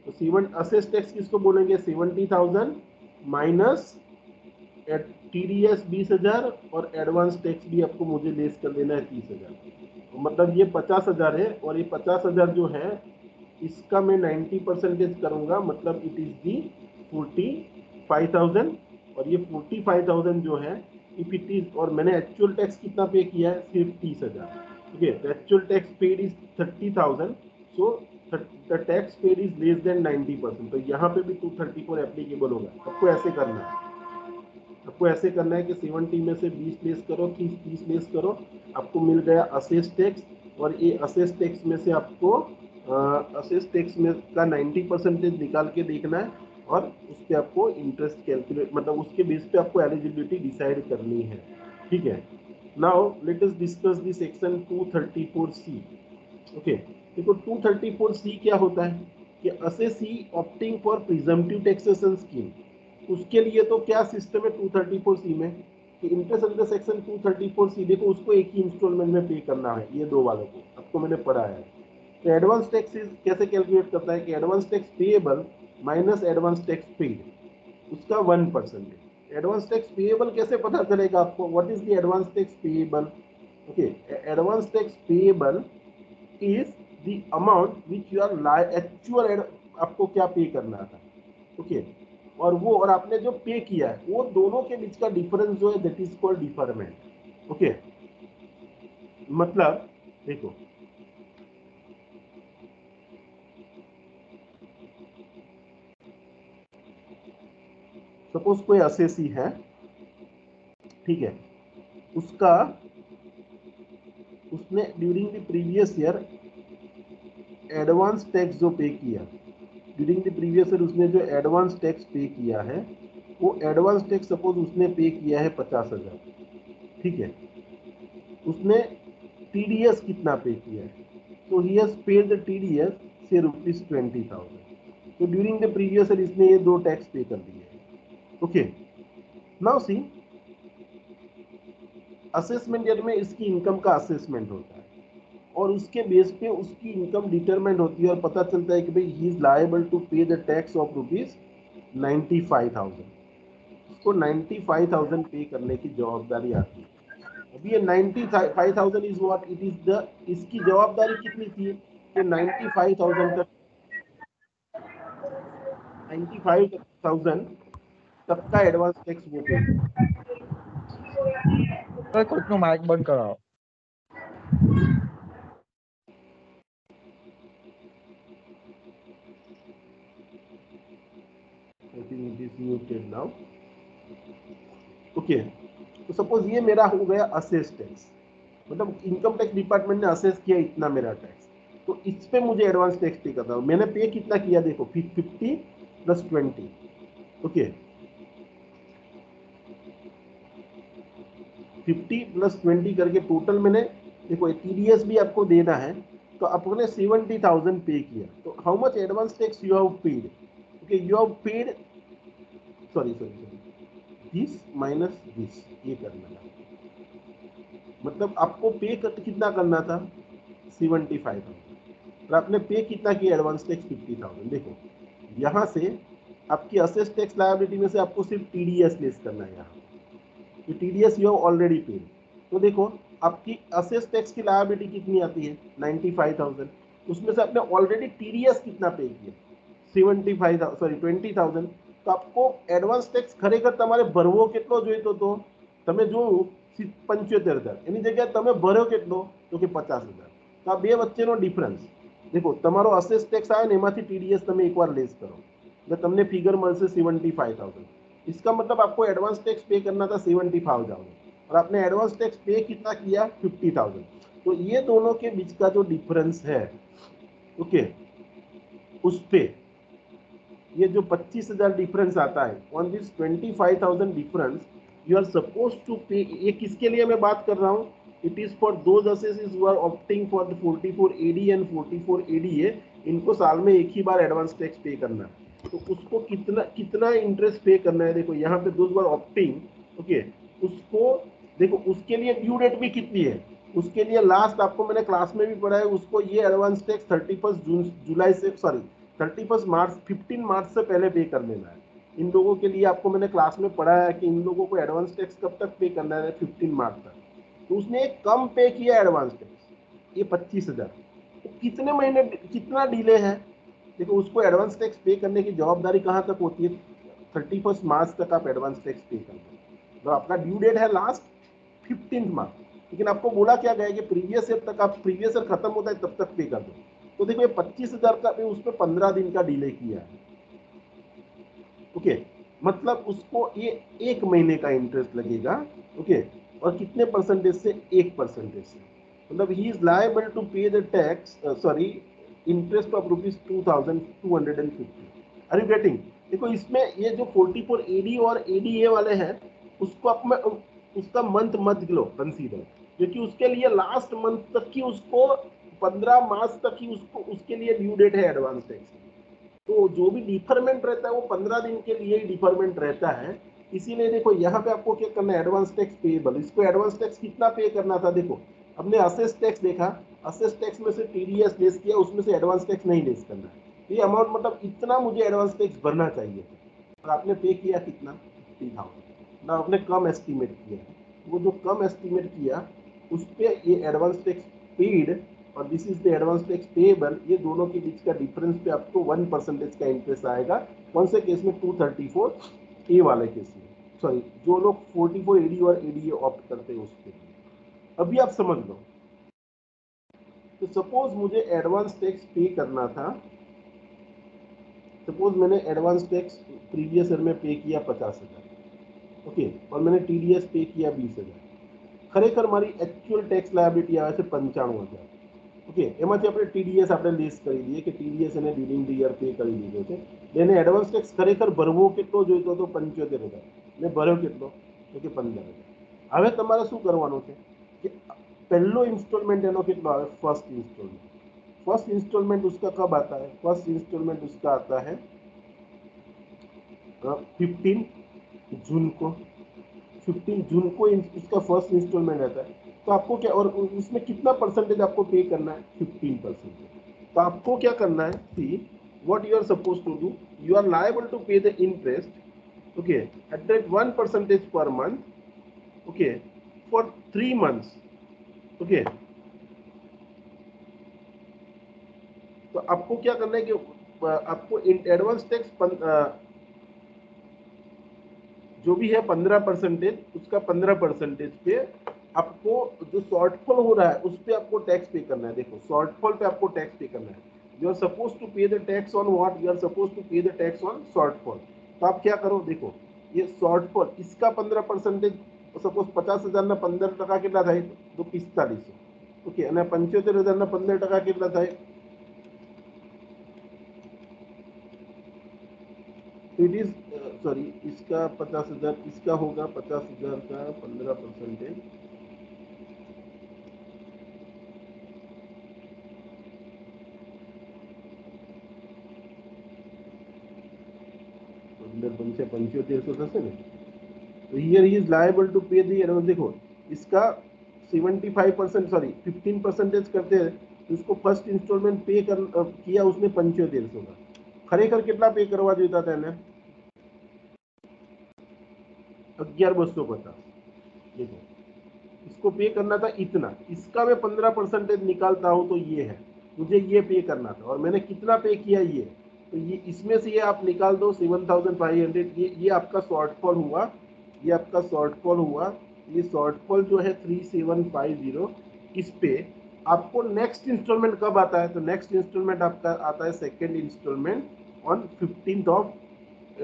तो 7 असेस टैक्स किसको बोलेंगे, 70,000 माइनस TDS 20,000 और एडवांस टैक्स भी आपको मुझे लेस कर देना है 30,000, तो मतलब ये 50,000 है और ये 50,000 जो है इसका मैं 90% करूंगा, मतलब इट इज दी 45,000, और ये 45,000 जो है इफ इट इज, और मैंने एक्चुअल टैक्स कितना पे किया है, सिर्फ 30,000। Okay, actual tax paid is 30,000, so the tax paid is less than 90%, तो यहाँ पे भी 234 एप्लीकेबल होगा। आपको ऐसे करना है, आपको ऐसे करना है कि 70 में से 20 लेस करो, 30 लेस करो, आपको मिल गया असेस टैक्स, और ये असेस टैक्स में से आपको असेस टैक्स में का 90% निकाल के देखना है, और उस पर आपको इंटरेस्ट कैलकुलेट, मतलब उसके बेस पे आपको एलिजिबिलिटी डिसाइड करनी है, ठीक है। Now let us discuss the section 234C। Okay, देखो 234C क्या होता है कि assessee opting for presumptive taxation scheme, उसके लिए तो क्या सिस्टम है 234C में कि इंटरेस्ट अंडर सेक्शन 234C, देखो उसको एक ही इंस्टॉलमेंट में पे करना है, ये दो वालों को आपको मैंने पढ़ा है। तो एडवांस टैक्स कैसे कैलकुलेट करता है कि advance tax payable minus advance tax paid, उसका 1% है। एडवांस टैक्स पेएबल कैसे पता चलेगा आपको, what is the advance tax payable? Okay, advance tax payable is the amount which you are actual, आपको क्या पे करना था, ओके, और वो और आपने जो पे किया है वो दोनों के बीच का डिफरेंस जो है that is called deferment. Okay, मतलब देखो सपोज कोई असेसी है, ठीक है, उसका उसने during the previous year advance tax जो पे किया, ड्यूरिंग द प्रीवियस ईयर उसने जो एडवांस टैक्स पे किया है, वो एडवांस टैक्स सपोज उसने पे किया है 50,000, ठीक है, उसने TDS कितना पे किया है, तो ही हैज पेड द TDS से ₹20,000, तो ड्यूरिंग द प्रीवियस ईयर इसने ये दो टैक्स पे कर दिए हैं। Okay, now see assessment year में इसकी इनकम का असेसमेंट होता है और उसके बेस पे उसकी इनकम डिटरमाइन होती है और पता चलता है कि भाई ही is liable to pay the tax of ₹95,000, उसको 95,000 पे करने की जवाबदारी आती है। अभी ये 95,000 is what it is the, इसकी जवाबदारी कितनी थी कि 95,000 तक, 95,000 तक का एडवांस टैक्स वो पे करे। सर कोई माइक बंद कराओ। I think it is muted now. Okay, तो सपोज ये मेरा हो गया असेस टैक्स, मतलब इनकम टैक्स डिपार्टमेंट ने असेस किया इतना मेरा टैक्स, तो इस पे मुझे एडवांस टैक्स पे करना है। मैंने पे कितना किया देखो 50 + 20, ओके, 50 + 20 करके टोटल मैंने देखो TDS भी आपको देना है, तो आपने 70,000 पे किया, तो how much advance tax you have paid? Okay, you have paid, sorry this minus this, ये करना है, मतलब आपको पे कितना करना था 75,000 और आपने पे कितना किया एडवांस टैक्स 50,000। देखो यहाँ से आपकी असेस टैक्स लायबिलिटी में से आपको सिर्फ TDS लेस करना है यहाँ, TDS you have already paid. तो देखो आपकी असेस टैक्स की लायबिलिटी कितनी आती है 95,000, उसमें से आपने ऑलरेडी TDS कितना पे किया 20,000। तो आपको एडवांस ટેક્સ ખરેખર તમારે ભરવો કેટલો જોઈતો હતો, તમે જોયું 75,000, એની જગ્યાએ તમે ભર્યો કેટલો તો કે 50,000। તો આ બે વચ્ચેનો ડિફરન્સ देखो તમારો અસેસ ટેક્સ આવે ને એમાંથી TDS તમે એકવાર લેસ કરો એટલે તમને ફિગર મળશે 75,000। इसका मतलब आपको एडवांस टैक्स पे करना था 75,000 और आपने एडवांस टैक्स पे कितना किया 50,000। तो ये दोनों के बीच का जो डिफरेंस है ओके उस पे ये जो 25,000 डिफरेंस आता है on this 25,000 difference you are suppose to pay. ये किसके लिए मैं बात कर रहा हूँ, it is for those assesses who are opting for the 44AD and 44ADA। इनको साल में एक ही बार एडवांस टैक्स पे करना है। तो उसको कितना इंटरेस्ट पे करना है, देखो यहाँ पे दोज आर ऑप्टिंग ओके उसको देखो उसके लिए ड्यू डेट भी कितनी है, उसके लिए लास्ट आपको मैंने क्लास में भी पढ़ा है, उसको ये एडवांस टैक्स 31 जुलाई से 31 मार्च 15 मार्च से पहले पे कर लेना है। इन लोगों के लिए आपको मैंने क्लास में पढ़ाया है कि इन लोगों को एडवांस टैक्स कब तक पे करना है 15 मार्च तक। तो उसने एक कम पे किया एडवांस टैक्स ये 25,000। तो कितने महीने कितना डिले है, देखो उसको एडवांस टैक्स पे करने की जवाबदारी कहाँ तक होती है 31 मार्च तक आप एडवांस टैक्स पे करना। तो आपका ड्यू डेट है लास्ट 15 मार्च, लेकिन आपको बोला क्या गया कि प्रीवियस ईयर तक आप प्रीवियस ईयर खत्म होता है तब तक पे कर दो। तो देखो ये 25,000 का पे उसमें 15 दिन का डिले किया है ओके मतलब उसको ये 1 महीने का इंटरेस्ट लगेगा ओके और कितने परसेंटेज से 1% से, मतलब he is liable to pay the tax sorry interest of ₹2,250। Are you getting. देखो इसमें ये जो 44AD और ADA वाले हैं उसको आप में उसका मंथ मत लो कंसीडर, क्योंकि उसके लिए लास्ट मंथ तक की उसको 15 मार्च तक की उसको उसके लिए ड्यू डेट है एडवांस टैक्स। तो जो भी डिफरमेंट रहता है वो 15 दिन के लिए ही डिफरमेंट रहता है। इसीलिए देखो यहाँ पे आपको क्या करना है एडवांस टैक्स पेएबल। इसको एडवांस टैक्स कितना पे करना था, देखो हमने असेस टैक्स देखा, असेस टैक्स में से TDS लेस किया, उसमें से एडवांस टैक्स नहीं लेस करना है। तो ये अमाउंट मतलब इतना मुझे एडवांस टैक्स भरना चाहिए और आपने पे किया कितना 50,000 ना, आपने कम एस्टिमेट किया। वो जो कम एस्टिमेट किया उस पर ये एडवांस टैक्स पेड और this is the advance tax payable, ये दोनों के बीच का डिफरेंस पे आपको 1% का इंटरेस्ट आएगा। कौन से केस में 234A वाले केस में, सॉरी जो लोग 44AD और ADA ऑप्ट करते हैं उसके लिए। अभी आप समझ लो, तो सपोज मुझे एडवांस टैक्स पे करना था, सपोज मैंने एडवांस टैक्स प्रीवियस ईयर में पे किया 50,000 ओके और मैंने TDS पे किया 20,000। खरेखर मारी एक्चुअल टैक्स लायबिलिटी આવે છે 95,000 ઓકે એમાંથી આપણે TDS આપણે લેસ કરી દઈએ કે TDS એને ડ્યુરિંગ ધ યર પે કરી દીધો છે, એને એડવાન્સ ટેક્સ ખરેખર ભરવો કેટલો જોઈતો હતો 75,000, મેં ભર્યો કેટલો તો કે 15,000। હવે તમારે શું કરવાનું છે કે પહેલો ઇન્સ્ટોલમેન્ટ એનો કેટલો આવે फर्स्ट इंस्टॉलमेंट उसका कब आता है, फर्स्ट इंस्टॉलमेंट उसका आता है 15 जून को, 15 जून को इसका फर्स्ट इंस्टॉलमेंट रहता है। तो आपको क्या और उसमें कितना परसेंटेज आपको पे करना है 15%। तो आपको क्या करना है, see what you are suppose to do, you are liable to pay the interest okay at that 1% per month okay for 3 months ओके। तो आपको क्या करना है कि आपको एडवांस टैक्स जो भी है 15%, उसका 15% पे आपको जो शॉर्टफॉल हो रहा है उस पे आपको टैक्स पे करना है। देखो शॉर्टफॉल पे आपको टैक्स पे करना है। You are suppose to pay the tax on what, you are suppose to pay the tax on shortfall. तो आप क्या करो, देखो ये शॉर्टफॉल इसका 15%, सपोज 50,000 ना 15% કેટલા થાય તો 4500 ઓકે અને 75,000 ના 15% કેટલા થાય, तो इट इज सॉरी इसका 50,000 इसका होगा 50,000 का 15%, अंदर 75,000 થશે ને। तो here he is liable to pay the advance. देखो इसका 75% सॉरी 15% करते हैं तो इसको फर्स्ट इंस्टॉलमेंट पे किया उसने 75,000 का, खरेखर કેટલા पे करवा જોઈતા હતા એને 11,250। देखो इसको पे करना था इतना, इसका मैं 15% निकालता हूँ तो ये है, मुझे ये पे करना था और मैंने कितना पे किया ये, तो ये इसमें से ये आप निकाल दो 7500, ये आपका शॉर्टफॉल हुआ, ये आपका शॉर्टफॉल हुआ। ये शॉर्टफॉल जो है 3750, इस पे आपको नेक्स्ट इंस्टॉलमेंट कब आता है, तो नेक्स्ट इंस्टॉलमेंट आपका आता है सेकेंड इंस्टॉलमेंट ऑन 15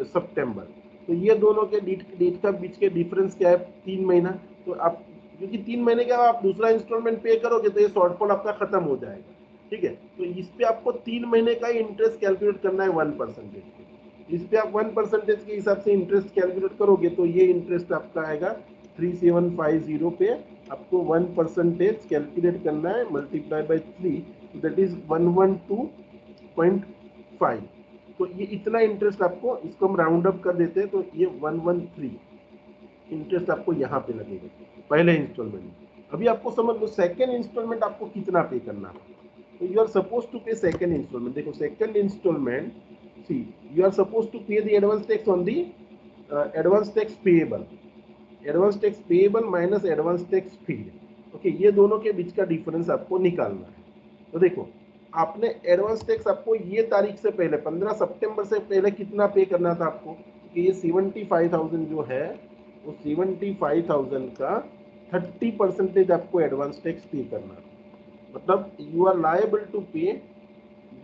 सितंबर। तो ये दोनों के डेट का बीच के डिफरेंस क्या है, 3 महीना। तो आप क्योंकि 3 महीने के आप दूसरा इंस्टॉलमेंट पे करोगे तो ये शॉर्टफॉल आपका खत्म हो जाएगा, ठीक है। तो इस पे आपको 3 महीने का इंटरेस्ट कैलकुलेट करना है 1%। इस पे आप 1% के हिसाब से इंटरेस्ट कैलकुलेट करोगे तो ये इंटरेस्ट आपका आएगा 3750 पे, आपको 1% कैलकुलेट करना है, मल्टीप्लाई बाय 3, दैट इज 112.5। तो ये इतना इंटरेस्ट आपको, इसको हम राउंड अप कर देते हैं तो ये 113 इंटरेस्ट आपको यहाँ पे लगेगा पहले इंस्टॉलमेंट में। अभी आपको समझ लो सेकेंड इंस्टॉलमेंट आपको कितना पे करना है। तो you are suppose to pay second instalment, देखो second instalment, see you are suppose to pay the advance tax on the advance tax payable, advance tax payable minus advance tax paid. Okay, ये दोनों के बीच का difference आपको निकालना है। तो देखो आपने एडवांस टैक्स आपको ये तारीख से पहले 15 सितंबर से पहले कितना पे करना था आपको, कि ये 75,000 जो है वो 75,000 का 30% आपको एडवांस टैक्स पे करना है। मतलब यू आर लायबल टू पे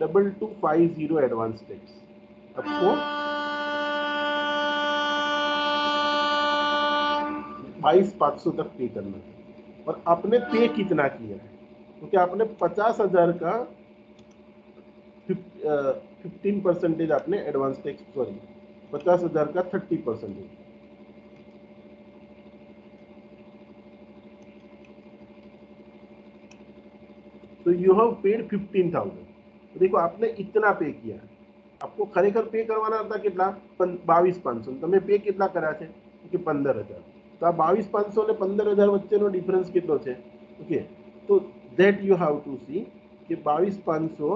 2250 एडवांस टैक्स, आपको 22,500 तक पे करना है। और आपने पे कितना किया है, क्योंकि आपने 50,000 का 15% आपने एडवांस टैक्स, सॉरी 50,000 का 30%। तो यू हैव पेड 15,000। तो देखो आपने इतना पे किया, आपको खरेखर पे करवाना था कितना, 22,500, તમે पे કેટલા કર્યા છે, કે 15,000। તો આ 22,500 ને 15,000 વચ્ચેનો ડિફરન્સ કેટલો છે, ઓકે। તો that you have to C કે 22,500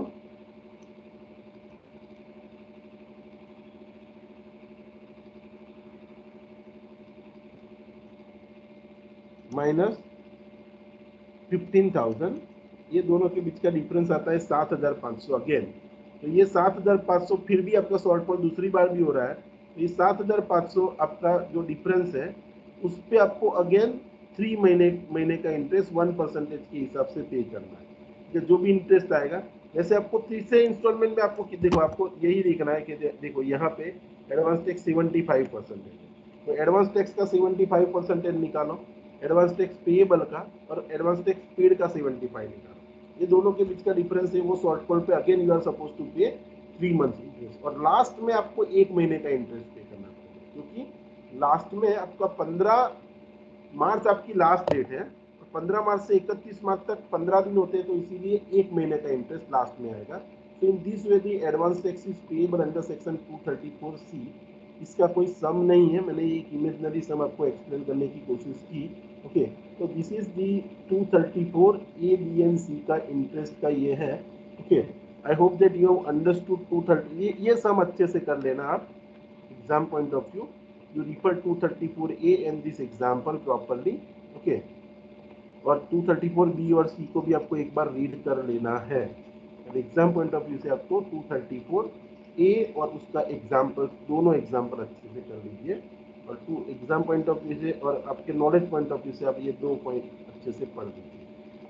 माइनस 15,000, ये दोनों के बीच का डिफरेंस आता है 7,500 अगेन। तो ये 7,500 फिर भी आपका शॉर्टफॉल दूसरी बार भी हो रहा है। तो ये 7,500 आपका जो डिफरेंस है उस पे आपको अगेन 3 महीने का इंटरेस्ट 1% के हिसाब से पे करना है, कि जो भी इंटरेस्ट आएगा। जैसे आपको तीसरे इंस्टॉलमेंट में आपको देखो आपको यही देखना है कि देखो यहाँ पे एडवांस टैक्स 75% है, तो एडवांस टैक्स का 75% निकालो, एडवांस टैक्स पेएबल का और एडवांस टैक्स पेड का 75 निकालो। ये दोनों के बीच का डिफरेंस है वो शॉर्टफॉल पे again you are suppose to pay 3 months interest, और लास्ट में आपको 1 महीने का इंटरेस्ट पे करना पड़ेगा, क्योंकि लास्ट में आपका 15 मार्च आपकी लास्ट डेट है, 15 मार्च से 31 मार्च तक 15 दिन होते हैं, तो इसीलिए 1 महीने का इंटरेस्ट लास्ट में आएगा। तो in this way the advance tax is payable under section 234C। इसका कोई सम नहीं है, मैंने एक इमेजिनरी सम आपको एक्सप्लेन करने की कोशिश की, ओके। तो this is the 234A, B and C का इंटरेस्ट का ये है, okay. I hope that you have understood 230, ये सम अच्छे से कर लेना आप exam point of view. You refer 234A and this example properly, okay। और 234B और C को भी आपको एक बार रीड कर लेना है। एग्जाम पॉइंट ऑफ व्यू से आपको 234A और उसका एग्जाम्पल, दोनों एग्जाम्पल अच्छे से कर लीजिए, और एग्जाम पॉइंट ऑफ व्यू से और आपके नॉलेज पॉइंट ऑफ व्यू से आप ये 2 पॉइंट अच्छे से पढ़ लीजिए,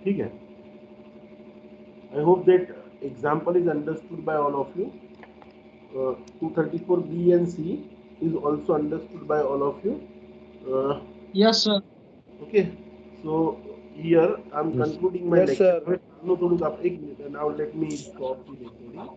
ठीक है। आई hope that example is understood by all of you. 234B and C is also understood by all of you. Yes, sir. Okay, so here I'm concluding my Yes, lecture. sir. No, एक minute. Now let me stop the recording.